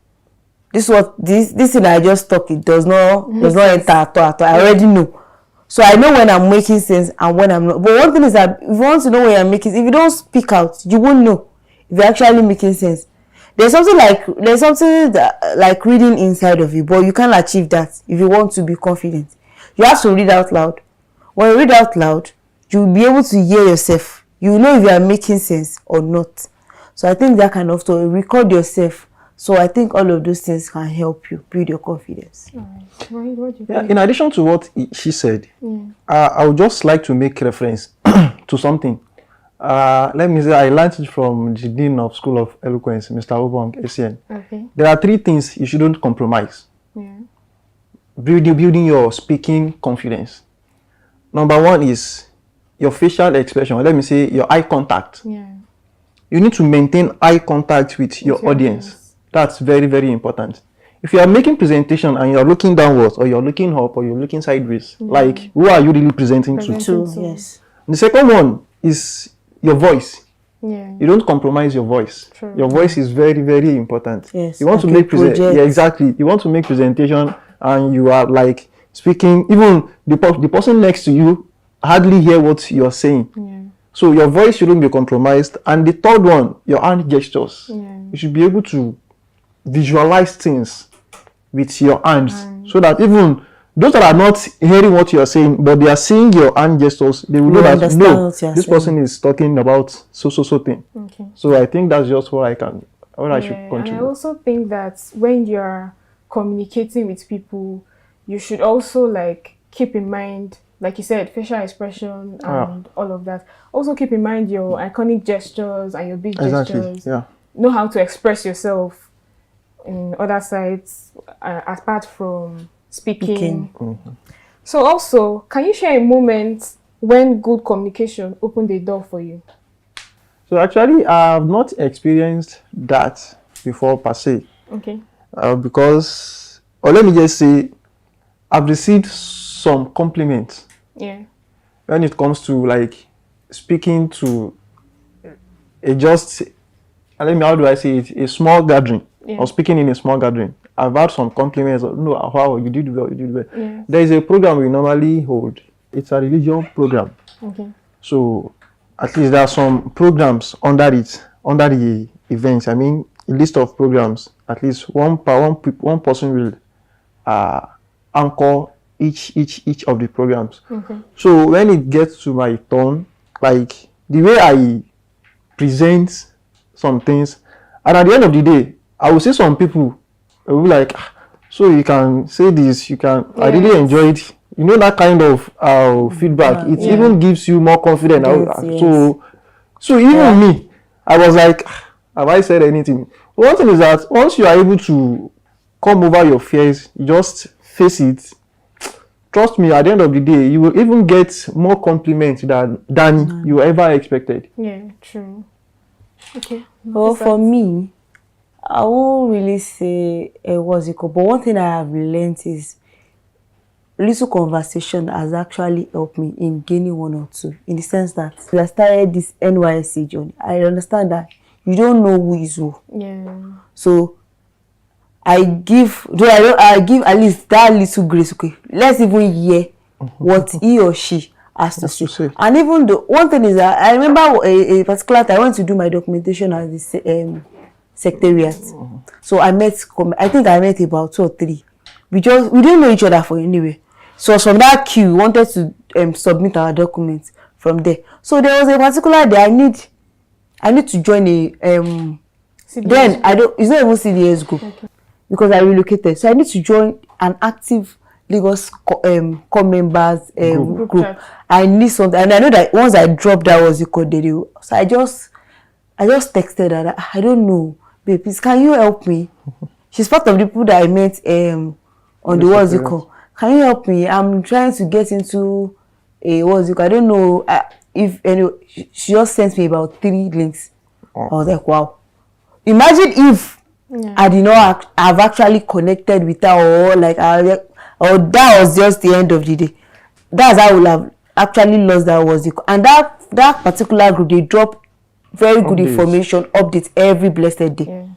this thing I just talk, it does not enter at all. I already know. So I know when I'm making sense and when I'm not. But one thing is that if you want to know when you're making sense, if you don't speak out, you won't know if you're actually making sense. There's something like reading inside of you, but you can't achieve that if you want to be confident. You have to read out loud. When you read out loud, you'll be able to hear yourself. You know if you are making sense or not. So I think that kind of to record yourself. So I think all of those things can help you build your confidence. In addition to what she said, I would just like to make reference to something. Let me say, I learned it from the Dean of School of Eloquence, Mr. Obong, ACN. There are 3 things you shouldn't compromise. Building your speaking confidence. Number 1 is your facial expression. Let me say your eye contact. You need to maintain eye contact with your audience. That's very, very important. If you are making presentation and you're looking downwards or you're looking up or you're looking sideways, like, who are you really presenting to? Yes. The second one is your voice. You don't compromise your voice. Your voice is very, very important. Yes. You want to make exactly. You want to make presentation and you are like speaking, even the person next to you hardly hear what you're saying. So your voice shouldn't be compromised. And the third one, your hand gestures. You should be able to visualize things with your hands, so that even those that are not hearing what you are saying, but they are seeing your hand gestures, they will know that this person is talking about so thing. So I think that's just what I should contribute. And I also think that when you're communicating with people, you should also keep in mind, like you said, facial expression and all of that. Also keep in mind your iconic gestures and your big gestures. Know how to express yourself in other sides apart from speaking. So also, can you share a moment when good communication opened the door for you? So actually, I have not experienced that before per se. Because, or let me just say, I've received some compliments. When it comes to speaking to how do I say it, a small gathering. Or speaking in a small gathering, I've had some compliments. No, wow, you did well, you did well. There is a program we normally hold. It's a religion program. So at least there are some programs under the events. I mean, a list of programs. At least one person will anchor each of the programs. So when it gets to my turn, the way I present some things, and at the end of the day, I will see some people who will be like, So you can say this, you can, I really enjoyed, you know, that kind of feedback. It even gives you more confidence. So even me, I was like, have I said anything? One thing is that once you are able to come over your fears, you just face it. Trust me, at the end of the day, you will even get more compliments than you ever expected. Yeah, true. Okay. Well, for me, I won't really say what's it called, but one thing I have learned is little conversation has actually helped me in gaining one or two. In the sense that I started this NYSC journey, I understand that you don't know who is who. Yeah. So I give at least that little grace. Okay, let's even hear what he or she has to say. And even the one thing is that I remember a particular time I went to do my documentation at the secretariat. So I think I met about 2 or 3. We didn't know each other for anyway. So from that queue, we wanted to submit our documents from there. So there was a particular day I need to join a then it's not even CDS group because I relocated. So I need to join an active Lagos core members group. I need something, and I know that once I dropped that was the code they do. So I just texted her. I don't know, babe, please can you help me? She's part of the people that I met on the what's it called. Can you help me? I'm trying to get into a what's it called. I don't know if anyway. She just sent me about 3 links. I was like, wow. Imagine if I did not have actually connected with her, or like or that was just the end of the day. That's how I would have actually lost that was it. And that particular group, they drop very good information, updates every blessed day. Yeah.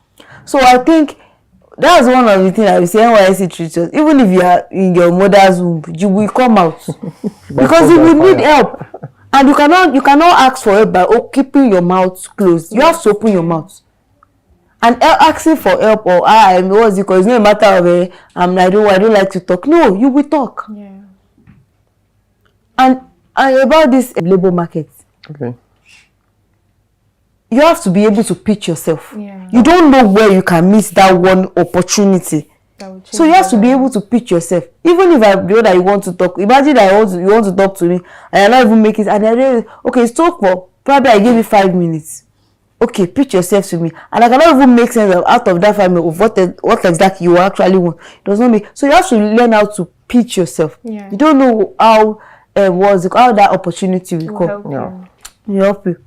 So I think that's one of the things I will say NYSC treats us. Even if you are in your mother's womb, you will come out because you will need help. And you cannot ask for help by keeping your mouth closed. You have to open your mouth. And asking for help or what's it called? It's not a matter of I don't like to talk. No, you will talk. Yeah. And about this labor market. Okay. You have to be able to pitch yourself. Yeah. You don't know where you can miss that one opportunity. So you have to be able to pitch yourself. Even if I know that you want to talk, imagine that you want to talk to me and I not even make it. And it's talk for probably I give you 5 minutes. Okay, pitch yourself to me, and I cannot even make sense out of that 5 minutes of what exactly you actually want. It does not make. So you have to learn how to pitch yourself. Yeah. You don't know how that opportunity will come. Will help you. Okay.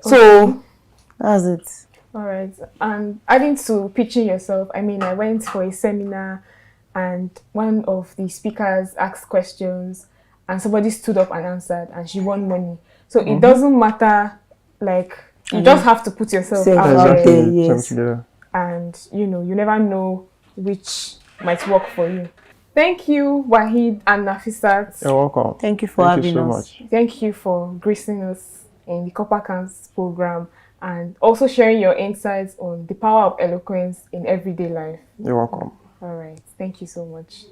So that's it. All right. And adding to pitching yourself, I mean, I went for a seminar and one of the speakers asked questions and somebody stood up and answered and she won money. So it doesn't matter, like, you just have to put yourself out there. Yes. And, you never know which might work for you. Thank you, Waheed and Nafisat. You're welcome. Thank you for having us. Much. Thank you for gracing us in the Copper Cans program and also sharing your insights on the power of eloquence in everyday life. You're welcome. All right. Thank you so much.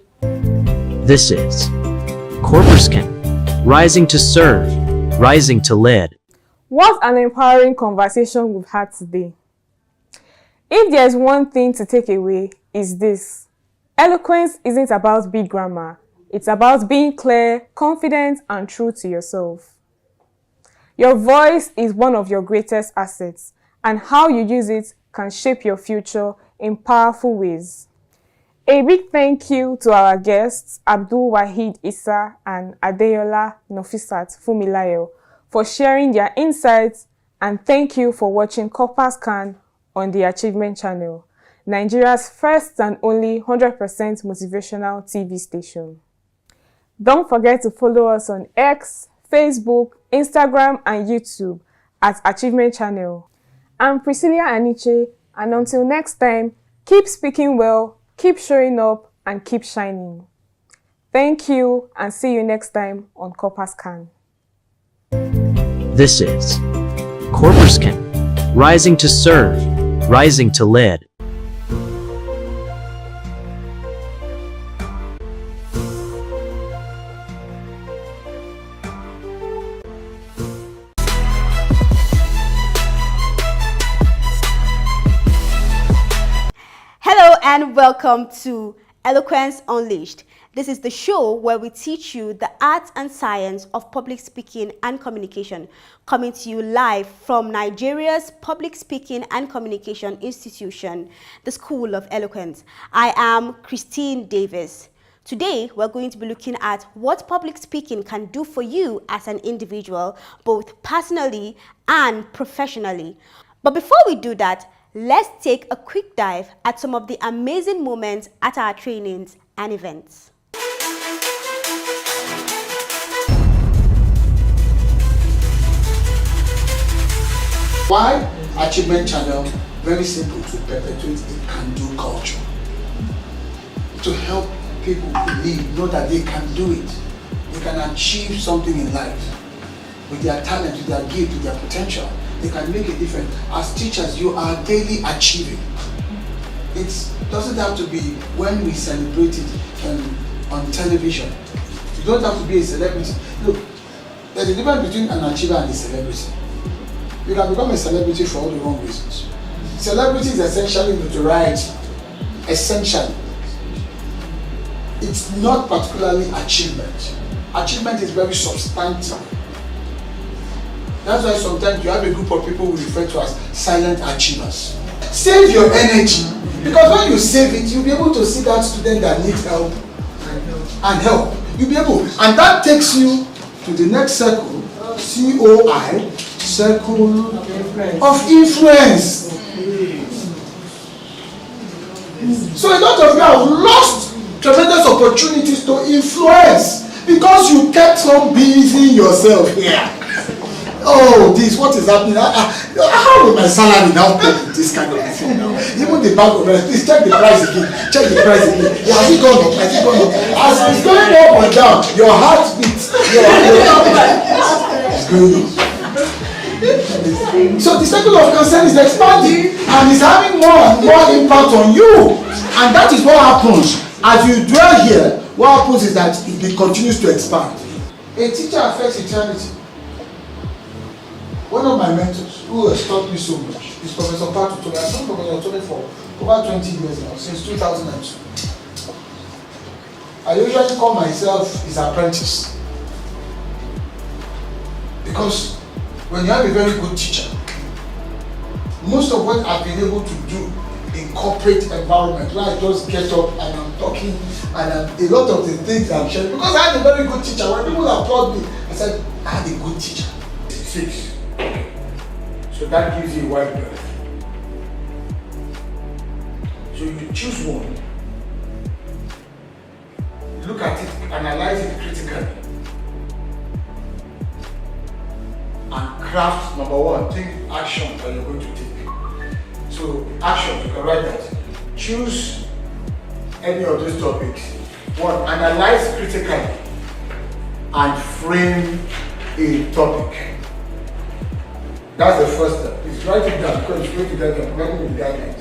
This is Corporate, rising to serve, rising to lead. What an empowering conversation we've had today. If there's one thing to take away, is this. Eloquence isn't about big grammar. It's about being clear, confident, and true to yourself. Your voice is one of your greatest assets, and how you use it can shape your future in powerful ways. A big thank you to our guests, Abdul Waheed Issa and Adeyola Nafisat Fumilayo, for sharing their insights, and thank you for watching Corpus Can on the Achievement Channel, Nigeria's first and only 100% motivational TV station. Don't forget to follow us on X, Facebook, Instagram, and YouTube at Achievement Channel. I'm Priscilla Aniche, and until next time, keep speaking well, keep showing up, and keep shining. Thank you, and see you next time on Corpus Can. This is Corporate, rising to serve, rising to lead. and welcome to Eloquence Unleashed. This is the show where we teach you the art and science of public speaking and communication, coming to you live from Nigeria's Public Speaking and Communication Institution, the School of Eloquence. I am Christine Davis. Today, we're going to be looking at what public speaking can do for you as an individual, both personally and professionally. But before we do that, let's take a quick dive at some of the amazing moments at our trainings and events. Why Achievement Channel? Very simple, to perpetuate the can-do culture. To help people believe, know that they can do it. They can achieve something in life. With their talent, with their gift, with their potential. They can make a difference. As teachers, you are daily achieving. It doesn't have to be when we celebrate it on television. You don't have to be a celebrity. Look, there's a difference between an achiever and a celebrity. You can become a celebrity for all the wrong reasons. Celebrity is essentially notoriety. Essentially. It's not particularly achievement. Achievement is very substantive. That's why sometimes you have a group of people we refer to as silent achievers. Save your energy, because when you save it, you'll be able to see that student that needs help and help. You'll be able, and that takes you to the next circle, COI, circle of influence. So a lot of you have lost tremendous opportunities to influence because you kept on busy yourself here. Oh, this, what is happening? How will my salary now pay this kind of thing now? Even the bag of rice, please check the price again. Check the price again. Yeah, has it gone up? Has it gone up? As it's going up or down, your heart beats. It's going up. So the circle of concern is expanding and is having more and more impact on you. And that is what happens. As you dwell here, what happens is that it continues to expand. A teacher affects eternity. One of my mentors, who has taught me so much, is Professor Patu Tole. I've known Professor Tole for over 20 years now, since 2002. I usually call myself his apprentice. Because when you have a very good teacher, most of what I've been able to do in corporate environment, where I just get up and I'm talking, and a lot of the things I'm sharing, because I had a very good teacher. When people applaud me, I said, I had a good teacher. 6. So that gives you a wide berth. So you choose one, look at it, analyze it critically, and craft number 1, think action that you're going to take. So action, you can write that. Choose any of those topics. 1, analyze critically and frame a topic. That's the first step. Please write it down because it's going to get them working with guidelines.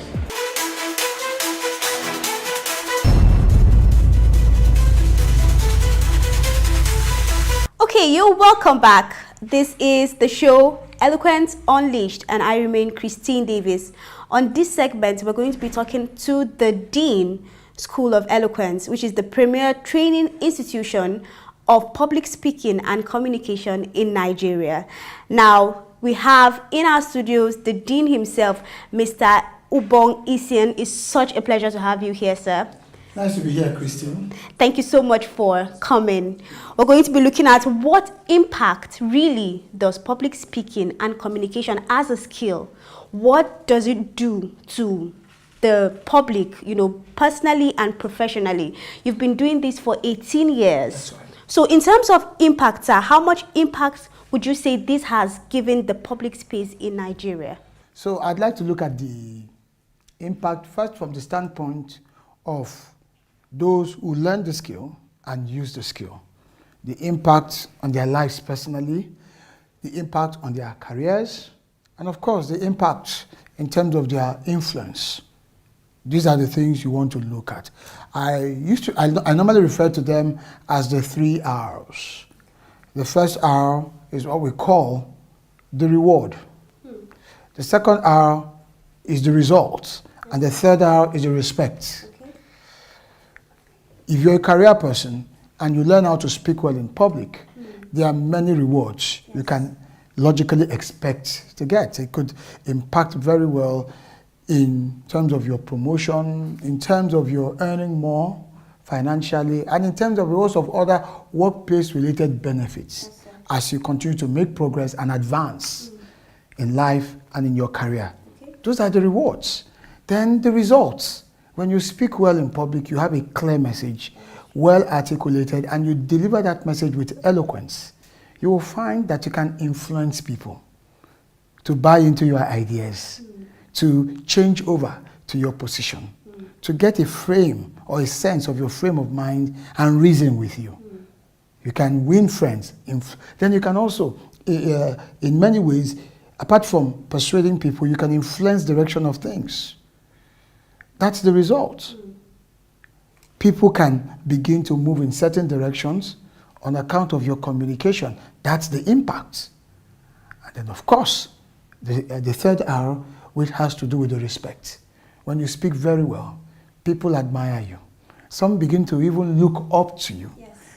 Okay, you're welcome back. This is the show Eloquence Unleashed, and I remain Christine Davis. On this segment, we're going to be talking to the Dean, School of Eloquence, which is the premier training institution of public speaking and communication in Nigeria. Now, we have in our studios the Dean himself, Mr. Ubong Isian. It's such a pleasure to have you here, sir. Nice to be here, Christine. Thank you so much for coming. We're going to be looking at what impact really does public speaking and communication as a skill, what does it do to the public, personally and professionally. You've been doing this for 18 years. That's right. So in terms of impact, sir, how much impact would you say this has given the public space in Nigeria? So I'd like to look at the impact first from the standpoint of those who learn the skill and use the skill. The impact on their lives personally, the impact on their careers, and of course the impact in terms of their influence. These are the things you want to look at. I normally refer to them as the 3 R's. The first R is what we call the reward. The second R is the results. And the third R is the respect. If you're a career person and you learn how to speak well in public, there are many rewards you can logically expect to get. It could impact very well in terms of your promotion, in terms of your earning more financially, and in terms of lots of other workplace-related benefits as you continue to make progress and advance in life and in your career. Those are the rewards. Then the results. When you speak well in public, you have a clear message, well articulated, and you deliver that message with eloquence. You will find that you can influence people to buy into your ideas, to change over to your position, to get a frame or a sense of your frame of mind and reason with you. You can win friends. Then you can also, in many ways, apart from persuading people, you can influence the direction of things. That's the result. People can begin to move in certain directions on account of your communication. That's the impact. And then, of course, the third R, which has to do with the respect. When you speak very well, people admire you. Some begin to even look up to you.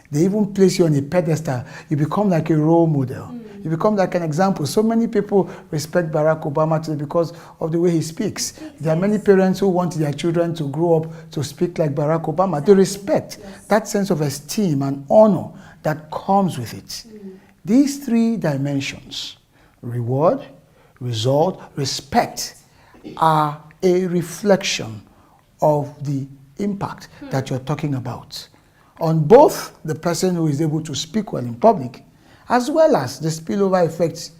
They even place you on a pedestal. You become like a role model. You become like an example. So many people respect Barack Obama today because of the way he speaks. There are many parents who want their children to grow up to speak like Barack Obama. They respect that sense of esteem and honor that comes with it. These three dimensions, reward, result, respect, are a reflection of the impact that you're talking about on both the person who is able to speak well in public, as well as the spillover effects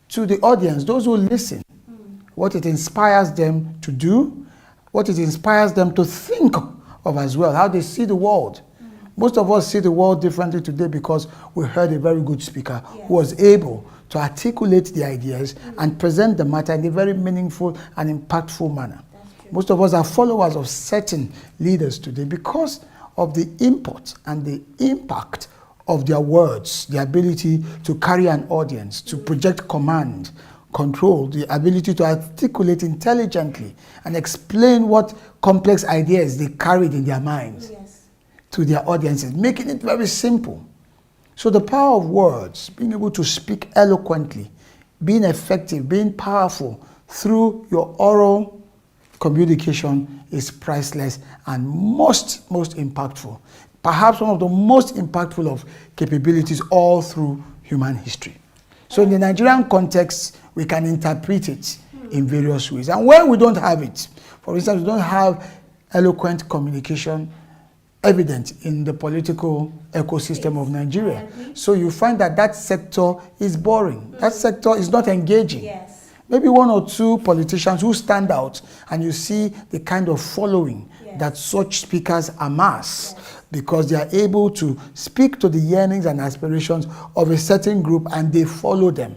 to the audience, those who listen, what it inspires them to do, what it inspires them to think of as well, how they see the world. Most of us see the world differently today because we heard a very good speaker who was able to articulate the ideas and present the matter in a very meaningful and impactful manner. Most of us are followers of certain leaders today because of the import and the impact of their words, the ability to carry an audience, to project command, control, the ability to articulate intelligently and explain what complex ideas they carried in their minds to their audiences, making it very simple. So the power of words, being able to speak eloquently, being effective, being powerful through your oral communication is priceless and most impactful. Perhaps one of the most impactful of capabilities all through human history. So in the Nigerian context, we can interpret it in various ways. And when we don't have it, for instance, we don't have eloquent communication evident in the political ecosystem of Nigeria. So you find that that sector is boring. That sector is not engaging. Maybe one or two politicians who stand out and you see the kind of following that such speakers amass because they are able to speak to the yearnings and aspirations of a certain group and they follow them.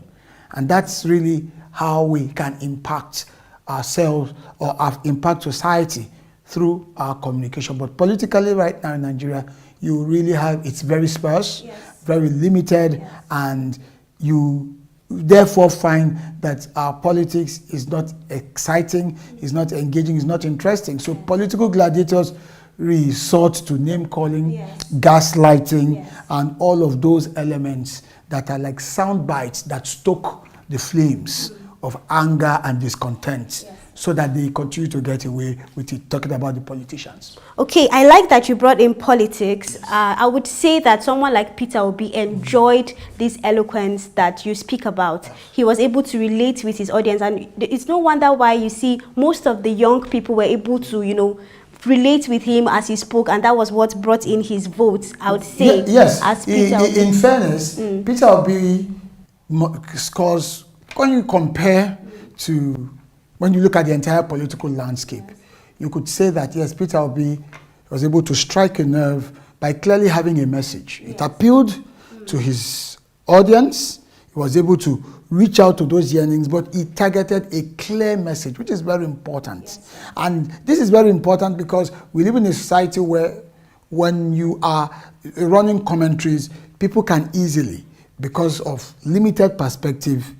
And that's really how we can impact ourselves or impact society through our communication. But politically right now in Nigeria, you really have, it's very sparse, very limited, and you therefore find that our politics is not exciting, is not engaging, is not interesting. So political gladiators resort to name-calling, gaslighting, and all of those elements that are like sound bites that stoke the flames of anger and discontent so that they continue to get away with it, talking about the politicians. Okay, I like that you brought in politics. I would say that someone like Peter Obi enjoyed this eloquence that you speak about. He was able to relate with his audience, and it's no wonder why you see most of the young people were able to, you know, relate with him as he spoke, and that was what brought in his votes, I would say. As Peter Obi. In fairness, Peter Obi scores, when you compare to, when you look at the entire political landscape, you could say that, yes, Peter Obi was able to strike a nerve by clearly having a message. It appealed to his audience. He was able to reach out to those yearnings, but he targeted a clear message, which is very important. And this is very important because we live in a society where when you are running commentaries, people can easily, because of limited perspective,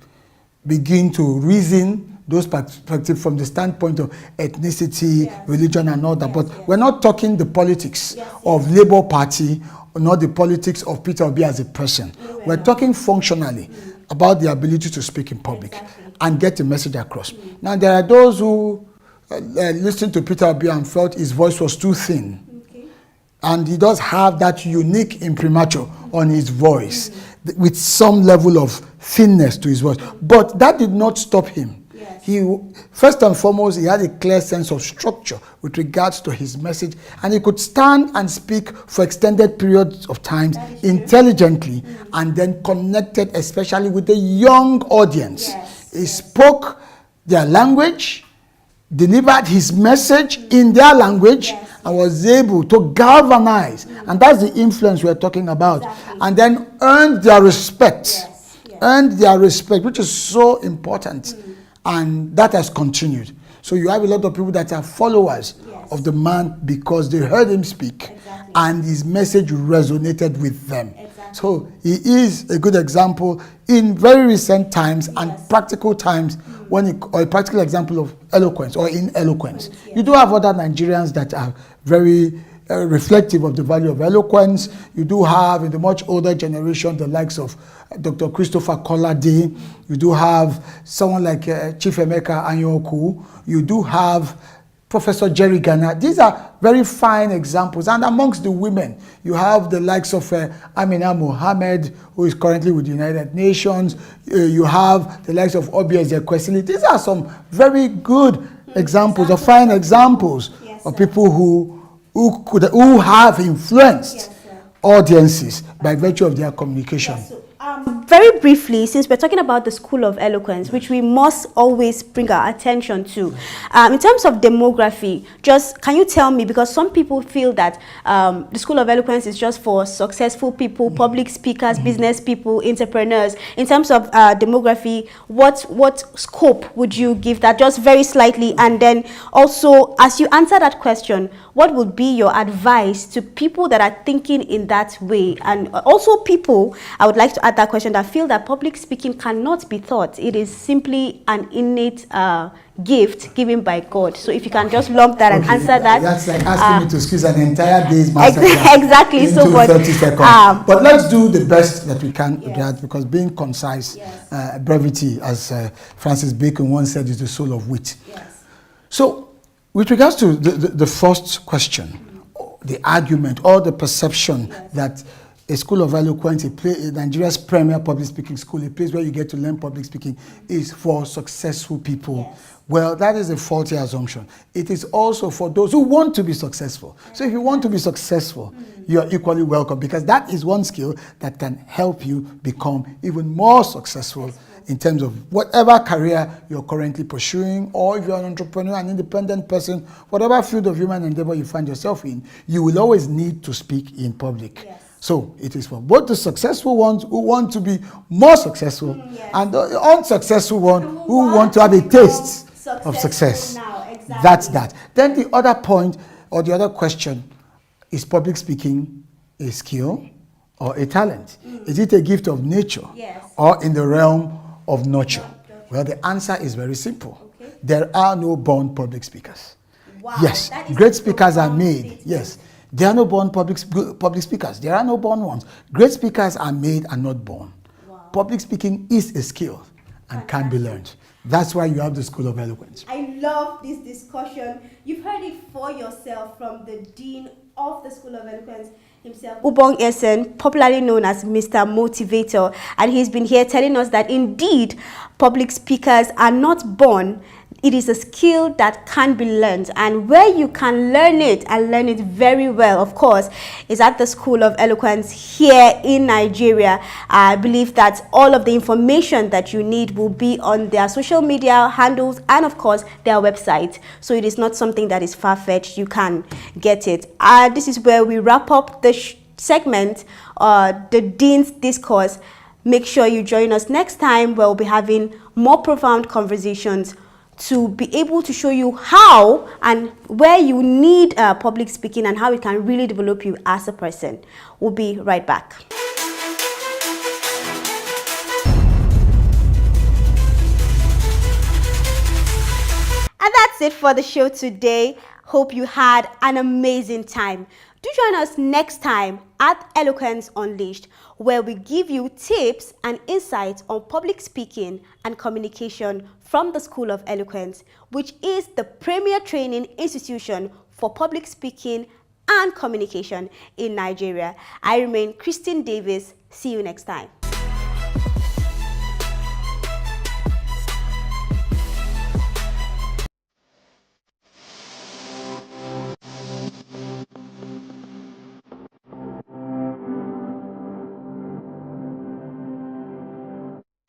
begin to reason those perspectives from the standpoint of ethnicity, religion, and all that. But we're not talking the politics of Labour Party, or not the politics of Peter Obi as a person. We're talking functionally about the ability to speak in public and get the message across. Now, there are those who listened to Peter Obi and felt his voice was too thin. And he does have that unique imprimatur on his voice with some level of thinness to his voice. But that did not stop him. He, first and foremost, he had a clear sense of structure with regards to his message, and he could stand and speak for extended periods of time intelligently and then connected especially with the young audience. He spoke their language, delivered his message in their language, and was able to galvanize, and that's the influence we're talking about, and then earned their respect, which is so important, and that has continued. So you have a lot of people that are followers of the man because they heard him speak, and his message resonated with them. So he is a good example in very recent times and practical times, or a practical example of eloquence or in eloquence. You do have other Nigerians that are very reflective of the value of eloquence. You do have in the much older generation the likes of Dr. Christopher Kolade. You do have someone like Chief Emeka Anyoku. You do have Professor Jerry Ghana. These are very fine examples. And amongst the women, you have the likes of Amina Mohammed, who is currently with the United Nations. You have the likes of Obi Ezekwesili. These are some very good examples, or fine examples of people who have influenced audiences by virtue of their communication. Very briefly, since we're talking about the School of Eloquence, which we must always bring our attention to, in terms of demography, just can you tell me, because some people feel that the School of Eloquence is just for successful people, public speakers, business people, entrepreneurs. In terms of demography, what scope would you give that, just very slightly? And then also, as you answer that question, what would be your advice to people that are thinking in that way? And also people, I would like to add that question, that feel that public speaking cannot be taught. It is simply an innate gift given by God. So if you can just lump that and answer that. That's like asking me to squeeze an entire day's master exactly. into So, 30 seconds. But let's do the best that we can with that, because being concise, brevity, as Francis Bacon once said, is the soul of wit. So with regards to the first question, the argument or the perception that a School of Eloquence, Nigeria's premier public speaking school, a place where you get to learn public speaking, is for successful people. Well, that is a faulty assumption. It is also for those who want to be successful. So if you want to be successful, you are equally welcome, because that is one skill that can help you become even more successful in terms of whatever career you're currently pursuing, or if you're an entrepreneur, an independent person, whatever field of human endeavor you find yourself in, you will always need to speak in public. So it is for both the successful ones who want to be more successful and the unsuccessful ones who want to have a taste of success. That's that. Then the other point, or the other question, is public speaking a skill or a talent? Is it a gift of nature or in the realm of nurture? Well, the answer is very simple. There are no born public speakers. Yes, great speakers are made. Yes. There are no born public speakers. There are no born ones. Great speakers are made and not born. Public speaking is a skill and can be learned. That's why you have the School of Eloquence. I love this discussion. You've heard it for yourself from the Dean of the School of Eloquence himself, Ubong Essen, popularly known as Mr. Motivator. And he's been here telling us that indeed public speakers are not born. It is a skill that can be learned, and where you can learn it and learn it very well, of course, is at the School of Eloquence here in Nigeria. I believe that all of the information that you need will be on their social media handles and, of course, their website. So it is not something that is far-fetched. You can get it. This is where we wrap up the segment, the Dean's Discourse. Make sure you join us next time, where we'll be having more profound conversations to be able to show you how and where you need public speaking and how it can really develop you as a person. We'll be right back. it for the show today. Hope you had an amazing time. Do join us next time at Eloquence Unleashed, where we give you tips and insights on public speaking and communication from the School of Eloquence, which is the premier training institution for public speaking and communication in Nigeria. I remain Christine Davis. See you next time.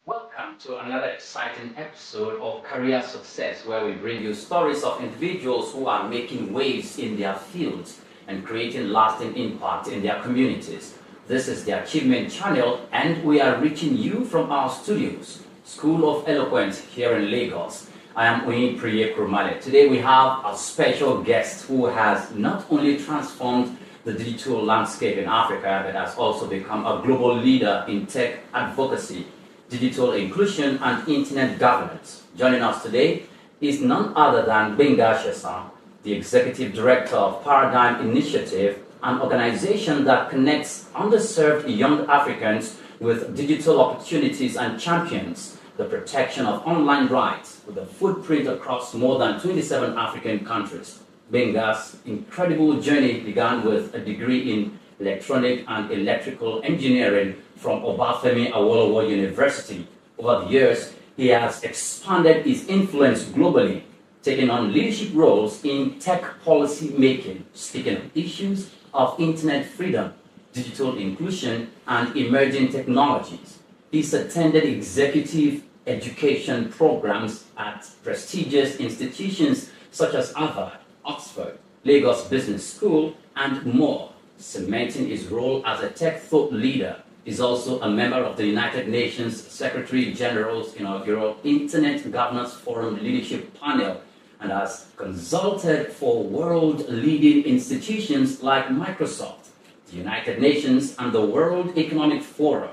Welcome to another exciting episode of Career Success, where we bring you stories of individuals who are making waves in their fields and creating lasting impact in their communities. This is the Achievement Channel, and we are reaching you from our studios, School of Eloquence here in Lagos. I am Oyin Priye Krumale. Today we have a special guest who has not only transformed the digital landscape in Africa, but has also become a global leader in tech advocacy, digital inclusion, and internet governance. Joining us today is none other than Gbenga Shesan, the Executive Director of Paradigm Initiative, an organization that connects underserved young Africans with digital opportunities and champions the protection of online rights with a footprint across more than 27 African countries. Gbenga's incredible journey began with a degree in electronic and electrical engineering from Obafemi Awolowo University. Over the years, he has expanded his influence globally, taking on leadership roles in tech policy making, speaking on issues of internet freedom, digital inclusion, and emerging technologies. He's attended executive education programs at prestigious institutions such as Harvard, Oxford, Lagos Business School, and more, cementing his role as a tech thought leader. He's also a member of the United Nations Secretary General's inaugural Internet Governance Forum Leadership Panel, and has consulted for world-leading institutions like Microsoft, the United Nations, and the World Economic Forum.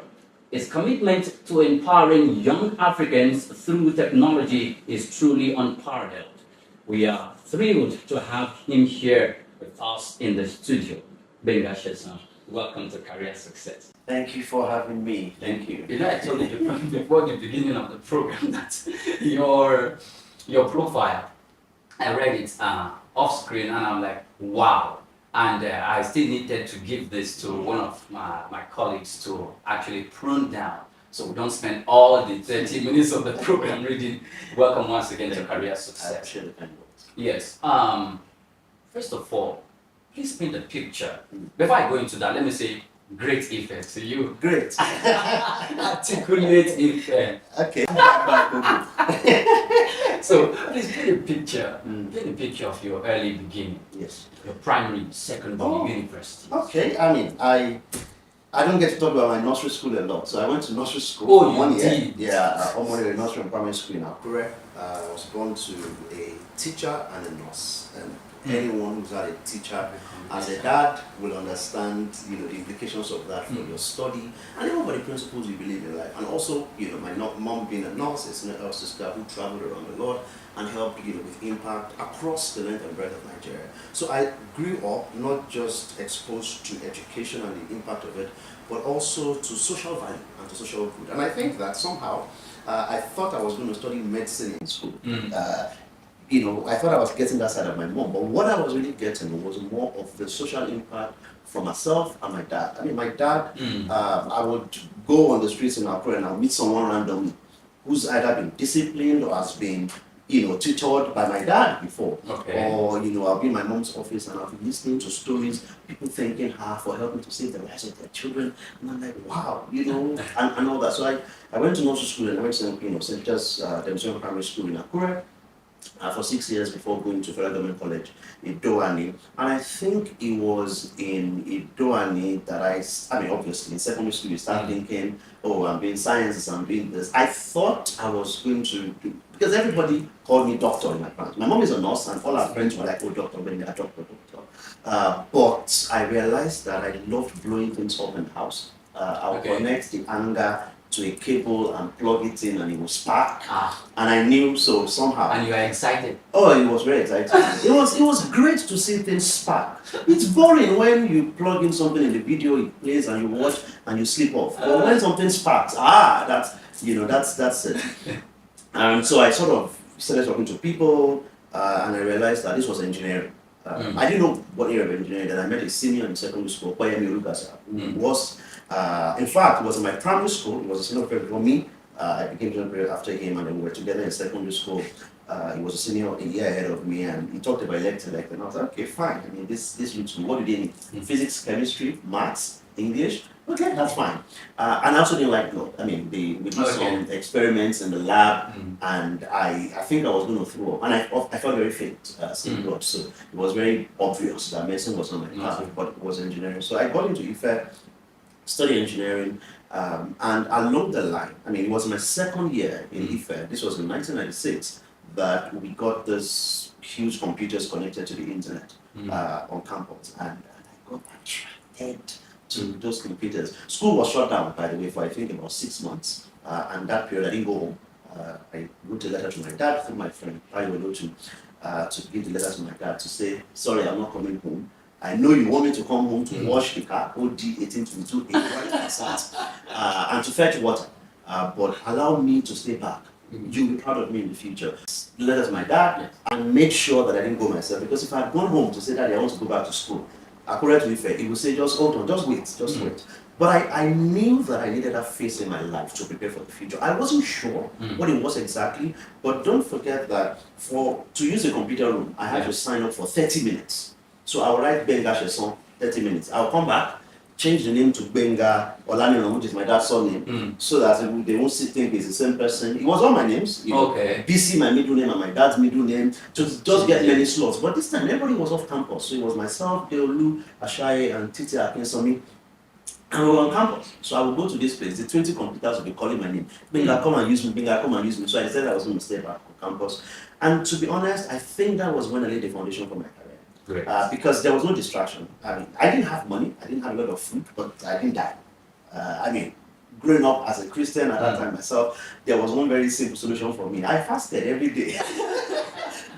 His commitment to empowering young Africans through technology is truly unparalleled. We are thrilled to have him here with us in the studio. Gbenga Shesan, welcome to Career Success. Thank you for having me. Thank you. You know, I told you before the beginning of the program that your profile, I read it off screen, and I'm like, wow. And I still needed to give this to one of my colleagues to actually prune down, so we don't spend all the 30 minutes of the program reading. Welcome once again to Career Success. Yes. First of all, please paint a picture. Before I go into that, let me say great effects to you. Great. Articulate effect. Okay. So please paint a picture. Paint a picture of your early beginning. Yes. Your primary, secondary, university. Okay. I mean, I don't get to talk about my nursery school a lot. So I went to nursery school for 1 year. Did. Yeah, Omori Nursery and Primary School in Akure. I was born to a teacher and a nurse. And anyone who's had a teacher as a dad will understand, the implications of that for your study and even for the principles you believe in life. And also, my mom being a nurse, is a sister who traveled around the world and helped, with impact across the length and breadth of Nigeria. So I grew up not just exposed to education and the impact of it, but also to social value and to social good. And I think that somehow I thought I was going to study medicine in school. I thought I was getting that side of my mom, but what I was really getting was more of the social impact for myself and my dad. I mean, my dad, I would go on the streets in Accra and I'll meet someone randomly who's either been disciplined or has been, tutored by my dad before. Okay. Or, I'll be in my mom's office and I'll be listening to stories, people thanking her for helping to save the lives of their children. And I'm like, wow, and all that. So I went to nursery school and I went to, St. Peter's Demonstration Primary School in Akure. For 6 years before going to Federal Government College in Doani. And I think it was in Doani that obviously in secondary school you start thinking, oh, I'm doing sciences, I'm doing this. I thought I was going to do, because everybody called me doctor in my class. My mom is a nurse and all our friends were like, oh, doctor, when they're doctor. But I realized that I loved blowing things up in the house. I would connect the anger to a cable and plug it in, and it will spark. And I knew, so somehow. And you are excited. Oh, it was very exciting. it was great to see things spark. It's boring when you plug in something in the video, it plays, and you watch, and you sleep off. But when something sparks, that's it. And so I sort of started talking to people, and I realized that this was engineering. I didn't know what area of engineering. Then I met a senior in secondary school, Kwayemi Olugasa, who was, in fact, it was in my primary school. He was a senior for me. I became senior after him, and then we were together in secondary school. He was a senior a year ahead of me, and he talked about electric, and I was like, okay, fine. I mean, this looks good. What do they need? Physics, chemistry, maths, English. Okay, that's fine. And I also didn't like blood. I mean, we did some experiments in the lab, and I think I was going to throw up. And I felt very faint seeing blood, so it was very obvious that medicine was not my path, but it was engineering. So I got into IFE, studied engineering, and along the line, I mean, it was my second year in IFE. This was in 1996 that we got this huge computers connected to the internet on campus, and I got attracted to those computers. School was shut down, by the way, for I think about 6 months, and that period I didn't go home. I wrote a letter to my dad through my friend Paiolo to give the letter to my dad to say, sorry, I'm not coming home. I know you want me to come home to wash the car, OD 1822, and to fetch water, but allow me to stay back. You'll be proud of me in the future. Letter to my dad, and make sure that I didn't go myself, because if I had gone home to say, Daddy, I want to go back to school, according to Ife, he would say, just hold on, just wait. But I knew that I needed that phase in my life to prepare for the future. I wasn't sure what it was exactly, but don't forget that to use the computer room, I had to sign up for 30 minutes. So I would write Benga Sheson, 30 minutes. I'll come back, change the name to Benga Olanino, which is my dad's surname, so that they won't think it's the same person. It was all my names, BC, my middle name, and my dad's middle name, to just get many slots. But this time, everybody was off campus. So it was myself, Deolu, Ashai, and Titi Akinsomi, and we were on campus. So I would go to this place, the 20 computers would be calling my name. Benga, come and use me, Benga, come and use me. So I decided I was going to stay back on campus. And to be honest, I think that was when I laid the foundation for my career. Because there was no distraction. I mean, I didn't have money, I didn't have a lot of food, but I didn't die. I mean, growing up as a Christian at that time myself, there was one very simple solution for me. I fasted every day.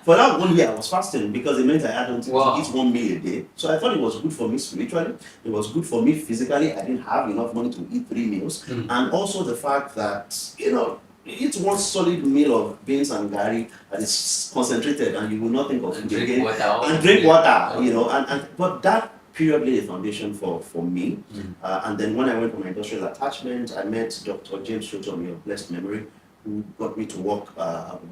For that 1 year, I was fasting because it meant I had to eat 1 meal a day. So I thought it was good for me spiritually. It was good for me physically. I didn't have enough money to eat 3 meals. And also the fact that, eat one solid meal of beans and gari that is concentrated, and you will not think of it again. And drink water, but that period laid a foundation for me. And then when I went for my industrial attachment, I met Dr. James Shotomi of blessed memory, who got me to work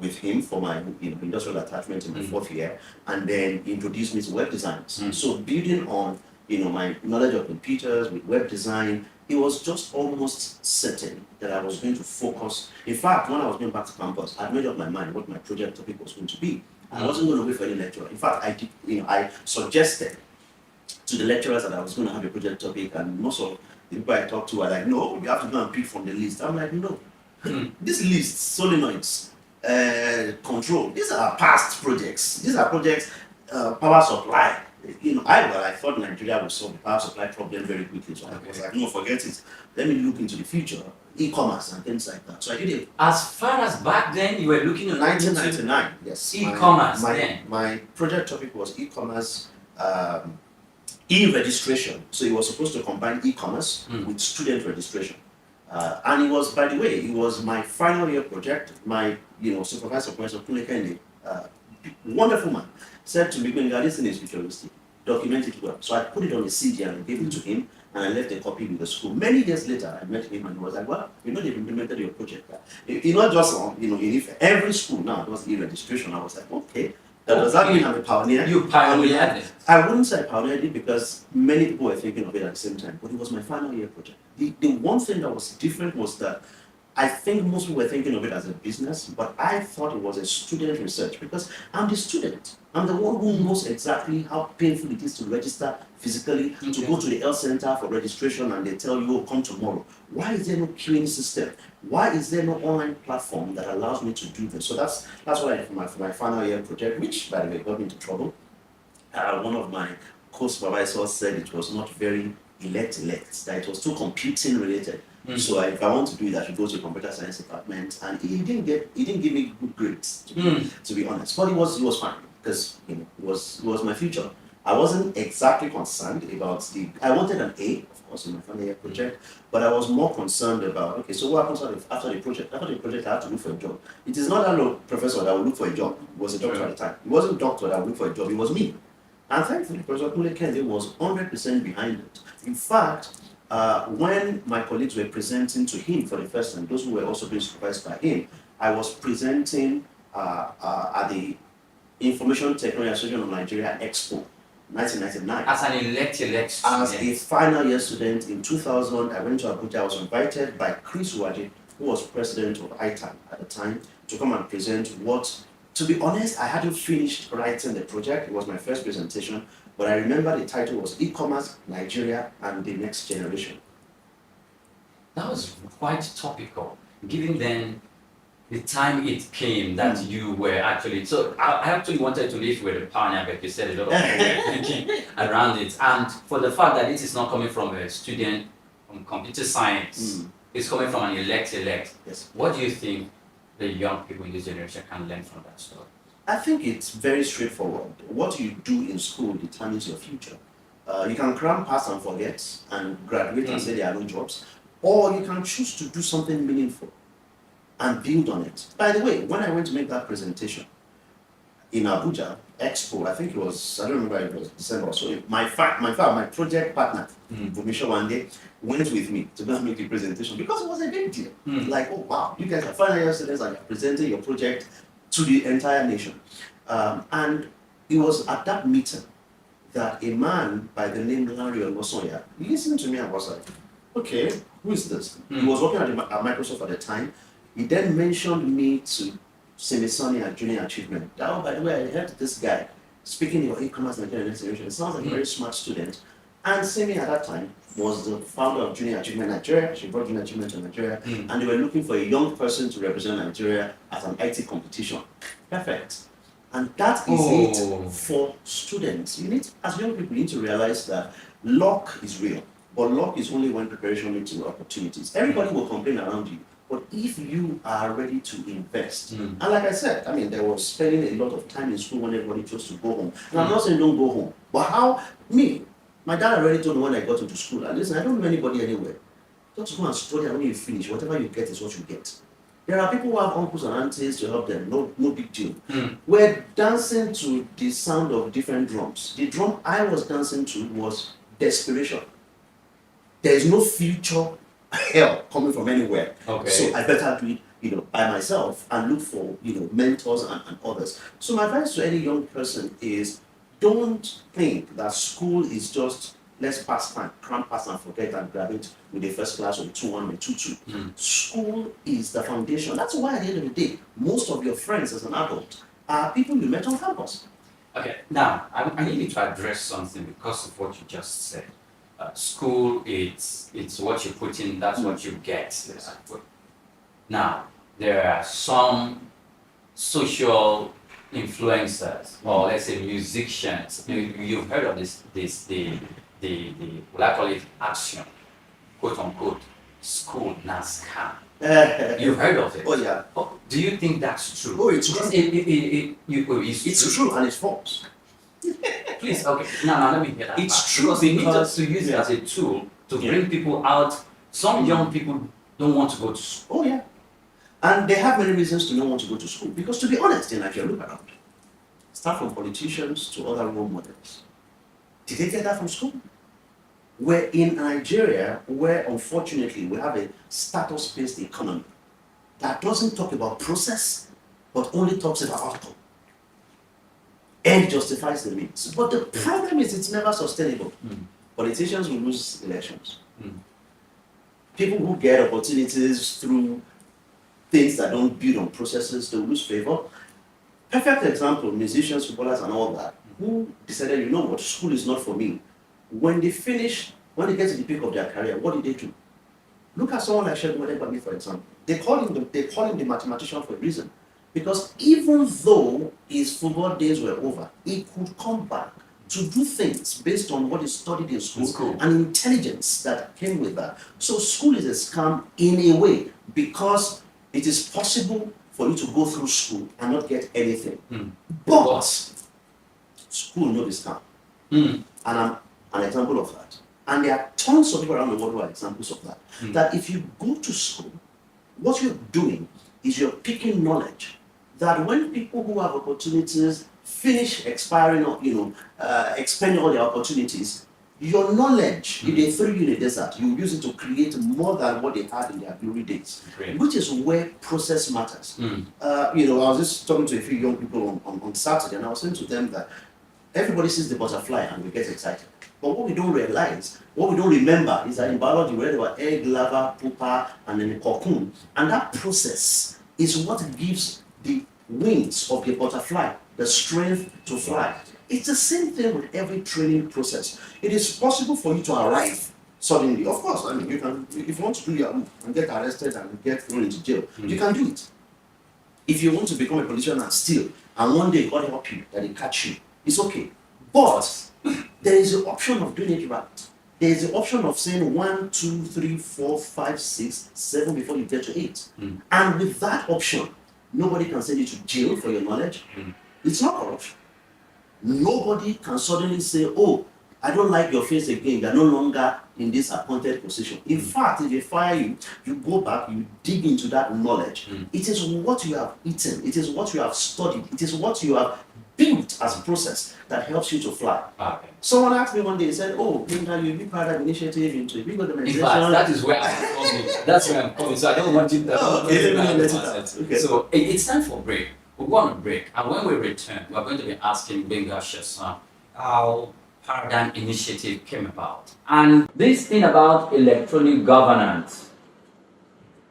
with him for my industrial attachment in my 4th year, and then introduced me to web design. So building on my knowledge of computers with web design, it was just almost certain that I was going to focus. In fact, when I was going back to campus, I made up my mind what my project topic was going to be. I wasn't going to wait for any lecturer. In fact, I suggested to the lecturers that I was going to have a project topic, and most of the people I talked to were like, no, you have to go and pick from the list. I'm like, no. This list, solenoids, control, these are past projects. These are projects, power supply. I thought Nigeria would solve the power supply problem very quickly. So I was like, no, forget it. Let me look into the future, e-commerce and things like that. So I did it. As far as back then, you were looking at 1999, yes. E-commerce my project topic was e-commerce, e-registration. So it was supposed to combine e-commerce with student registration. And it was, by the way, it was my final year project. My, supervisor, Professor Kunle, wonderful man, said to me, this thing is futuristic, document it well. So I put it on a CD and I gave it to him, and I left a copy with the school. Many years later, I met him and he was like, well, they've implemented your project. Not just if every school now does e-registration. I was like, okay. Does that mean I'm a pioneer? You pioneered it. I wouldn't say I pioneered it because many people were thinking of it at the same time, but it was my final year project. The one thing that was different was that I think most people were thinking of it as a business, but I thought it was a student research because I'm the student. I'm the one who knows exactly how painful it is to register physically, to go to the health center for registration and they tell you, oh, come tomorrow. Why is there no queuing system? Why is there no online platform that allows me to do this? So that's what I did for my final year project, which, by the way, got me into trouble. One of my co-supervisors said it was not very elect, that it was too computing related. So if I want to do it, I should go to the computer science department, and he didn't give me good grades, to be honest. But it was fine because it was my future. I wasn't exactly concerned about I wanted an A, of course, in my final year project, but I was more concerned about, okay, so what happens after the project? After the project, I had to look for a job. It is not that professor that would look for a job. He was a doctor at the time. It wasn't doctor that would look for a job. It was me. And thankfully, Professor Kule Kende was 100% behind it. In fact, when my colleagues were presenting to him for the first time, those who were also being supervised by him, I was presenting at the Information Technology Association of Nigeria Expo, 1999. As an elect student. As a final year student in 2000, I went to Abuja. I was invited by Chris Waji, who was president of ITAN at the time, to come and present what, to be honest, I hadn't finished writing the project. It was my first presentation, but I remember the title was E-Commerce, Nigeria and the Next Generation. That was quite topical, given then the time it came that you were actually, so I actually wanted to leave with a pioneer, but you said a lot of thinking around it. And for the fact that this is not coming from a student from computer science, it's coming from an elect. Yes. What do you think the young people in this generation can learn from that story? I think it's very straightforward. What you do in school determines your future. You can cram, pass and forget and graduate and say there are no jobs, or you can choose to do something meaningful and build on it. By the way, when I went to make that presentation in Abuja Expo, I think it was, I don't remember, it was December. So my project partner, Bumisha Wande, went with me to go and make the presentation because it was a big deal. Like, oh wow, you guys are final year students and you're presenting your project to the entire nation. And it was at that meeting that a man by the name Larry Olosoya listened to me and was like, okay, who is this? He was working at Microsoft at the time. He then mentioned me to Semisoni at Junior Achievement. Oh, by the way, I heard this guy speaking of e-commerce Nigeria Next Generation. It sounds like a very smart student. And Semi at that time was the founder of Junior Achievement Nigeria. She brought Junior Achievement to Nigeria. And they were looking for a young person to represent Nigeria at an IT competition. Perfect. And that is it for students. You need, as young people, you need to realize that luck is real. But luck is only when preparation leads to opportunities. Everybody will complain around you. But if you are ready to invest, and like I said, I mean, there was spending a lot of time in school when everybody chose to go home. And I'm not saying don't go home, but my dad already told me when I got into school, and listen, I don't know anybody anywhere. Just go and study, and when you finish, whatever you get is what you get. There are people who have uncles and aunties to help them, no big deal. We're dancing to the sound of different drums. The drum I was dancing to was desperation. There is no future help coming from anywhere. Okay. So I better do it, by myself and look for, mentors and others. So my advice to any young person is don't think that school is just let's pass time, cram, pass and forget and graduate with a first class or 2-1 or 2-2. School is the foundation. That's why at the end of the day, most of your friends as an adult are people you met on campus. Okay, now I need you to address something because of what you just said. School, it's what you put in, that's what you get. Now, there are some social influencers, or let's say musicians. You've heard of the what I call it, action, quote unquote, school NASCAR. You've heard of it? Oh yeah. Do you think that's true? Oh, it's true. It's true and it's false. Please, okay. Now let me get that. It's back. true Because they need because- to use it as a tool to Yeah. bring people out. Some young people don't want to go to school. Oh yeah. And they have many reasons to not want to go to school. Because to be honest, in Nigeria, look around. Start from politicians to other role models. Did they get that from school? We're in Nigeria, where unfortunately we have a status-based economy that doesn't talk about process, but only talks about outcome. And justifies the means. But the problem is it's never sustainable. Politicians will lose elections. People who get opportunities through things that don't build on processes, they will lose favor. Perfect example, musicians, footballers and all that, who decided, you know what, school is not for me. When they get to the peak of their career, what did they do? Look at someone like Shegun Odegbami, for example. They call him the mathematician for a reason. Because even though his football days were over, he could come back to do things based on what is studied in school and intelligence that came with that. So school is a scam in a way because it is possible for you to go through school and not get anything. But school no be scam. And I'm an example of that. And there are tons of people around the world who are examples of that. That if you go to school, what you're doing is you're picking knowledge. That when people who have opportunities finish expiring or, expending all their opportunities, your knowledge, if they throw you in the desert, you use it to create more than what they had in their glory days. Which is where process matters. I was just talking to a few young people on Saturday, and I was saying to them that everybody sees the butterfly and we get excited. But what we don't realize, what we don't remember is that in biology we read about egg, larva, pupa, and then the cocoon. And that process is what gives the wings of the butterfly the strength to fly. It's the same thing with every training process. It is possible for you to arrive suddenly. Of course, I mean, you can, if you want to do your own and get arrested and get thrown into jail, you can do it. If you want to become a politician and steal, and one day God help you, that they catch you, it's okay. But there is the option of doing it right. There is the option of saying 1, 2, 3, 4, 5, 6, 7 before you get to 8. And with that option, nobody can send you to jail for your knowledge. It's not corruption. Nobody can suddenly say, oh, I don't like your face again. You're no longer in this appointed position. In fact, if they fire you, you go back, you dig into that knowledge. It is what you have eaten. It is what you have studied. It is what you have built as a process that helps you to fly. Someone asked me one day, he said, oh, you be part of an initiative into a big organization. In fact, that is where I'm coming. That's where I'm coming. So I don't want you to So it's time for a break. We're going to break. And when we return, we're going to be asking Gbenga Shesan how Paradigm Initiative came about. And this thing about electronic governance,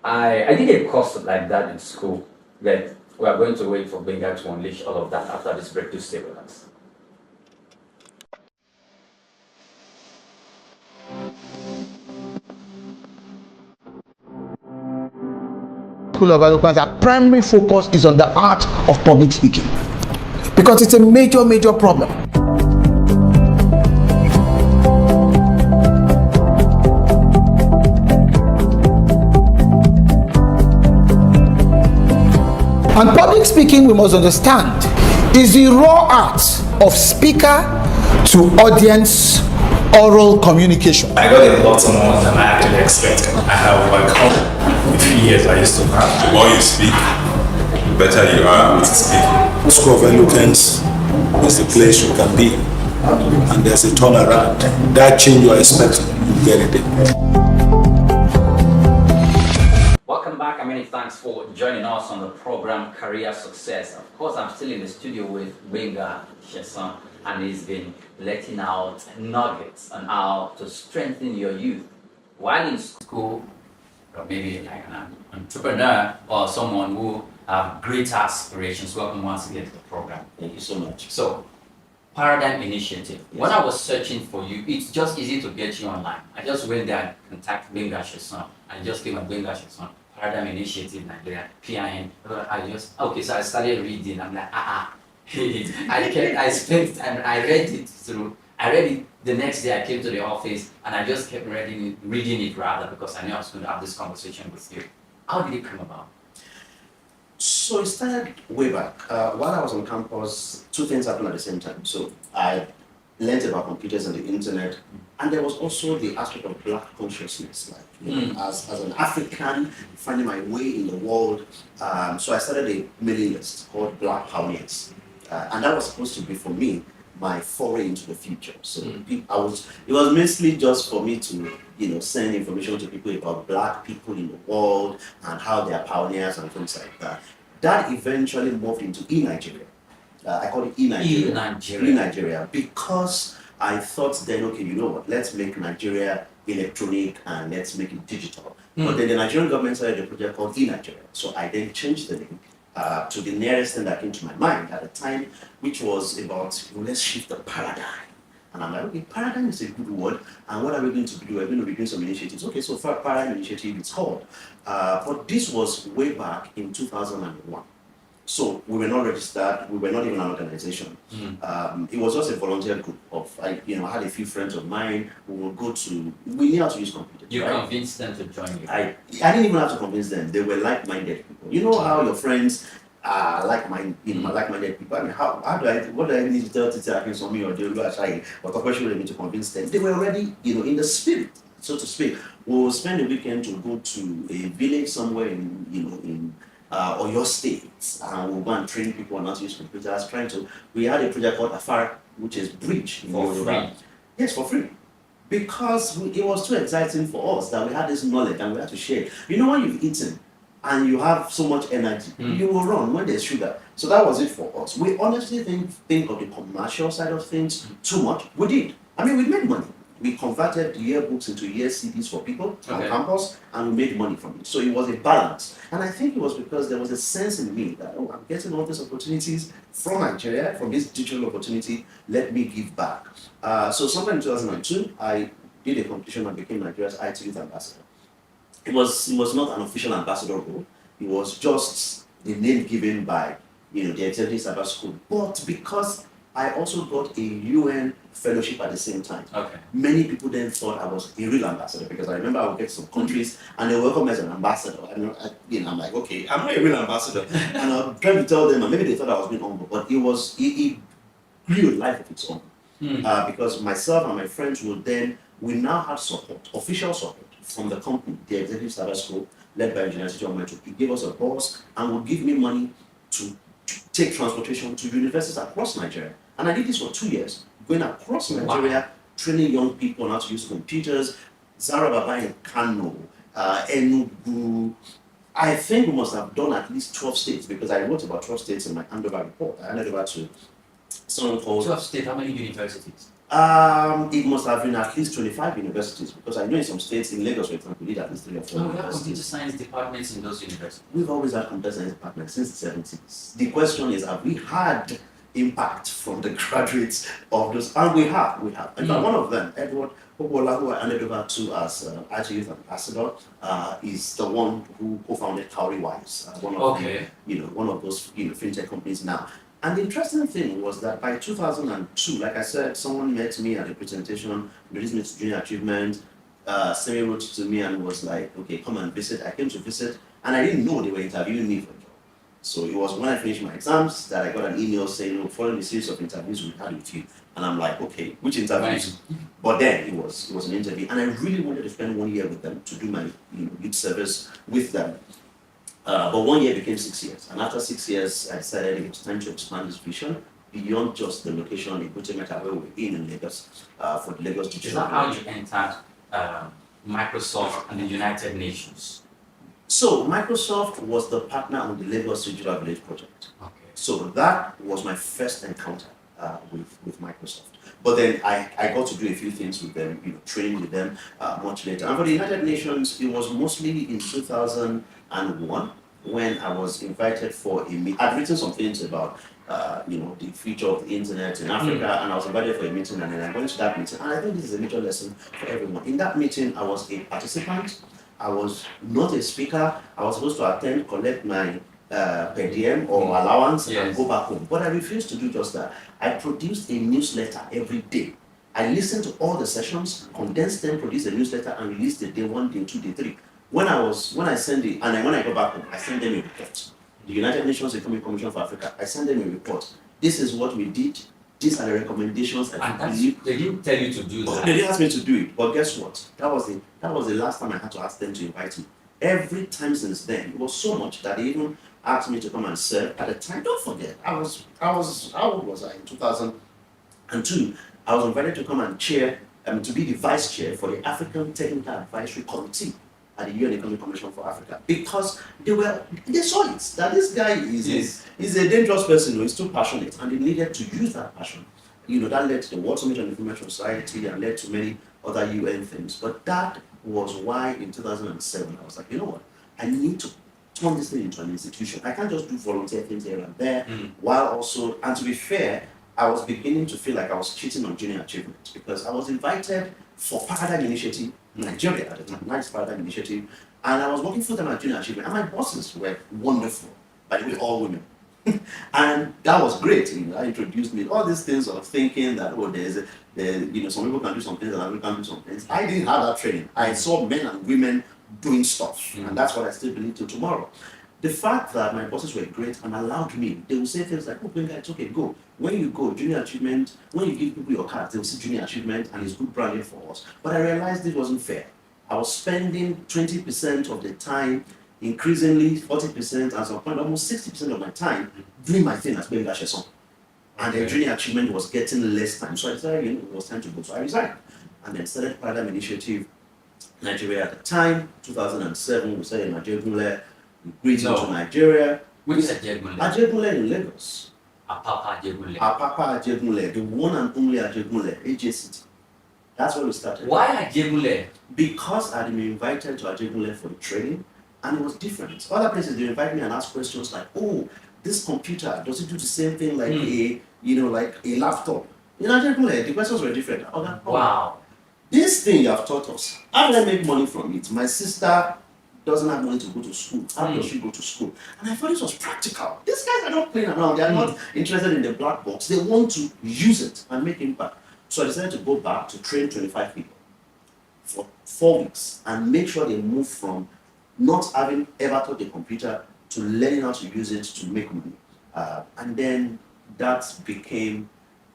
I did a course like that in school, but we are going to wait for Gbenga to unleash all of that after this break. To stay with us. School of Eloquence, our primary focus is on the art of public speaking because it's a major problem. And public speaking, we must understand, is the raw art of speaker to audience oral communication. I got a lot more than I actually expected. I have a few years I used to have. The more you speak, the better you are at speaking. School of Eloquence is the place you can be, and there's a turnaround. That change you are expecting, you get it there. Welcome back, and many thanks for joining us on the program Career Success. Of course, I'm still in the studio with Gbenga Shesan, and he's been letting out nuggets on how to strengthen your youth while in school, or maybe like an entrepreneur or someone who have great aspirations. Welcome once again to the program. Thank you so much. So, Paradigm Initiative. Yes. When I was searching for you, it's just easy to get you online. I just went there and contacted Gbenga Shesan. I just came at Gbenga Shesan. Paradigm Initiative Nigeria, PIN. So I started reading. I'm like, I spent time, I read it through. I read it the next day. I came to the office and I just kept reading it because I knew I was going to have this conversation with you. How did it come about? So it started way back. While I was on campus, two things happened at the same time. So I learned about computers and the internet, and there was also the aspect of Black consciousness, as an African finding my way in the world. So I started a mailing list called Black Pioneers, and that was supposed to be for me my foray into the future. So it was mostly just for me to send information to people about Black people in the world and how they are pioneers and things like that. That eventually moved into eNigeria. I call it eNigeria because I thought then, okay, you know what, let's make Nigeria electronic and let's make it digital. But then the Nigerian government started a project called eNigeria. So I then changed the name to the nearest thing that came to my mind at the time, which was about, let's shift the paradigm. And I'm like, okay, paradigm is a good word, and what are we going to do? We're going to be doing some initiatives. Okay, so for Paradigm Initiative, it's called. But this was way back in 2001. So we were not registered. We were not even an organization. It was just a volunteer group of, I had a few friends of mine who would go to. We knew how to use computers. You right? convinced them to join you. I didn't even have to convince them. They were like-minded people. You know how your friends are like-minded people. I mean, what do I need to tell Titi Akinsomi or Deolu Ajayi or Tokwe to convince them? They were already, in the spirit, so to speak. We'll spend a weekend to go to a village somewhere in Oyo State, and we'll go and train people on how to use computers. We had a project called Afar, which is bridge For free. Yes, for free. Because it was too exciting for us that we had this knowledge and we had to share. You know, when you've eaten and you have so much energy, you will run when there's sugar. So that was it for us. We honestly think of the commercial side of things too much. We did. I mean, we made money. We converted the yearbooks into year CDs for people on campus, and we made money from it. So it was a balance. And I think it was because there was a sense in me that, I'm getting all these opportunities from Nigeria, from this digital opportunity, let me give back. So sometime in 2002, I did a competition and became Nigeria's IT Youth Ambassador. It was not an official ambassador role. It was just the name given by the Executive Cyber School. But because I also got a UN fellowship at the same time. Many people then thought I was a real ambassador, because I remember I would get to some countries and they welcome me as an ambassador. And I'm like, okay, I'm not a real ambassador. And I'm trying to tell them, and maybe they thought I was being humble, but it grew a life of its own. Because myself and my friends we now had support, official support from the company, the Executive Cyber School, led by Engineer Tito Ometo. He gave us a bus and would give me money to take transportation to universities across Nigeria. And I did this for 2 years, going across Nigeria, training young people on how to use computers. Zara Baba in Kano, Enugu. I think we must have done at least 12 states, because I wrote about 12 states in my handover report. I handed over to someone called... 12 states, how many universities? It must have been at least 25 universities, because I know in some states, in Lagos, for example, we did at least 3 or 4 we have universities. computer science departments in those universities. We've always had computer science departments since the 70s. The question is, have we had impact from the graduates of those? And we have. In fact, one of them, Edward Obola, who I handed over to as IT Youth Ambassador, is the one who co-founded Cowrywise, one of those fintech companies now. And the interesting thing was that by 2002, like I said, someone met me at a presentation, introduced me to Junior Achievement. Semi wrote to me and was like, okay, come and visit. I came to visit, and I didn't know they were interviewing me for a job. So it was when I finished my exams that I got an email saying, following the series of interviews we had with you. And I'm like, okay, which interviews? But then it was an interview, and I really wanted to spend 1 year with them to do my youth service with them. But 1 year became 6 years, and after 6 years, I decided it was time to expand this vision beyond just the location in Butemeta where we're in Lagos, for the Lagos Digital. Is that how you entered Microsoft and the United Nations? So Microsoft was the partner on the Lagos Digital Village project. So that was my first encounter with Microsoft. But then I got to do a few things with them, training with them much later. And for the United Nations, it was mostly in 2001 when I was invited for a meeting. I'd written some things about the future of the internet in Africa, and I was invited for a meeting, and then I went to that meeting. And I think this is a major lesson for everyone. In that meeting, I was a participant. I was not a speaker. I was supposed to attend, collect my per diem or allowance, and go back home. But I refused to do just that. I produced a newsletter every day. I listened to all the sessions, condensed them, produced a newsletter, and released it day 1, day 2, day 3. When I send it, and then when I go back home, I send them a report. The United Nations Economic Commission for Africa, I send them a report. This is what we did. These are the recommendations. They didn't tell you to do that. They didn't ask me to do it. But guess what? That was the last time I had to ask them to invite me. Every time since then, it was so much that they even asked me to come and serve. At the time, don't forget, how old was I in 2002? I was invited to come and chair, to be the vice chair for the African Technical Advisory Committee at the UN Economic Commission for Africa, because they saw it, that this guy is a dangerous person, he's too passionate, and they needed to use that passion. That led to the World Summit on Information Society and led to many other UN things. But that was why in 2007, I was like, you know what, I need to turn this thing into an institution. I can't just do volunteer things here and there, while also, and to be fair, I was beginning to feel like I was cheating on Junior Achievement, because I was invited for Paradigm Initiative, Nigeria at the time, nice Paradigm Initiative, and I was working full-time at Junior Achievement, and my bosses were wonderful, by the way, all women. And that was great. That introduced me to all these things of thinking that, some people can do some things and other people can do some things. I didn't have that training. I saw men and women doing stuff, and that's what I still believe till tomorrow. The fact that my bosses were great and allowed me, they would say things like, oh, it's okay, go. When you go, junior achievement, when you give people your cards, they will see junior achievement and it's good branding for us. But I realized it wasn't fair. I was spending 20% of the time, increasingly 40%, at some point almost 60% of my time doing my thing as Benga Sheson. And the junior achievement was getting less time. So I decided, it was time to go. So I resigned. And then started Paradigm Initiative Nigeria at the time, 2007, we started in Ajegunle. We went to Nigeria. Which is Ajegunle? Ajegunle in Lagos. Apapa Ajegunle. Apapa Ajegunle, the one and only Ajegunle, AJ City. That's where we started. Why Ajegunle? Because I had been invited to Ajegunle for the training, and it was different. Other places they invite me and ask questions like, "Oh, this computer, does it do the same thing like like a laptop?" In Ajegunle, the questions were different. Wow. This thing you have taught us, how do I make money from it? My sister doesn't have money to go to school. How does she go to school? And I thought this was practical. These guys are not playing around. They are not interested in the black box. They want to use it and make impact. So I decided to go back to train 25 people for 4 weeks and make sure they move from not having ever taught a computer to learning how to use it to make money. And then that became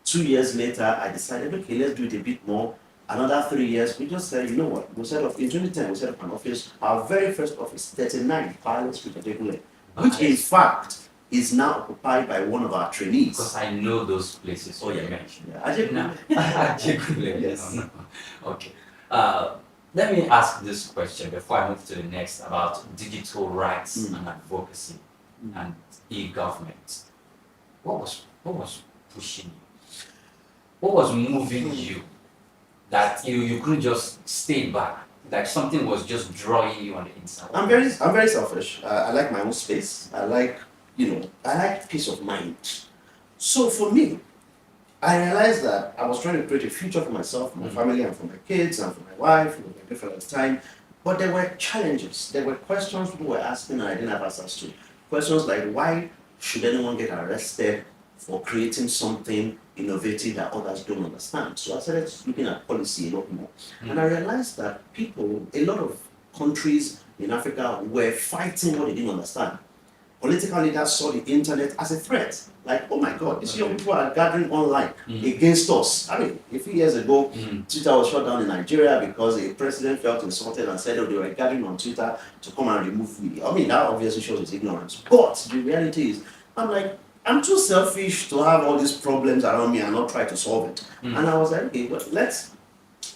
2 years later. I decided, okay, let's do it a bit more. Another 3 years, we just said, you know what, we set up, in 2010, we set up an office, our very first office, 39 Pilot Street, Ajegunle, which in fact is now occupied by one of our trainees. Because I know those places. Oh, yeah, mentioned. Ajegunle. Ajegunle. Yes. No. Okay. Let me ask this question before I move to the next about digital rights and advocacy and e-government. What was pushing you? What was moving you? That you couldn't just stay back, like something was just drawing you on the inside. I'm very selfish. I like my own space. I like peace of mind. So for me, I realized that I was trying to create a future for myself, for my family, and for my kids, and for my wife, and my girlfriend at the time. But there were challenges. There were questions people were asking and I didn't have answers to. Questions like, why should anyone get arrested for creating something innovative that others don't understand? So I started looking at policy a lot more. And I realized that a lot of countries in Africa were fighting what they didn't understand. Political leaders saw the internet as a threat. Like, oh my God, these young people are gathering online against us. I mean, a few years ago, Twitter was shut down in Nigeria because a president felt insulted and said, they were gathering on Twitter to come and remove me. I mean, that obviously shows his ignorance. But the reality is, I'm too selfish to have all these problems around me and not try to solve it. And I was like, okay, well, let's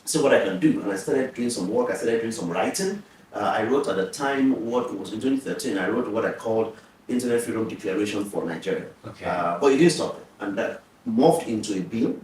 see what I can do. And I started doing some work. I started doing some writing. I wrote at the time, what was in 2013, I wrote what I called Internet Freedom Declaration for Nigeria. Okay. But it didn't stop it. And that morphed into a bill.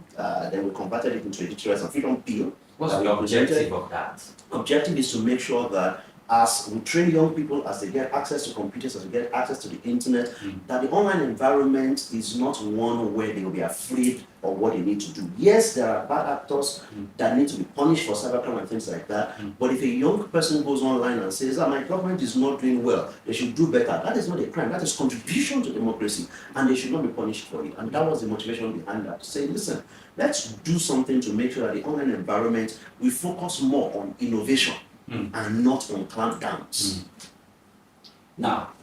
Then we converted it into a Digital Rights and Freedom Bill. What's the objective of that? Objective is to make sure that as we train young people, as they get access to computers, as they get access to the internet, that the online environment is not one where they will be afraid of what they need to do. Yes, there are bad actors that need to be punished for cybercrime and things like that, but if a young person goes online and says, my government is not doing well, they should do better, that is not a crime, that is contribution to democracy, and they should not be punished for it. And that was the motivation behind that, to say, listen, let's do something to make sure that the online environment, we focus more on innovation and not on clampdowns. Now,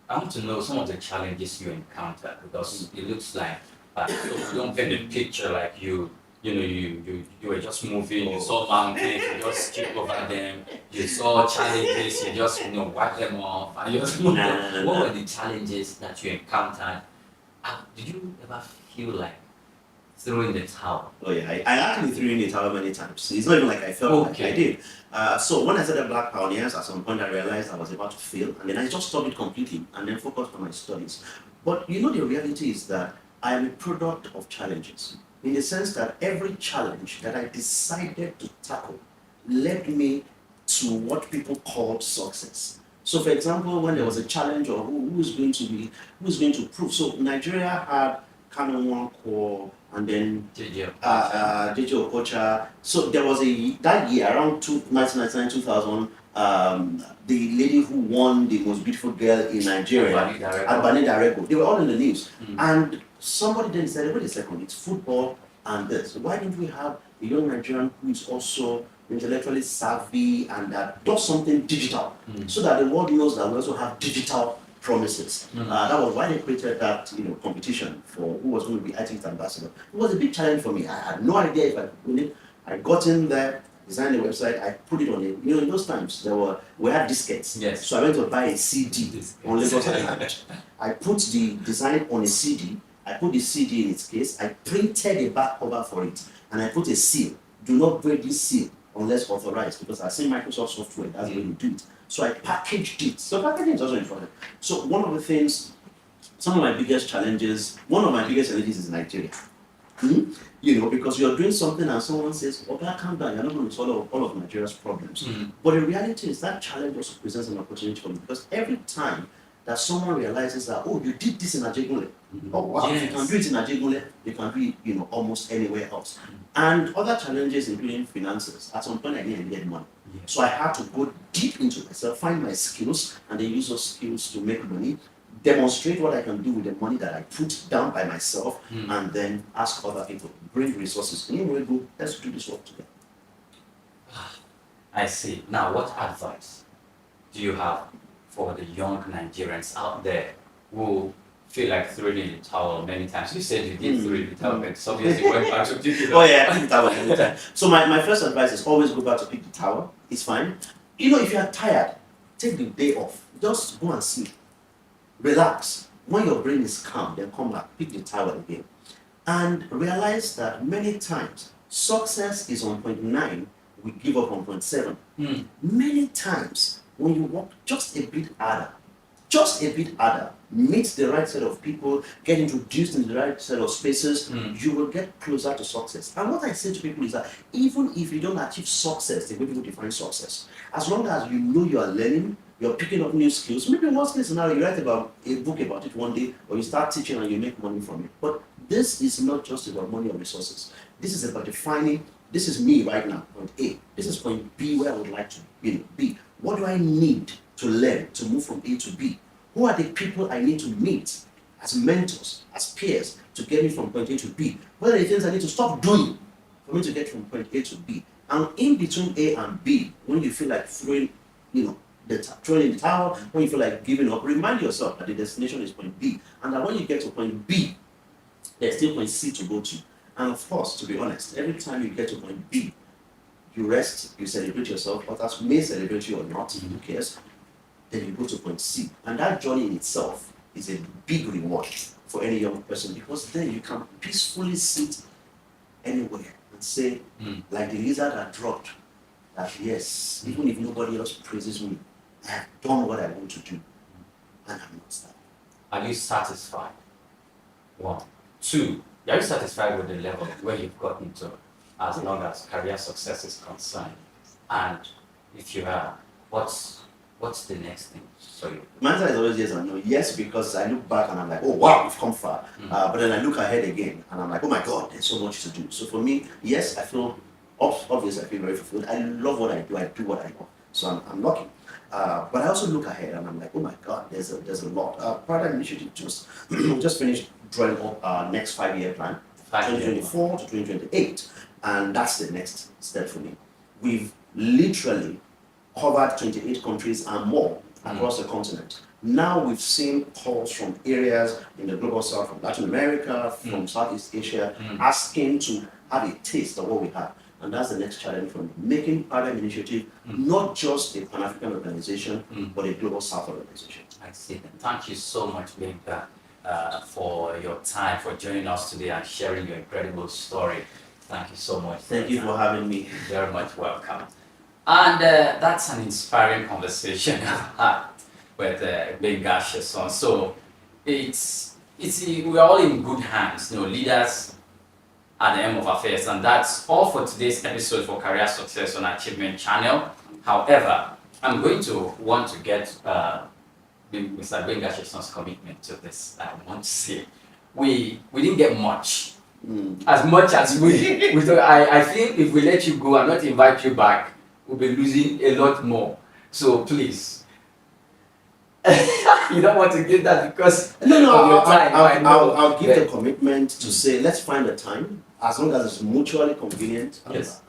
I want to know some of the challenges you encountered, because it looks like you don't get the picture like you were just moving, you saw mountains, you just skip over them, you saw challenges, you just wipe them off, and you just move on. What were the challenges that you encountered? Did you ever feel like throwing the towel? Oh yeah, I actually threw in the towel many times. It's not even like I felt like I did. So when I started Black Pioneers, at some point I realized I was about to fail, and then I just stopped it completely and then focused on my studies. But the reality is that I am a product of challenges, in the sense that every challenge that I decided to tackle led me to what people call success. So for example, when there was a challenge or who's going to prove. So Nigeria had Kanu Nwankwo, and then JJ Okocha. So there was that year, around 1999, 2000, the lady who won the most beautiful girl in Nigeria, Albani Darego, they were all in the news. And somebody then said, wait a second, it's football and this. Why don't we have a young Nigerian who is also intellectually savvy and that does something digital, so that the world knows that we also have digital promises. That was why they created that competition for who was going to be IT ambassador. It was a big challenge for me. I had no idea if I could win it. I got in there, designed a website, I put it on it. In those times we had diskettes. Yes. So I went to buy a CD on Lagos Island. I put the design on a CD. I put the CD in its case. I printed a back cover for it, and I put a seal. Do not break this seal unless authorized, because I see Microsoft software, that's the way you do it. So I packaged it. So packaging is also important. So one of the things, one of my biggest challenges is Nigeria. Because you're doing something and someone says, okay, calm down, you're not going to solve all of Nigeria's problems. But the reality is that challenge also presents an opportunity for me, because every time that someone realizes that, oh, you did this in Ajegunle, oh wow, yes. You can do it in Ajegunle, you can do it, almost anywhere else. And other challenges, including finances. At some point, I didn't get money. Yes. So I had to go deep into myself, find my skills, and then use those skills to make money, demonstrate what I can do with the money that I put down by myself, and then ask other people, bring resources. Anyway, go, let's do this work together. I see. Now, what advice do you have for the young Nigerians out there who feel like throwing in the towel many times? You said you did throw in the towel, but obviously went back to pick it up. Oh yeah, pick the towel every time. So my first advice is always go back to pick the towel. It's fine. If you are tired, take the day off. Just go and sleep. Relax. When your brain is calm, then come back, pick the towel again. And realize that many times, success is on point 9, we give up on point 7. Many times, when you work just a bit harder, meet the right set of people, get introduced in the right set of spaces, you will get closer to success. And what I say to people is that even if you don't achieve success, the way people define success, as long as you know you are learning, you're picking up new skills, maybe worst case scenario, you write about a book about it one day, or you start teaching and you make money from it. But this is not just about money or resources. This is about defining, this is me right now, point A. This is point B, where I would like to be. What do I need to learn to move from A to B? Who are the people I need to meet as mentors, as peers, to get me from point A to B? What are the things I need to stop doing for me to get from point A to B? And in between A and B, when you feel like throwing in the towel, when you feel like giving up, remind yourself that the destination is point B, and that when you get to point B, there's still point C to go to. And of course, to be honest, every time you get to point B, you rest, you celebrate yourself, others may celebrate you or not, who cares? Then you go to point C. And that journey in itself is a big reward for any young person, because then you can peacefully sit anywhere and say, like the lizard that dropped, that yes, even if nobody else praises me, I have done what I want to do, and I'm not sad. Are you satisfied? 1. 2, are you satisfied with the level where you've gotten to as long as career success is concerned? And if you are, what's the next thing for you? My answer is always yes and no. Yes, because I look back and I'm like, oh wow, we've come far. But then I look ahead again and I'm like, oh my God, there's so much to do. So for me, yes, I feel, obviously I feel very fulfilled. I love what I do what I love. So I'm lucky. But I also look ahead and I'm like, oh my God, there's a lot. Paradigm Initiative just finished drawing up our next 5-year plan, 2024 to 2028. And that's the next step for me. We've literally covered 28 countries and more across the continent. Now we've seen calls from areas in the global south, from Latin America, from Southeast Asia, asking to have a taste of what we have. And that's the next challenge for me, making Paradigm Initiative not just a Pan-African organization, but a global south organization. I see. Thank you so much, Gbenga, for your time, for joining us today and sharing your incredible story. Thank you so much. Thank you for having me. Very much welcome. And that's an inspiring conversation with Gbenga Sheson. So we're all in good hands, leaders at the end of affairs. And that's all for today's episode for Career Success on Achievement Channel. However, I'm going to want to get Mr. Gbenga Sheson's commitment to this. I want to see we didn't get much. As much as we thought, I feel if we let you go and not invite you back, we'll be losing a lot more. So please, you don't want to give that because of your time. I'll give the commitment to say let's find a time as long as it's mutually convenient. Yes,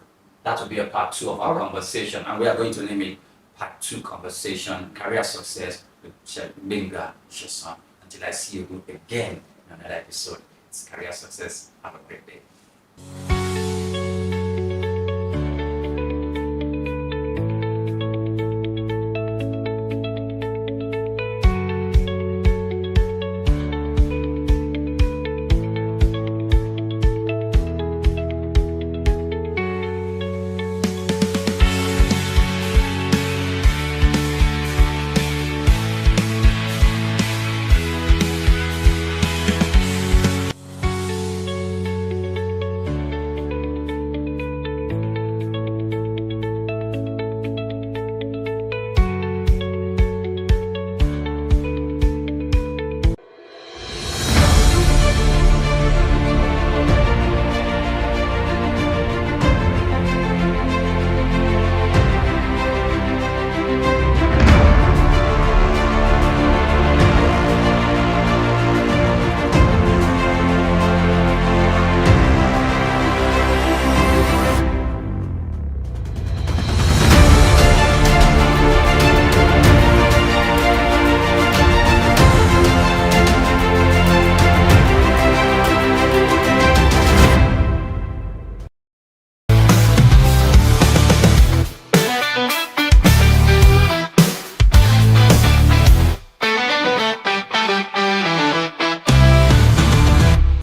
that will be a part 2 of our conversation, and we are going to name it part 2 conversation, career success with Benga Sheson. Until I see you again in another episode, it's career success. Have a great day.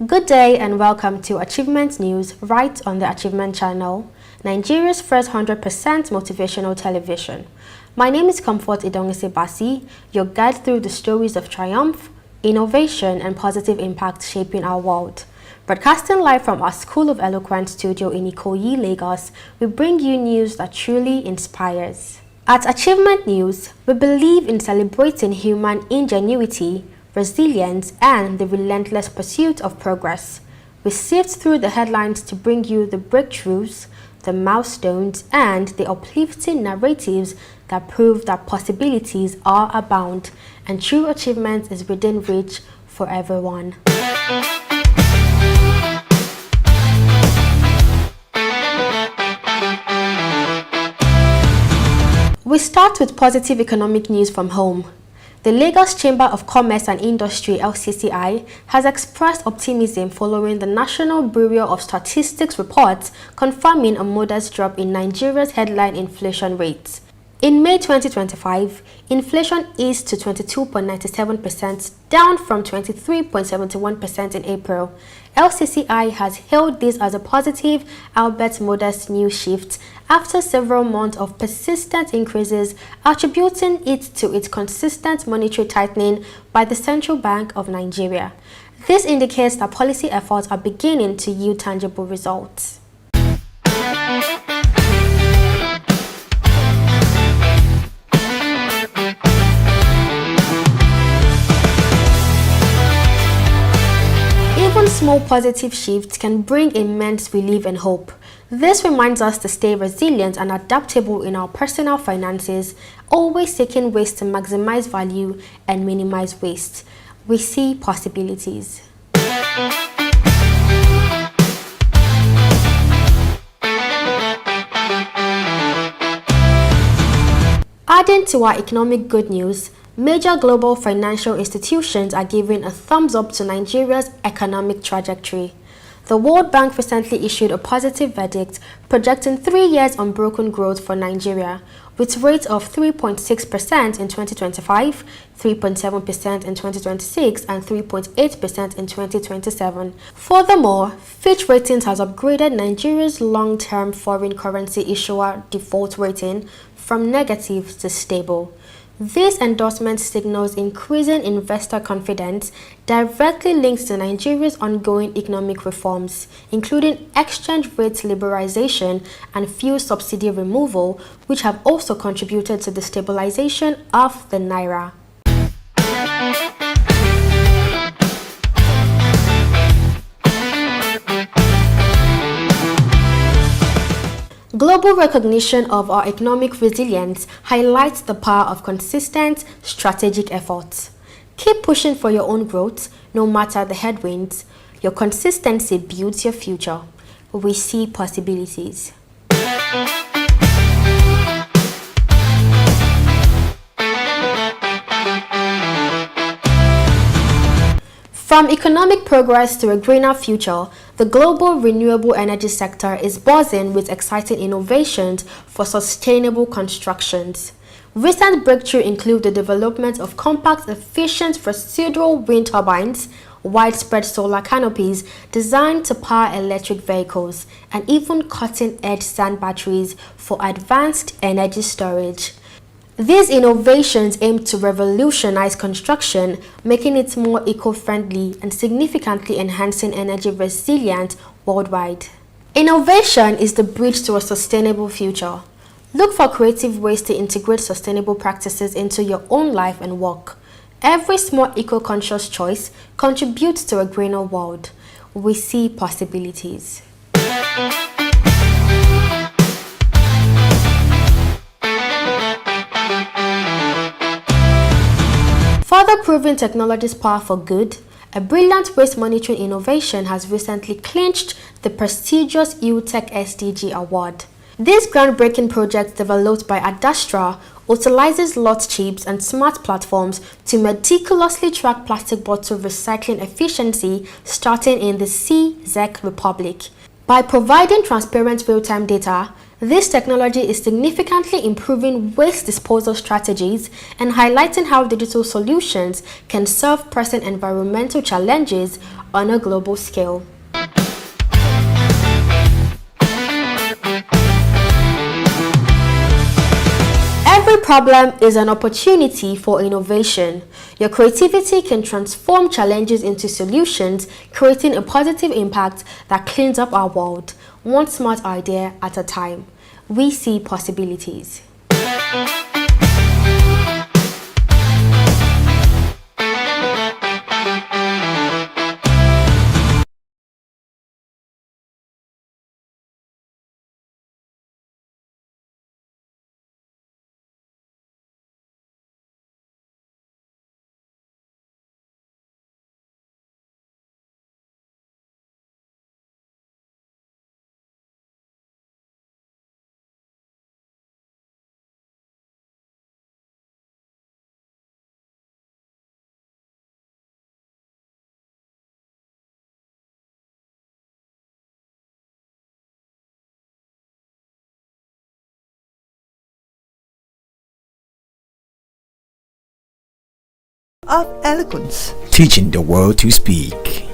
Good day and welcome to Achievement News right on the Achievement Channel, Nigeria's first 100% motivational television. My name is Comfort Idongise Basi, your guide through the stories of triumph, innovation and positive impact shaping our world. Broadcasting live from our School of Eloquence studio in Ikoyi, Lagos, we bring you news that truly inspires. At Achievement News, we believe in celebrating human ingenuity, resilience, and the relentless pursuit of progress. We sift through the headlines to bring you the breakthroughs, the milestones, and the uplifting narratives that prove that possibilities are abound and true achievement is within reach for everyone. We start with positive economic news from home. The Lagos Chamber of Commerce and Industry (LCCI) has expressed optimism following the National Bureau of Statistics report confirming a modest drop in Nigeria's headline inflation rate. In May 2025, inflation eased to 22.97%, down from 23.71% in April. LCCI has hailed this as a positive, albeit modest new shift after several months of persistent increases, attributing it to its consistent monetary tightening by the Central Bank of Nigeria. This indicates that policy efforts are beginning to yield tangible results. Even small positive shifts can bring immense relief and hope. This reminds us to stay resilient and adaptable in our personal finances, always seeking ways to maximize value and minimize waste. We see possibilities. Adding to our economic good news, major global financial institutions are giving a thumbs up to Nigeria's economic trajectory. The World Bank recently issued a positive verdict projecting 3 years unbroken growth for Nigeria, with rates of 3.6% in 2025, 3.7% in 2026, and 3.8% in 2027. Furthermore, Fitch Ratings has upgraded Nigeria's long-term foreign currency issuer default rating from negative to stable. This endorsement signals increasing investor confidence, directly linked to Nigeria's ongoing economic reforms, including exchange rate liberalization and fuel subsidy removal, which have also contributed to the stabilization of the naira. Global recognition of our economic resilience highlights the power of consistent strategic efforts. Keep pushing for your own growth, no matter the headwinds. Your consistency builds your future. We see possibilities. From economic progress to a greener future, the global renewable energy sector is buzzing with exciting innovations for sustainable constructions. Recent breakthroughs include the development of compact, efficient procedural wind turbines, widespread solar canopies designed to power electric vehicles, and even cutting-edge sand batteries for advanced energy storage. These innovations aim to revolutionize construction, making it more eco-friendly and significantly enhancing energy resilience worldwide. Innovation is the bridge to a sustainable future. Look for creative ways to integrate sustainable practices into your own life and work. Every small eco-conscious choice contributes to a greener world. We see possibilities. Further proving technology's power for good, a brilliant waste monitoring innovation has recently clinched the prestigious EUTech SDG award. This groundbreaking project, developed by Adastra, utilizes lot chips and smart platforms to meticulously track plastic bottle recycling efficiency starting in the Czech Republic. By providing transparent real-time data, this technology is significantly improving waste disposal strategies and highlighting how digital solutions can solve present environmental challenges on a global scale. Every problem is an opportunity for innovation. Your creativity can transform challenges into solutions, creating a positive impact that cleans up our world, one smart idea at a time. We see possibilities. Of eloquence, teaching the world to speak.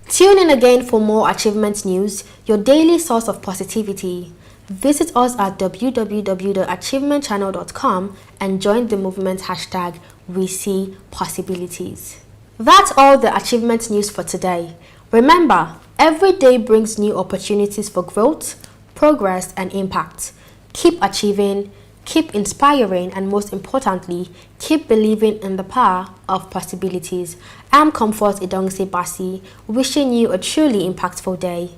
Tune in again for more achievement news, your daily source of positivity. Visit us at www.achievementchannel.com and join the movement hashtag We See Possibilities. That's all the achievement news for today. Remember, every day brings new opportunities for growth, progress, and impact. Keep achieving, keep inspiring, and most importantly, keep believing in the power of possibilities. I'm Comfort Idongse Basi, wishing you a truly impactful day.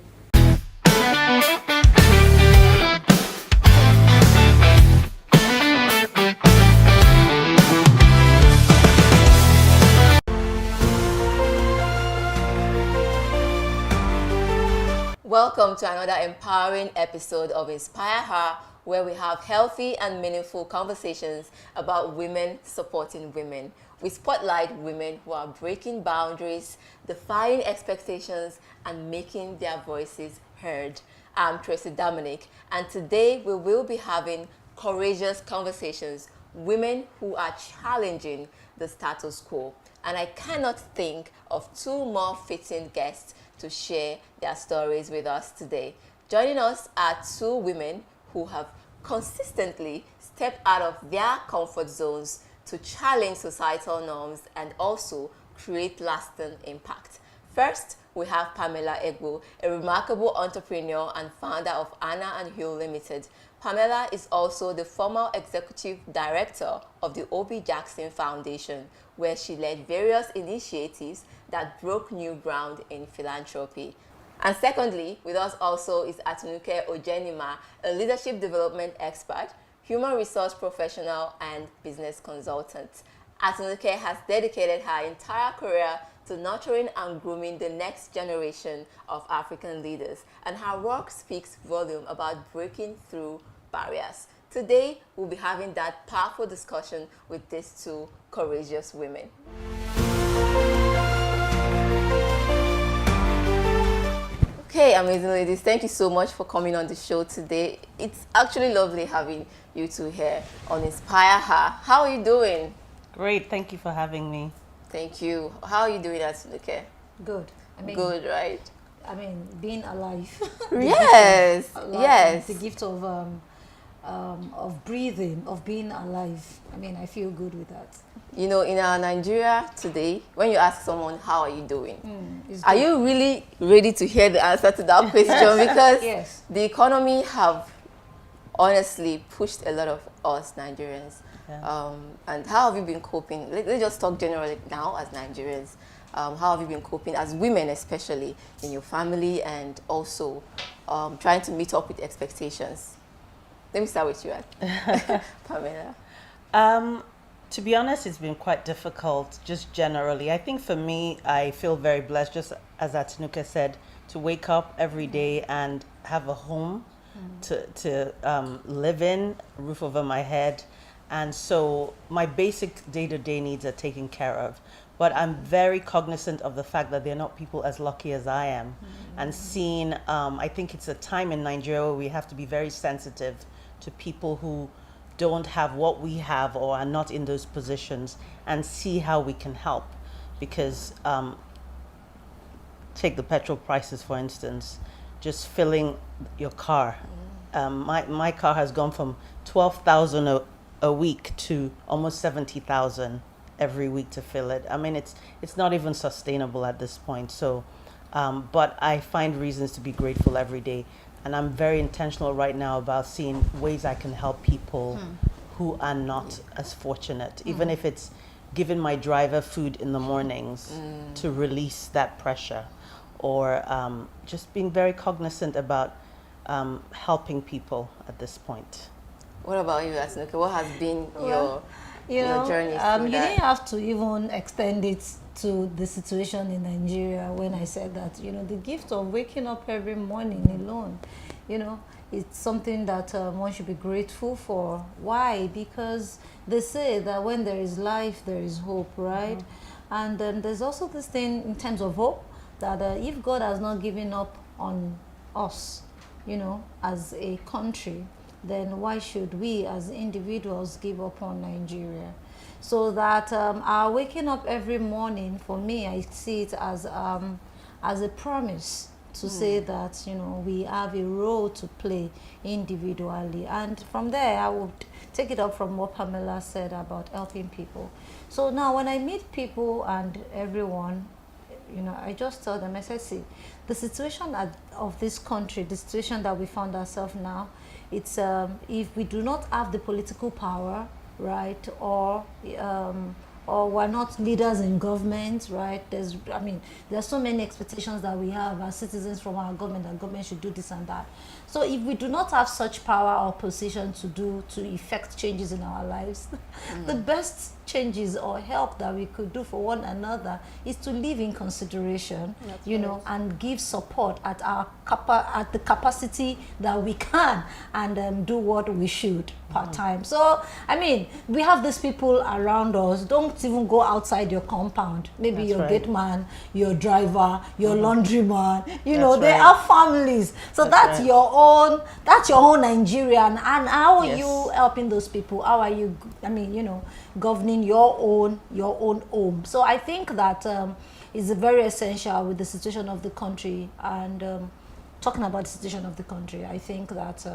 Welcome to another empowering episode of Inspire Her, where we have healthy and meaningful conversations about women supporting women. We spotlight women who are breaking boundaries, defying expectations, and making their voices heard. I'm Tracy Dominic, and today we will be having courageous conversations, women who are challenging the status quo. And I cannot think of two more fitting guests to share their stories with us today. Joining us are two women who have consistently stepped out of their comfort zones to challenge societal norms and also create lasting impact. First, we have Pamela Egbo, a remarkable entrepreneur and founder of Anna and Hugh Limited. Pamela is also the former executive director of the O.B. Jackson Foundation, where she led various initiatives that broke new ground in philanthropy. And secondly, with us also is Atinuke Ojenima, a leadership development expert, human resource professional, and business consultant. Atinuke has dedicated her entire career to nurturing and grooming the next generation of African leaders, and her work speaks volume about breaking through barriers. Today, we'll be having that powerful discussion with these two courageous women. Okay, amazing ladies, thank you so much for coming on the show today. It's actually lovely having you two here on Inspire Her. How are you doing? Great, thank you for having me. Thank you. How are you doing, Atinuke? Good. Good, right? I mean, being alive. Yes, yes. The gift of breathing, of being alive. I mean, I feel good with that. You know, in our Nigeria today, when you ask someone, how are you doing? Are you really ready to hear the answer to that question? Because yes. The economy have honestly pushed a lot of us Nigerians. Yeah. And how have you been coping? Let's just talk generally now as Nigerians. How have you been coping as women, especially in your family, and also trying to meet up with expectations? Let me start with you, Pamela. To be honest, it's been quite difficult, just generally. I think for me, I feel very blessed, just as Atinuke said, to wake up every day and have a home to live in, a roof over my head. And so my basic day-to-day needs are taken care of. But I'm very cognizant of the fact that they're not people as lucky as I am. And seeing, I think it's a time in Nigeria where we have to be very sensitive to people who don't have what we have or are not in those positions, and see how we can help. Because take the petrol prices, for instance, just filling your car. My car has gone from 12,000 a week to almost 70,000 every week to fill it. I mean, it's not even sustainable at this point. So, but I find reasons to be grateful every day. And I'm very intentional right now about seeing ways I can help people who are not as fortunate, even if it's giving my driver food in the mornings to release that pressure, or just being very cognizant about helping people at this point. What about you, Atinuke? What has been your journey through you didn't have to even extend it to the situation in Nigeria when I said that, the gift of waking up every morning alone, it's something that one should be grateful for. Why? Because they say that when there is life, there is hope, right? And there's also this thing in terms of hope, that if God has not given up on us, as a country, then why should we as individuals give up on Nigeria? So that our waking up every morning, for me, I see it as a promise to say that, we have a role to play individually. And from there, I would take it up from what Pamela said about helping people. So now when I meet people and everyone, I just tell them, I said, see, the situation of this country, the situation that we found ourselves now, it's if we do not have the political power, right, or we're not leaders in government, right? There's so many expectations that we have as citizens from our government, that government should do this and that. So if we do not have such power or position to effect changes in our lives, the best changes or help that we could do for one another is to live in consideration, and give support at the capacity that we can, and do what we should part-time. So, we have these people around us. Don't even go outside your compound. Maybe your gate man, your driver, your laundryman, they have families. So that's your own Nigerian. And how are you helping those people? How are you, governing your own home? So I think that is very essential with the situation of the country. And talking about the situation of the country, I think that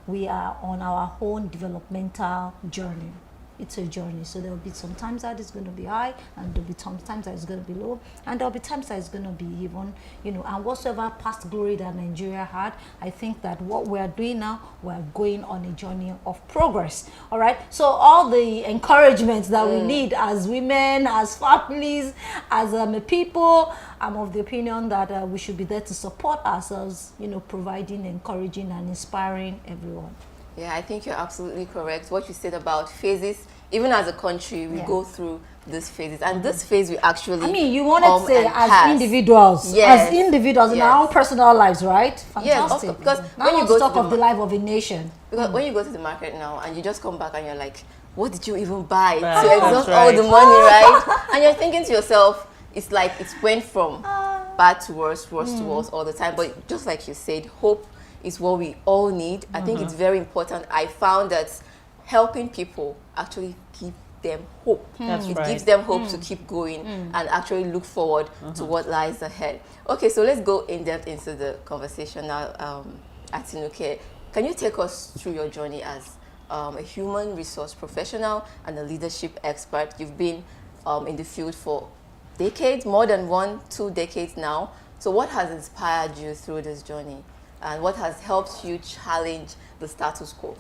we are on our own developmental journey. it's a journey. So there'll be some times that it's going to be high, and there'll be times that it's going to be low, and there'll be times that it's going to be even, you know, and whatsoever past glory that Nigeria had, I think that what we are doing now, we're going on a journey of progress. All right. So all the encouragement that we need as women, as families, as a people, I'm of the opinion that we should be there to support ourselves, you know, providing, encouraging, and inspiring everyone. Yeah, I think you're absolutely correct. What you said about phases, even as a country, we go through these phases. And this phase we actually I mean, you wanted to say as individuals, as individuals in our own personal lives, right? Fantastic. Yes, because now when you go talk to of the life of a nation. Because when you go to the market now and you just come back and you're like, what did you even buy Right. to exhaust all the money, right? And you're thinking to yourself, it's like it went from bad to worse, worse to worse all the time. But just like you said, hope is what we all need. I think it's very important. I found that helping people actually give them hope. It gives them hope to keep going and actually look forward to what lies ahead. Okay, so let's go in depth into the conversation now. Atinuke, can you take us through your journey as a human resource professional and a leadership expert? You've been in the field for decades, more than 1-2 decades now. So what has inspired you through this journey? And what has helped you challenge the status quo?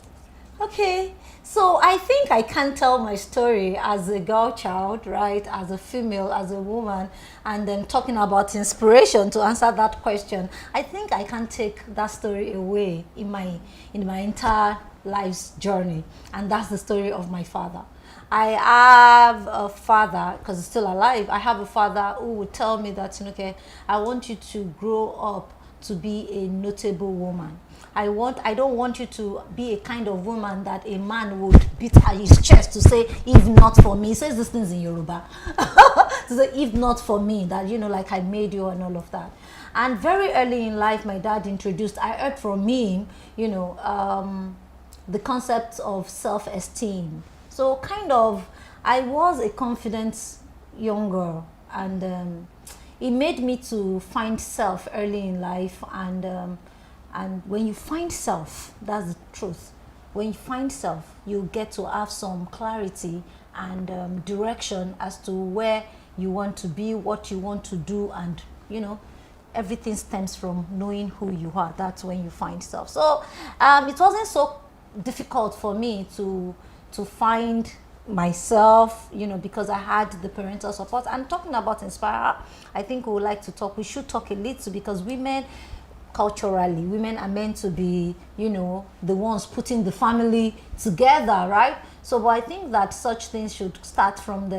Okay, so I think I can tell my story as a girl child, right, as a female, as a woman, and then talking about inspiration to answer that question. I think I can take that story away in my entire life's journey, and that's the story of my father. I have a father, because he's still alive, I have a father who would tell me that, okay, I want you to grow up to be a notable woman. I don't want you to be a kind of woman that a man would beat his chest to say, if not for me. He says these things in Yoruba. To say, if not for me, that, you know, like I made you and all of that. And very early in life, my dad introduced, I heard from him, you know, the concept of self-esteem. So kind of, I was a confident young girl, and it made me to find self early in life, and when you find self, that's the truth. When you find self, you get to have some clarity and direction as to where you want to be, what you want to do, and, you know, everything stems from knowing who you are. That's when you find self. So it wasn't so difficult for me to find myself, you know, because I had the parental support. And talking about Inspire, I think we should talk a little, because women, culturally, women are meant to be, you know, the ones putting the family together, right? So, but I think that such things should start from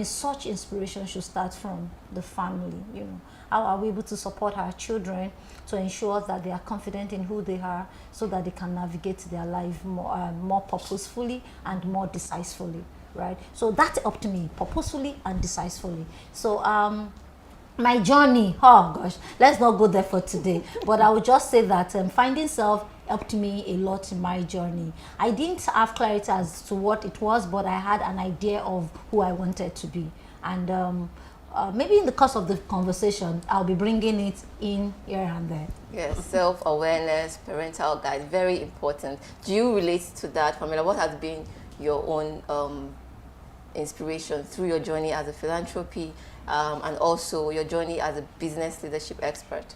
such inspiration should start from the family, you know. How are we able to support our children to ensure that they are confident in who they are, so that they can navigate their life more purposefully and more decisively, right? So that helped me, purposefully and decisively. So my journey, oh gosh, let's not go there for today, but I would just say that finding self helped me a lot in my journey. I didn't have clarity as to what it was, but I had an idea of who I wanted to be. And maybe in the course of the conversation, I'll be bringing it in here and there. Yes, self-awareness, parental guide, very important. Do you relate to that, Pamela? What has been your own inspiration through your journey as a philanthropy and also your journey as a business leadership expert?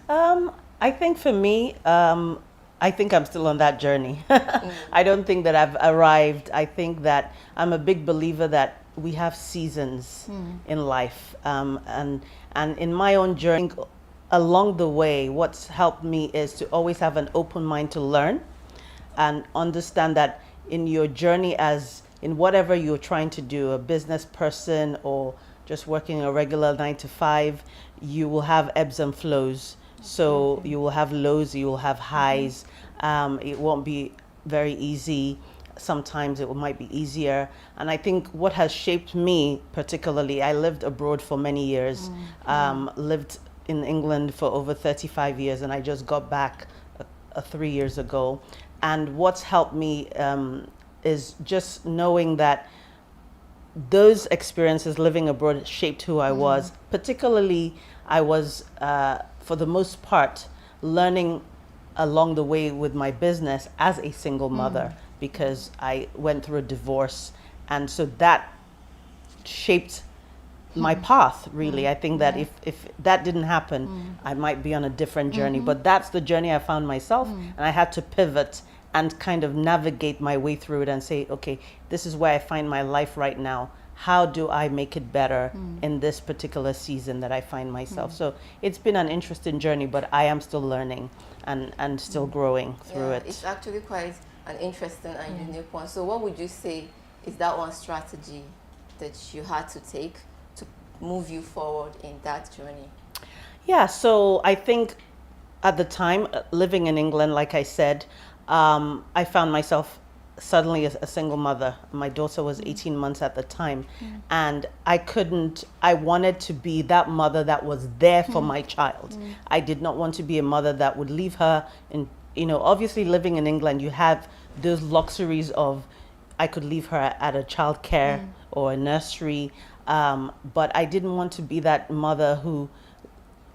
I think for me, I think I'm still on that journey. I don't think that I've arrived. I think that I'm a big believer that we have seasons in life. And in my own journey, along the way, what's helped me is to always have an open mind to learn and understand that in your journey, as in whatever you're trying to do, a business person or just working a regular 9-to-5, you will have ebbs and flows. So you will have lows, you will have highs. It won't be very easy. Sometimes it might be easier. And I think what has shaped me particularly, I lived abroad for many years, lived in England for over 35 years, and I just got back 3 years ago. And what's helped me is just knowing that those experiences living abroad shaped who I was. Particularly, I was, for the most part, learning along the way with my business as a single mother. because I went through a divorce, and so that shaped my path, really. I think that if that didn't happen, I might be on a different journey, but that's the journey I found myself, and I had to pivot and kind of navigate my way through it and say, okay, this is where I find my life right now. How do I make it better in this particular season that I find myself? So it's been an interesting journey, but I am still learning and still growing through it. It's actually quite an interesting and unique one. So what would you say is that one strategy that you had to take to move you forward in that journey? Yeah, so I think at the time, living in England, like I said, I found myself suddenly a single mother. My daughter was 18 months at the time, and I wanted to be that mother that was there for my child. I did not want to be a mother that would leave her in, obviously living in England, you have those luxuries of, I could leave her at a childcare or a nursery, but I didn't want to be that mother who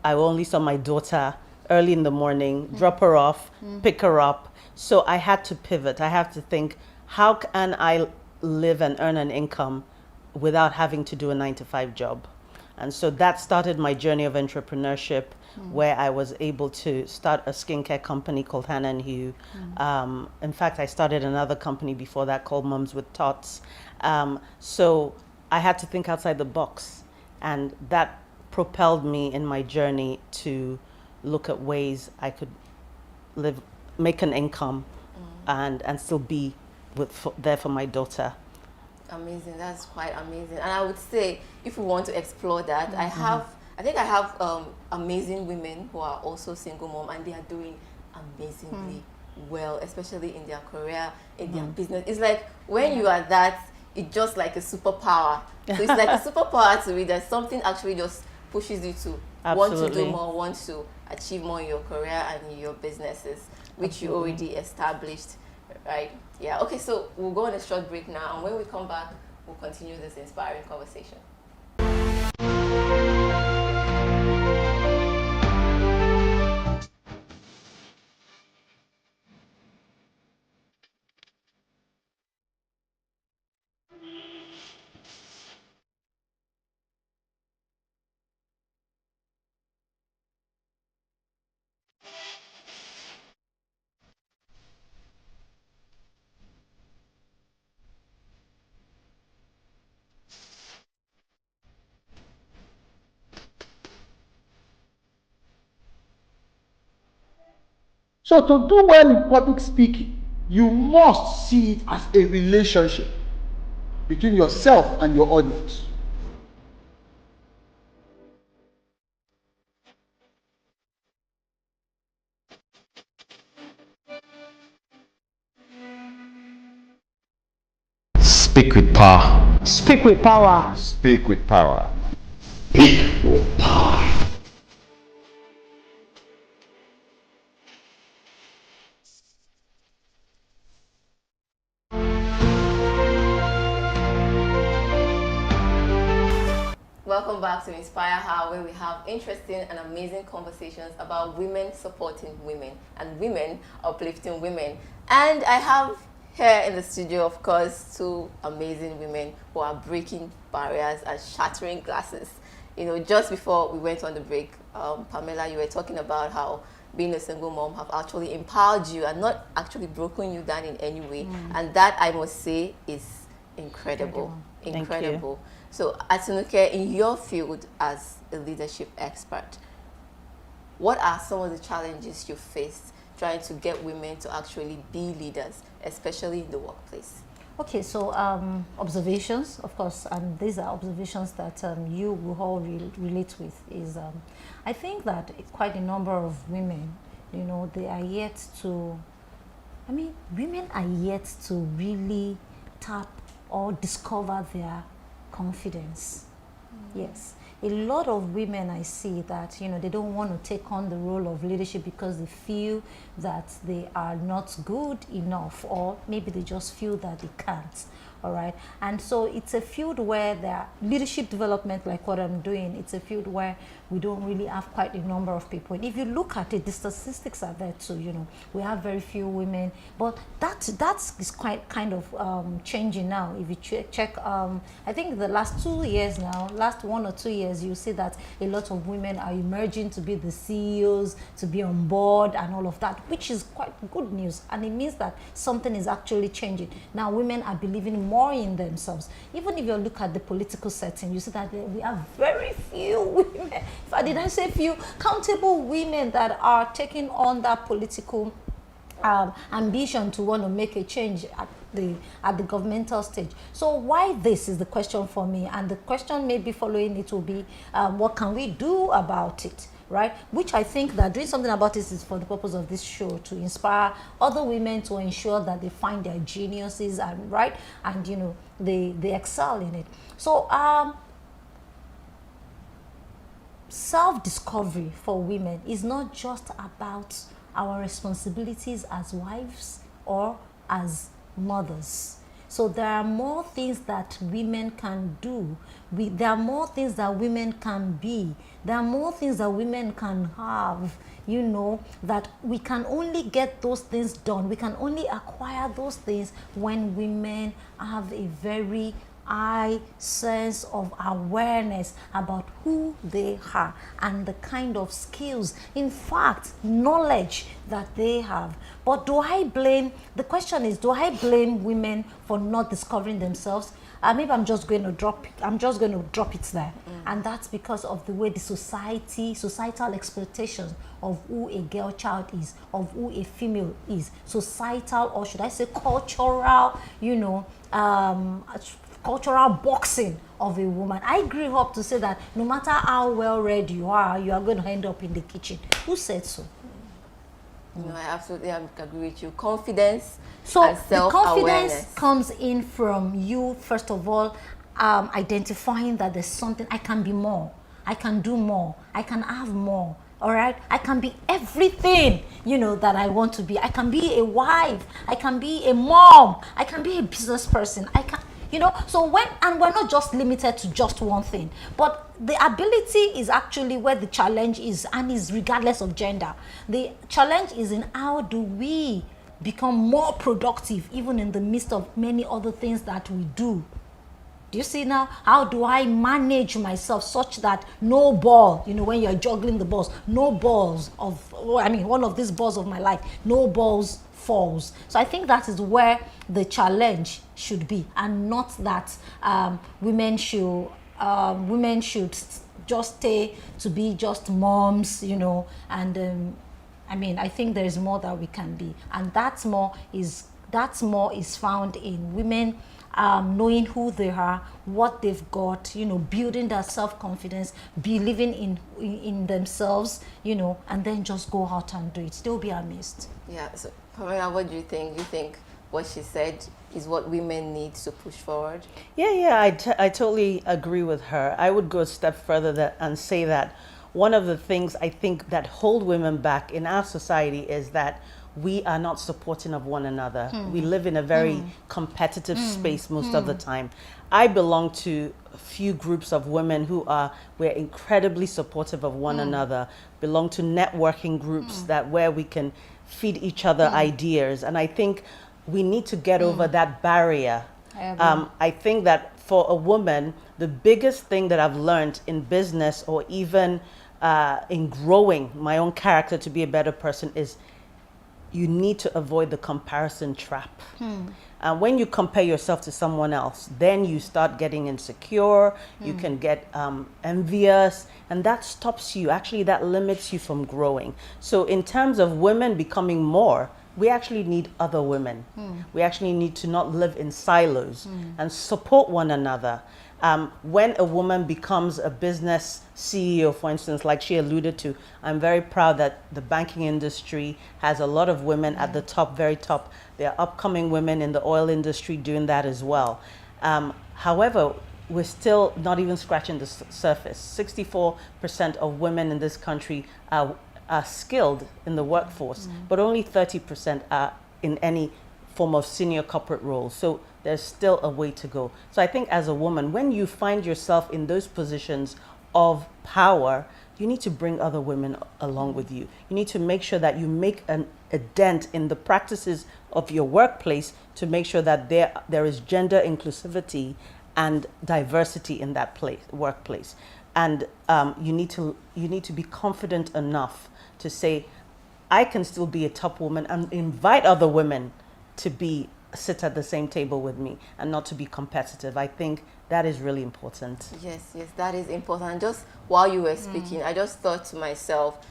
I only saw my daughter early in the morning, drop her off, pick her up. So I had to pivot. I have to think, how can I live and earn an income without having to do a 9-to-5 job? And so that started my journey of entrepreneurship, where I was able to start a skincare company called Hannah & Hugh. In fact, I started another company before that called Mums with Tots. So I had to think outside the box, and that propelled me in my journey to look at ways I could make an income and still be there for my daughter. Amazing, that's quite amazing. And I would say, if we want to explore that, I think I have amazing women who are also single mom, and they are doing amazingly well, especially in their career, in their business. It's like when you are that, it's just like a superpower. So it's like a superpower to me, that something actually just pushes you to want to do more, want to achieve more in your career and in your businesses, which you already established, right? Yeah, okay, so we'll go on a short break now, and when we come back, we'll continue this inspiring conversation. So to do well in public speaking, you must see it as a relationship between yourself and your audience. Speak with power. Speak with power. Speak with power. Speak with power. Welcome back to Inspire Her, where we have interesting and amazing conversations about women supporting women and women uplifting women. And I have here in the studio, of course, two amazing women who are breaking barriers and shattering glasses. Just before we went on the break, Pamela, you were talking about how being a single mom have actually empowered you and not actually broken you down in any way. And that, I must say, is incredible. Incredible. So, Atinuke, in your field as a leadership expert, what are some of the challenges you faced trying to get women to actually be leaders, especially in the workplace? Okay, so observations, of course, and these are observations that you will all relate with, is I think that quite a number of women, they are yet to, women are yet to really tap or discover their confidence. Yes, a lot of women I see that, you know, they don't want to take on the role of leadership because they feel that they are not good enough, or maybe they just feel that they can't. All right, and so it's a field where there leadership development, like what I'm doing, it's a field where we don't really have quite a number of people. And if you look at it, the statistics are there too. You know, we have very few women, but that is quite kind of changing now. If you check, I think the last 2 years now, last 1 or 2 years, you see that a lot of women are emerging to be the CEOs, to be on board, and all of that, which is quite good news, and it means that something is actually changing. Now, women are believing more in themselves. Even if you look at the political setting, you see that we have very few women, did I say few, countable women that are taking on that political ambition to want to make a change at the governmental stage. So why this is the question for me, and the question maybe following it will be, what can we do about it? Right, which I think that doing something about this is for the purpose of this show, to inspire other women to ensure that they find their geniuses and right, and you know, they excel in it. So self-discovery for women is not just about our responsibilities as wives or as mothers. So there are more things that women can do. There are more things that women can be. There are more things that women can have, you know, that we can only get those things done. We can only acquire those things when women have a very high sense of awareness about who they are and the kind of skills, in fact, knowledge that they have. But the question is, do I blame women for not discovering themselves? Maybe I'm just going to drop it there. And that's because of the way the societal expectations of who a girl child is, of who a female is, societal, or should I say cultural, you know, cultural boxing of a woman. I grew up to say that no matter how well read you are going to end up in the kitchen. Who said so? No, I absolutely agree with you. Confidence so and self-awareness. The confidence comes in from you, first of all, identifying that there's something, I can be more, I can do more, I can have more. All right, I can be everything, you know, that I want to be. I can be a wife, I can be a mom, I can be a business person, I can, you know. So and we're not just limited to just one thing, but the ability is actually where the challenge is, and is regardless of gender. The challenge is in how do we become more productive, even in the midst of many other things that we do. Do you see now? How do I manage myself such that no ball, you know, when you're juggling the balls, no balls one of these balls of my life, no balls falls. So I think that is where the challenge should be, and not that women should just stay to be just moms, you know, and I think there is more that we can be, and that more is found in women knowing who they are, what they've got, you know, building their self-confidence, believing in themselves, you know, and then just go out and do it. They'll be amazed. Yeah. So, Pamela, what do you think? You think what she said is what women need to push forward? Yeah, I totally agree with her. I would go a step further and say that one of the things I think that hold women back in our society is that we are not supporting of one another. We live in a very competitive space most of the time. I belong to a few groups of women we're incredibly supportive of one another, belong to networking groups where we can feed each other ideas. And I think we need to get over that barrier. I think that for a woman, the biggest thing that I've learned in business, or even in growing my own character to be a better person, is you need to avoid the comparison trap. When you compare yourself to someone else, then you start getting insecure, you can get envious, and that stops you. Actually, that limits you from growing. So in terms of women becoming more, we actually need other women. We actually need to not live in silos and support one another. When a woman becomes a business CEO, for instance, like she alluded to, I'm very proud that the banking industry has a lot of women at the top, very top. There are upcoming women in the oil industry doing that as well. However, we're still not even scratching the surface. 64% of women in this country are skilled in the workforce, but only 30% are in any form of senior corporate role. So there's still a way to go. So I think as a woman, when you find yourself in those positions of power, you need to bring other women along with you. You need to make sure that you make a dent in the practices of your workplace to make sure that there is gender inclusivity and diversity in that workplace. And you need to be confident enough to say, I can still be a top woman and invite other women to sit at the same table with me and not to be competitive. I think that is really important. Yes, that is important. Just while you were speaking, I just thought to myself,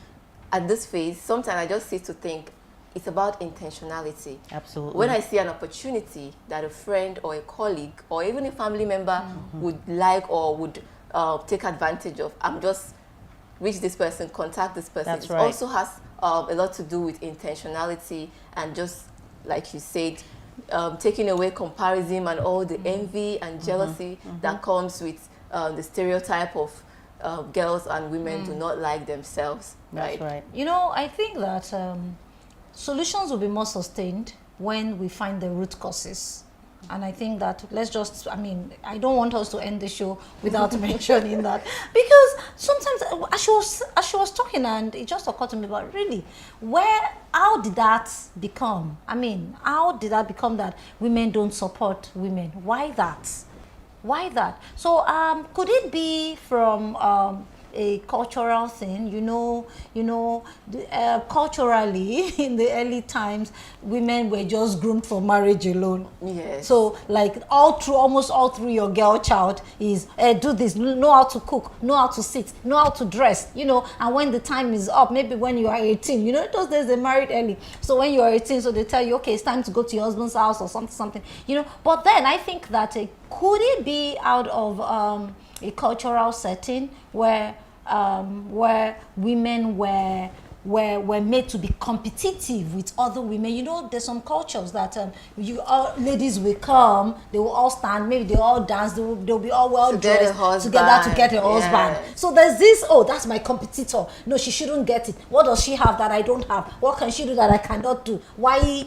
at this phase, sometimes I just sit to think, it's about intentionality. Absolutely. When I see an opportunity that a friend or a colleague or even a family member would like or would take advantage of, I'm just reach this person, contact this person. That's it right. also has a lot to do with intentionality and just, like you said, taking away comparison and all the envy and jealousy that comes with the stereotype of girls and women do not like themselves. That's right. You know, I think that solutions will be more sustained when we find the root causes. And I think that I don't want us to end the show without mentioning that, because sometimes as she was talking, and it just occurred to me, but really, how did that become? How did that become that women don't support women? Why that? So could it be from a cultural thing? Culturally in the early times, women were just groomed for marriage alone. Yes. So like almost all through your girl child is do this, know how to cook, know how to sit, know how to dress, and when the time is up, maybe when you are 18, those days they married early. So when you are 18, so they tell you, okay, it's time to go to your husband's house or something. But then I think that could it be out of a cultural setting where women were made to be competitive with other women? There's some cultures that ladies will come, they will all stand, maybe they all dance, they'll be all well dressed together to get a husband. So there's this, that's my competitor. No, she shouldn't get it. What does she have that I don't have? What can she do that I cannot do? Why?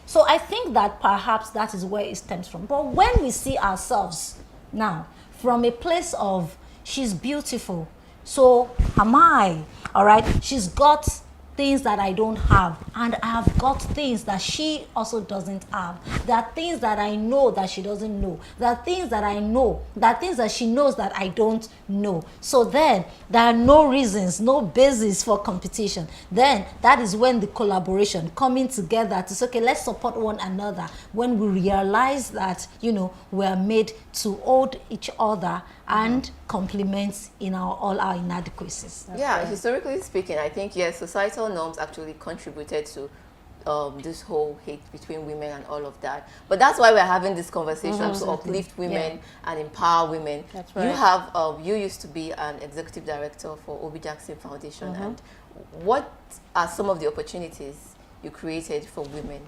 So I think that perhaps that is where it stems from. But when we see ourselves now from a place of she's beautiful, so am I, all right? She's got things that I don't have, and I have got things that she also doesn't have. There are things that I know that she doesn't know. There are things that I know, there are things that she knows that I don't know. So then there are no reasons, no basis for competition. Then that is when the collaboration, coming together to say, okay, let's support one another. When we realize that, we are made to hold each other and complement all our inadequacies. Historically speaking, I think, yes, societal norms actually contributed to this whole hate between women and all of that. But that's why we're having this conversation, to uplift women and empower women. That's right. You used to be an executive director for Obi Jackson Foundation. And what are some of the opportunities you created for women?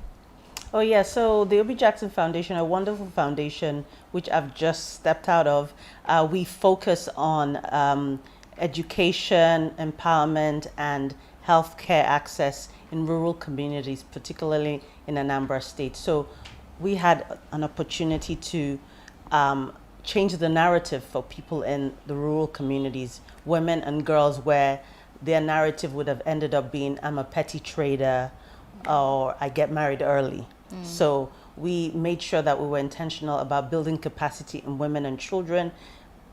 Oh yeah, so the Obi Jackson Foundation, a wonderful foundation which I've just stepped out of, we focus on education, empowerment, and healthcare access in rural communities, particularly in Anambra State. So we had an opportunity to change the narrative for people in the rural communities, women and girls, where their narrative would have ended up being, I'm a petty trader, or I get married early. So we made sure that we were intentional about building capacity in women and children,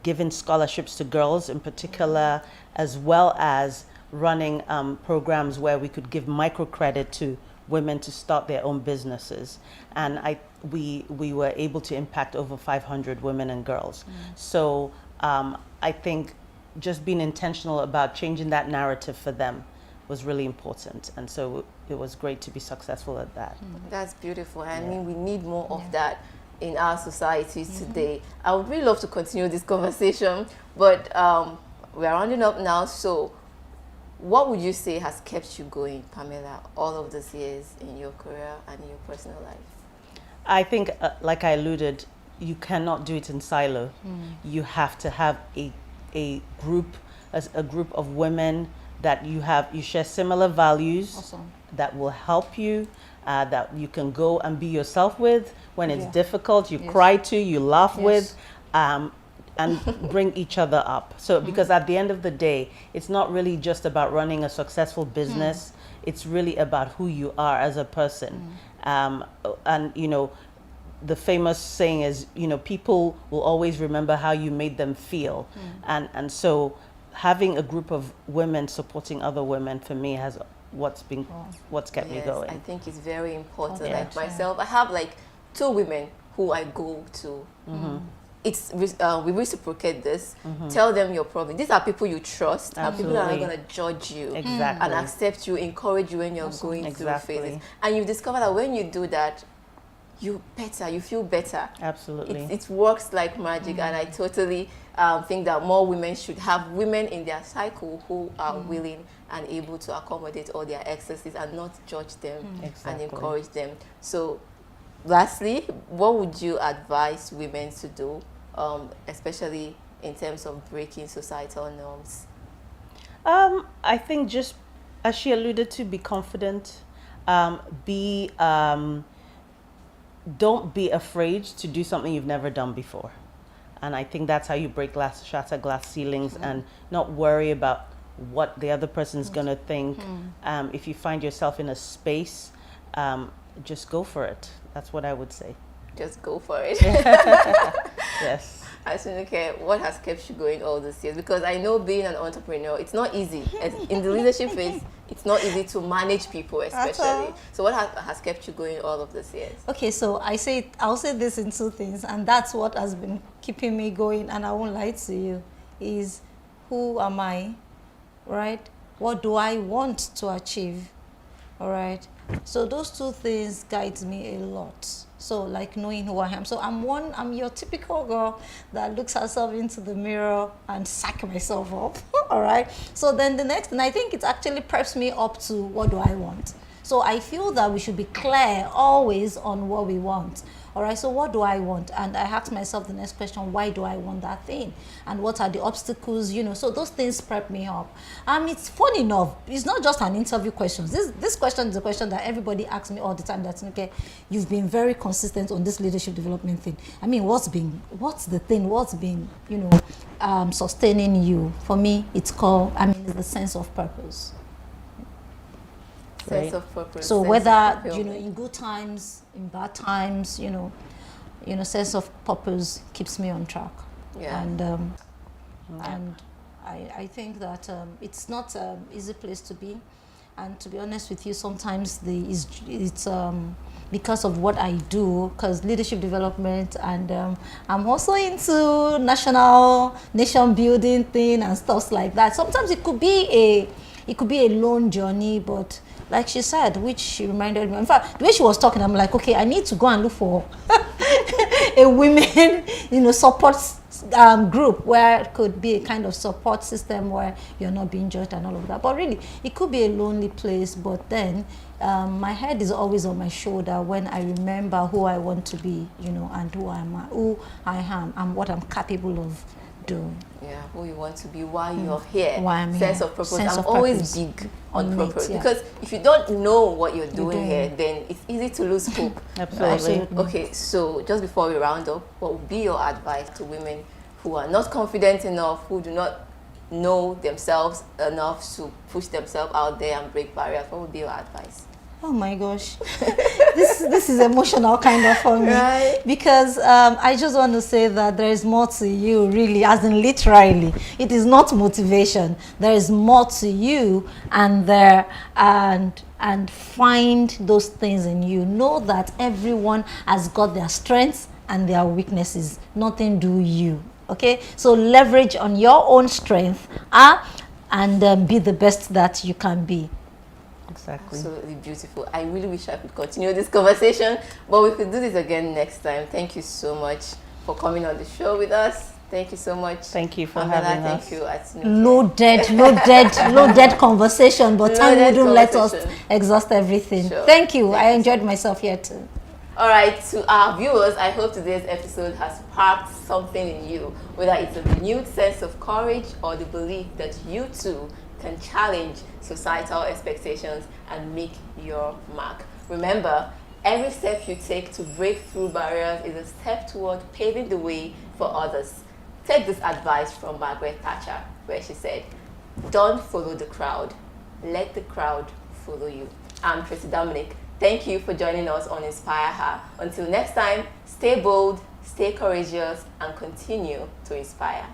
giving scholarships to girls in particular, as well as running programs where we could give microcredit to women to start their own businesses. And we were able to impact over 500 women and girls. So I think just being intentional about changing that narrative for them was really important, and so it was great to be successful at that. That's beautiful. I mean, we need more of that in our societies today. I would really love to continue this conversation, but we're rounding up now. So what would you say has kept you going, Pamela, all of these years in your career and in your personal life? I think, like I alluded you cannot do it in silo. You have to have a group of women that you share similar values. Awesome. That will help you, that you can go and be yourself with when it's Yeah. difficult, you Yes. cry to, you laugh Yes. with, and bring each other up. So because at the end of the day, it's not really just about running a successful business, it's really about who you are as a person. And you know, the famous saying is, you know, people will always remember how you made them feel. And so having a group of women supporting other women, for me, has what's kept me going. I think it's very important. Yeah. Like myself, I have like 2 women who I go to. It's we reciprocate this. Tell them your problem. These are people you trust, and people that are not going to judge you and accept you, encourage you when you're going through phases. And you discover that when you do that, you feel better. Absolutely. It works like magic, and I totally think that more women should have women in their cycle who are willing and able to accommodate all their excesses and not judge them and encourage them. So lastly, what would you advise women to do, especially in terms of breaking societal norms? I think, just as she alluded to, be confident, don't be afraid to do something you've never done before. And I think that's how you shatter glass ceilings and not worry about what the other person's going to think. If you find yourself in a space, just go for it. That's what I would say. Just go for it. Yes. Asunuke, what has kept you going all these years? Because I know being an entrepreneur, it's not easy. In the leadership phase, it's not easy to manage people, especially. So what has kept you going all of these years? Okay, so I'll say this in 2 things, and that's what has been keeping me going, and I won't lie to you, is who am I, right? What do I want to achieve, all right? So those 2 things guide me a lot. So like knowing who I am. So I'm your typical girl that looks herself into the mirror and sack myself up. All right. So then the next thing, I think it actually preps me up to what do I want. So I feel that we should be clear always on what we want. All right, so what do I want? And I ask myself the next question, why do I want that thing? And what are the obstacles, you know? So those things prep me up. It's funny enough, it's not just an interview question. This question is a question that everybody asks me all the time. That's okay, you've been very consistent on this leadership development thing. I mean, what's been, you know, sustaining you? For me, it's the sense of purpose. Sense of purpose. So whether, you know, in good times, in bad times, you know, sense of purpose keeps me on track. Yeah. And I think that it's not an easy place to be. And to be honest with you, sometimes it's because of what I do, because leadership development, and I'm also into nation building thing and stuff like that. Sometimes it could be a lone journey, but like she said, which she reminded me. In fact, the way she was talking, I'm like, okay, I need to go and look for a women, you know, support group where it could be a kind of support system where you're not being judged and all of that. But really, it could be a lonely place. But then my head is always on my shoulder when I remember who I want to be, you know, and who I am, and what I'm capable of doing. Yeah, who you want to be, why you're here. Why I'm sense here. of purpose. Sense I'm of always purpose. big on purpose, yeah. because if you don't know what you're doing here, then it's easy to lose hope. Absolutely. Okay, so just before we round up, what would be your advice to women who are not confident enough, who do not know themselves enough to push themselves out there and break barriers? What would be your advice? Oh my gosh, this is emotional kind of for me, right? Because I just want to say that there is more to you, really, as in literally. It is not motivation. There is more to you, and find those things in you. Know that everyone has got their strengths and their weaknesses. Nothing do you. Okay, so leverage on your own strength, and be the best that you can be. Exactly. Absolutely beautiful. I really wish I could continue this conversation, but we could do this again next time. Thank you so much for coming on the show with us. Thank you so much. Thank you for having us. Thank you, Asunuke. Loaded conversation, but time wouldn't let us conversation. exhaust everything. Sure. Thank you. I enjoyed myself here too. All right, to our viewers, I hope today's episode has sparked something in you, whether it's a renewed sense of courage or the belief that you too can challenge societal expectations and make your mark. Remember, every step you take to break through barriers is a step toward paving the way for others. Take this advice from Margaret Thatcher, where she said, "Don't follow the crowd, let the crowd follow you." I'm Tracy Dominic. Thank you for joining us on Inspire Her. Until next time, stay bold, stay courageous, and continue to inspire.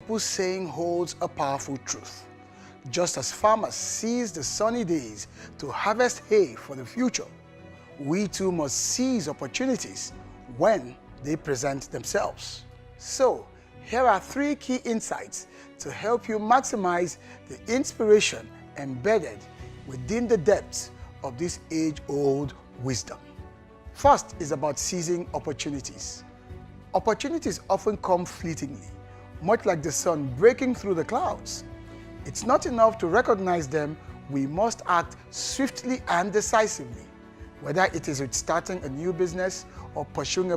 People's saying holds a powerful truth. Just as farmers seize the sunny days to harvest hay for the future, we too must seize opportunities when they present themselves. So, here are 3 key insights to help you maximize the inspiration embedded within the depths of this age-old wisdom. First is about seizing opportunities. Opportunities often come fleetingly, much like the sun breaking through the clouds. It's not enough to recognize them, we must act swiftly and decisively, whether it is with starting a new business or pursuing a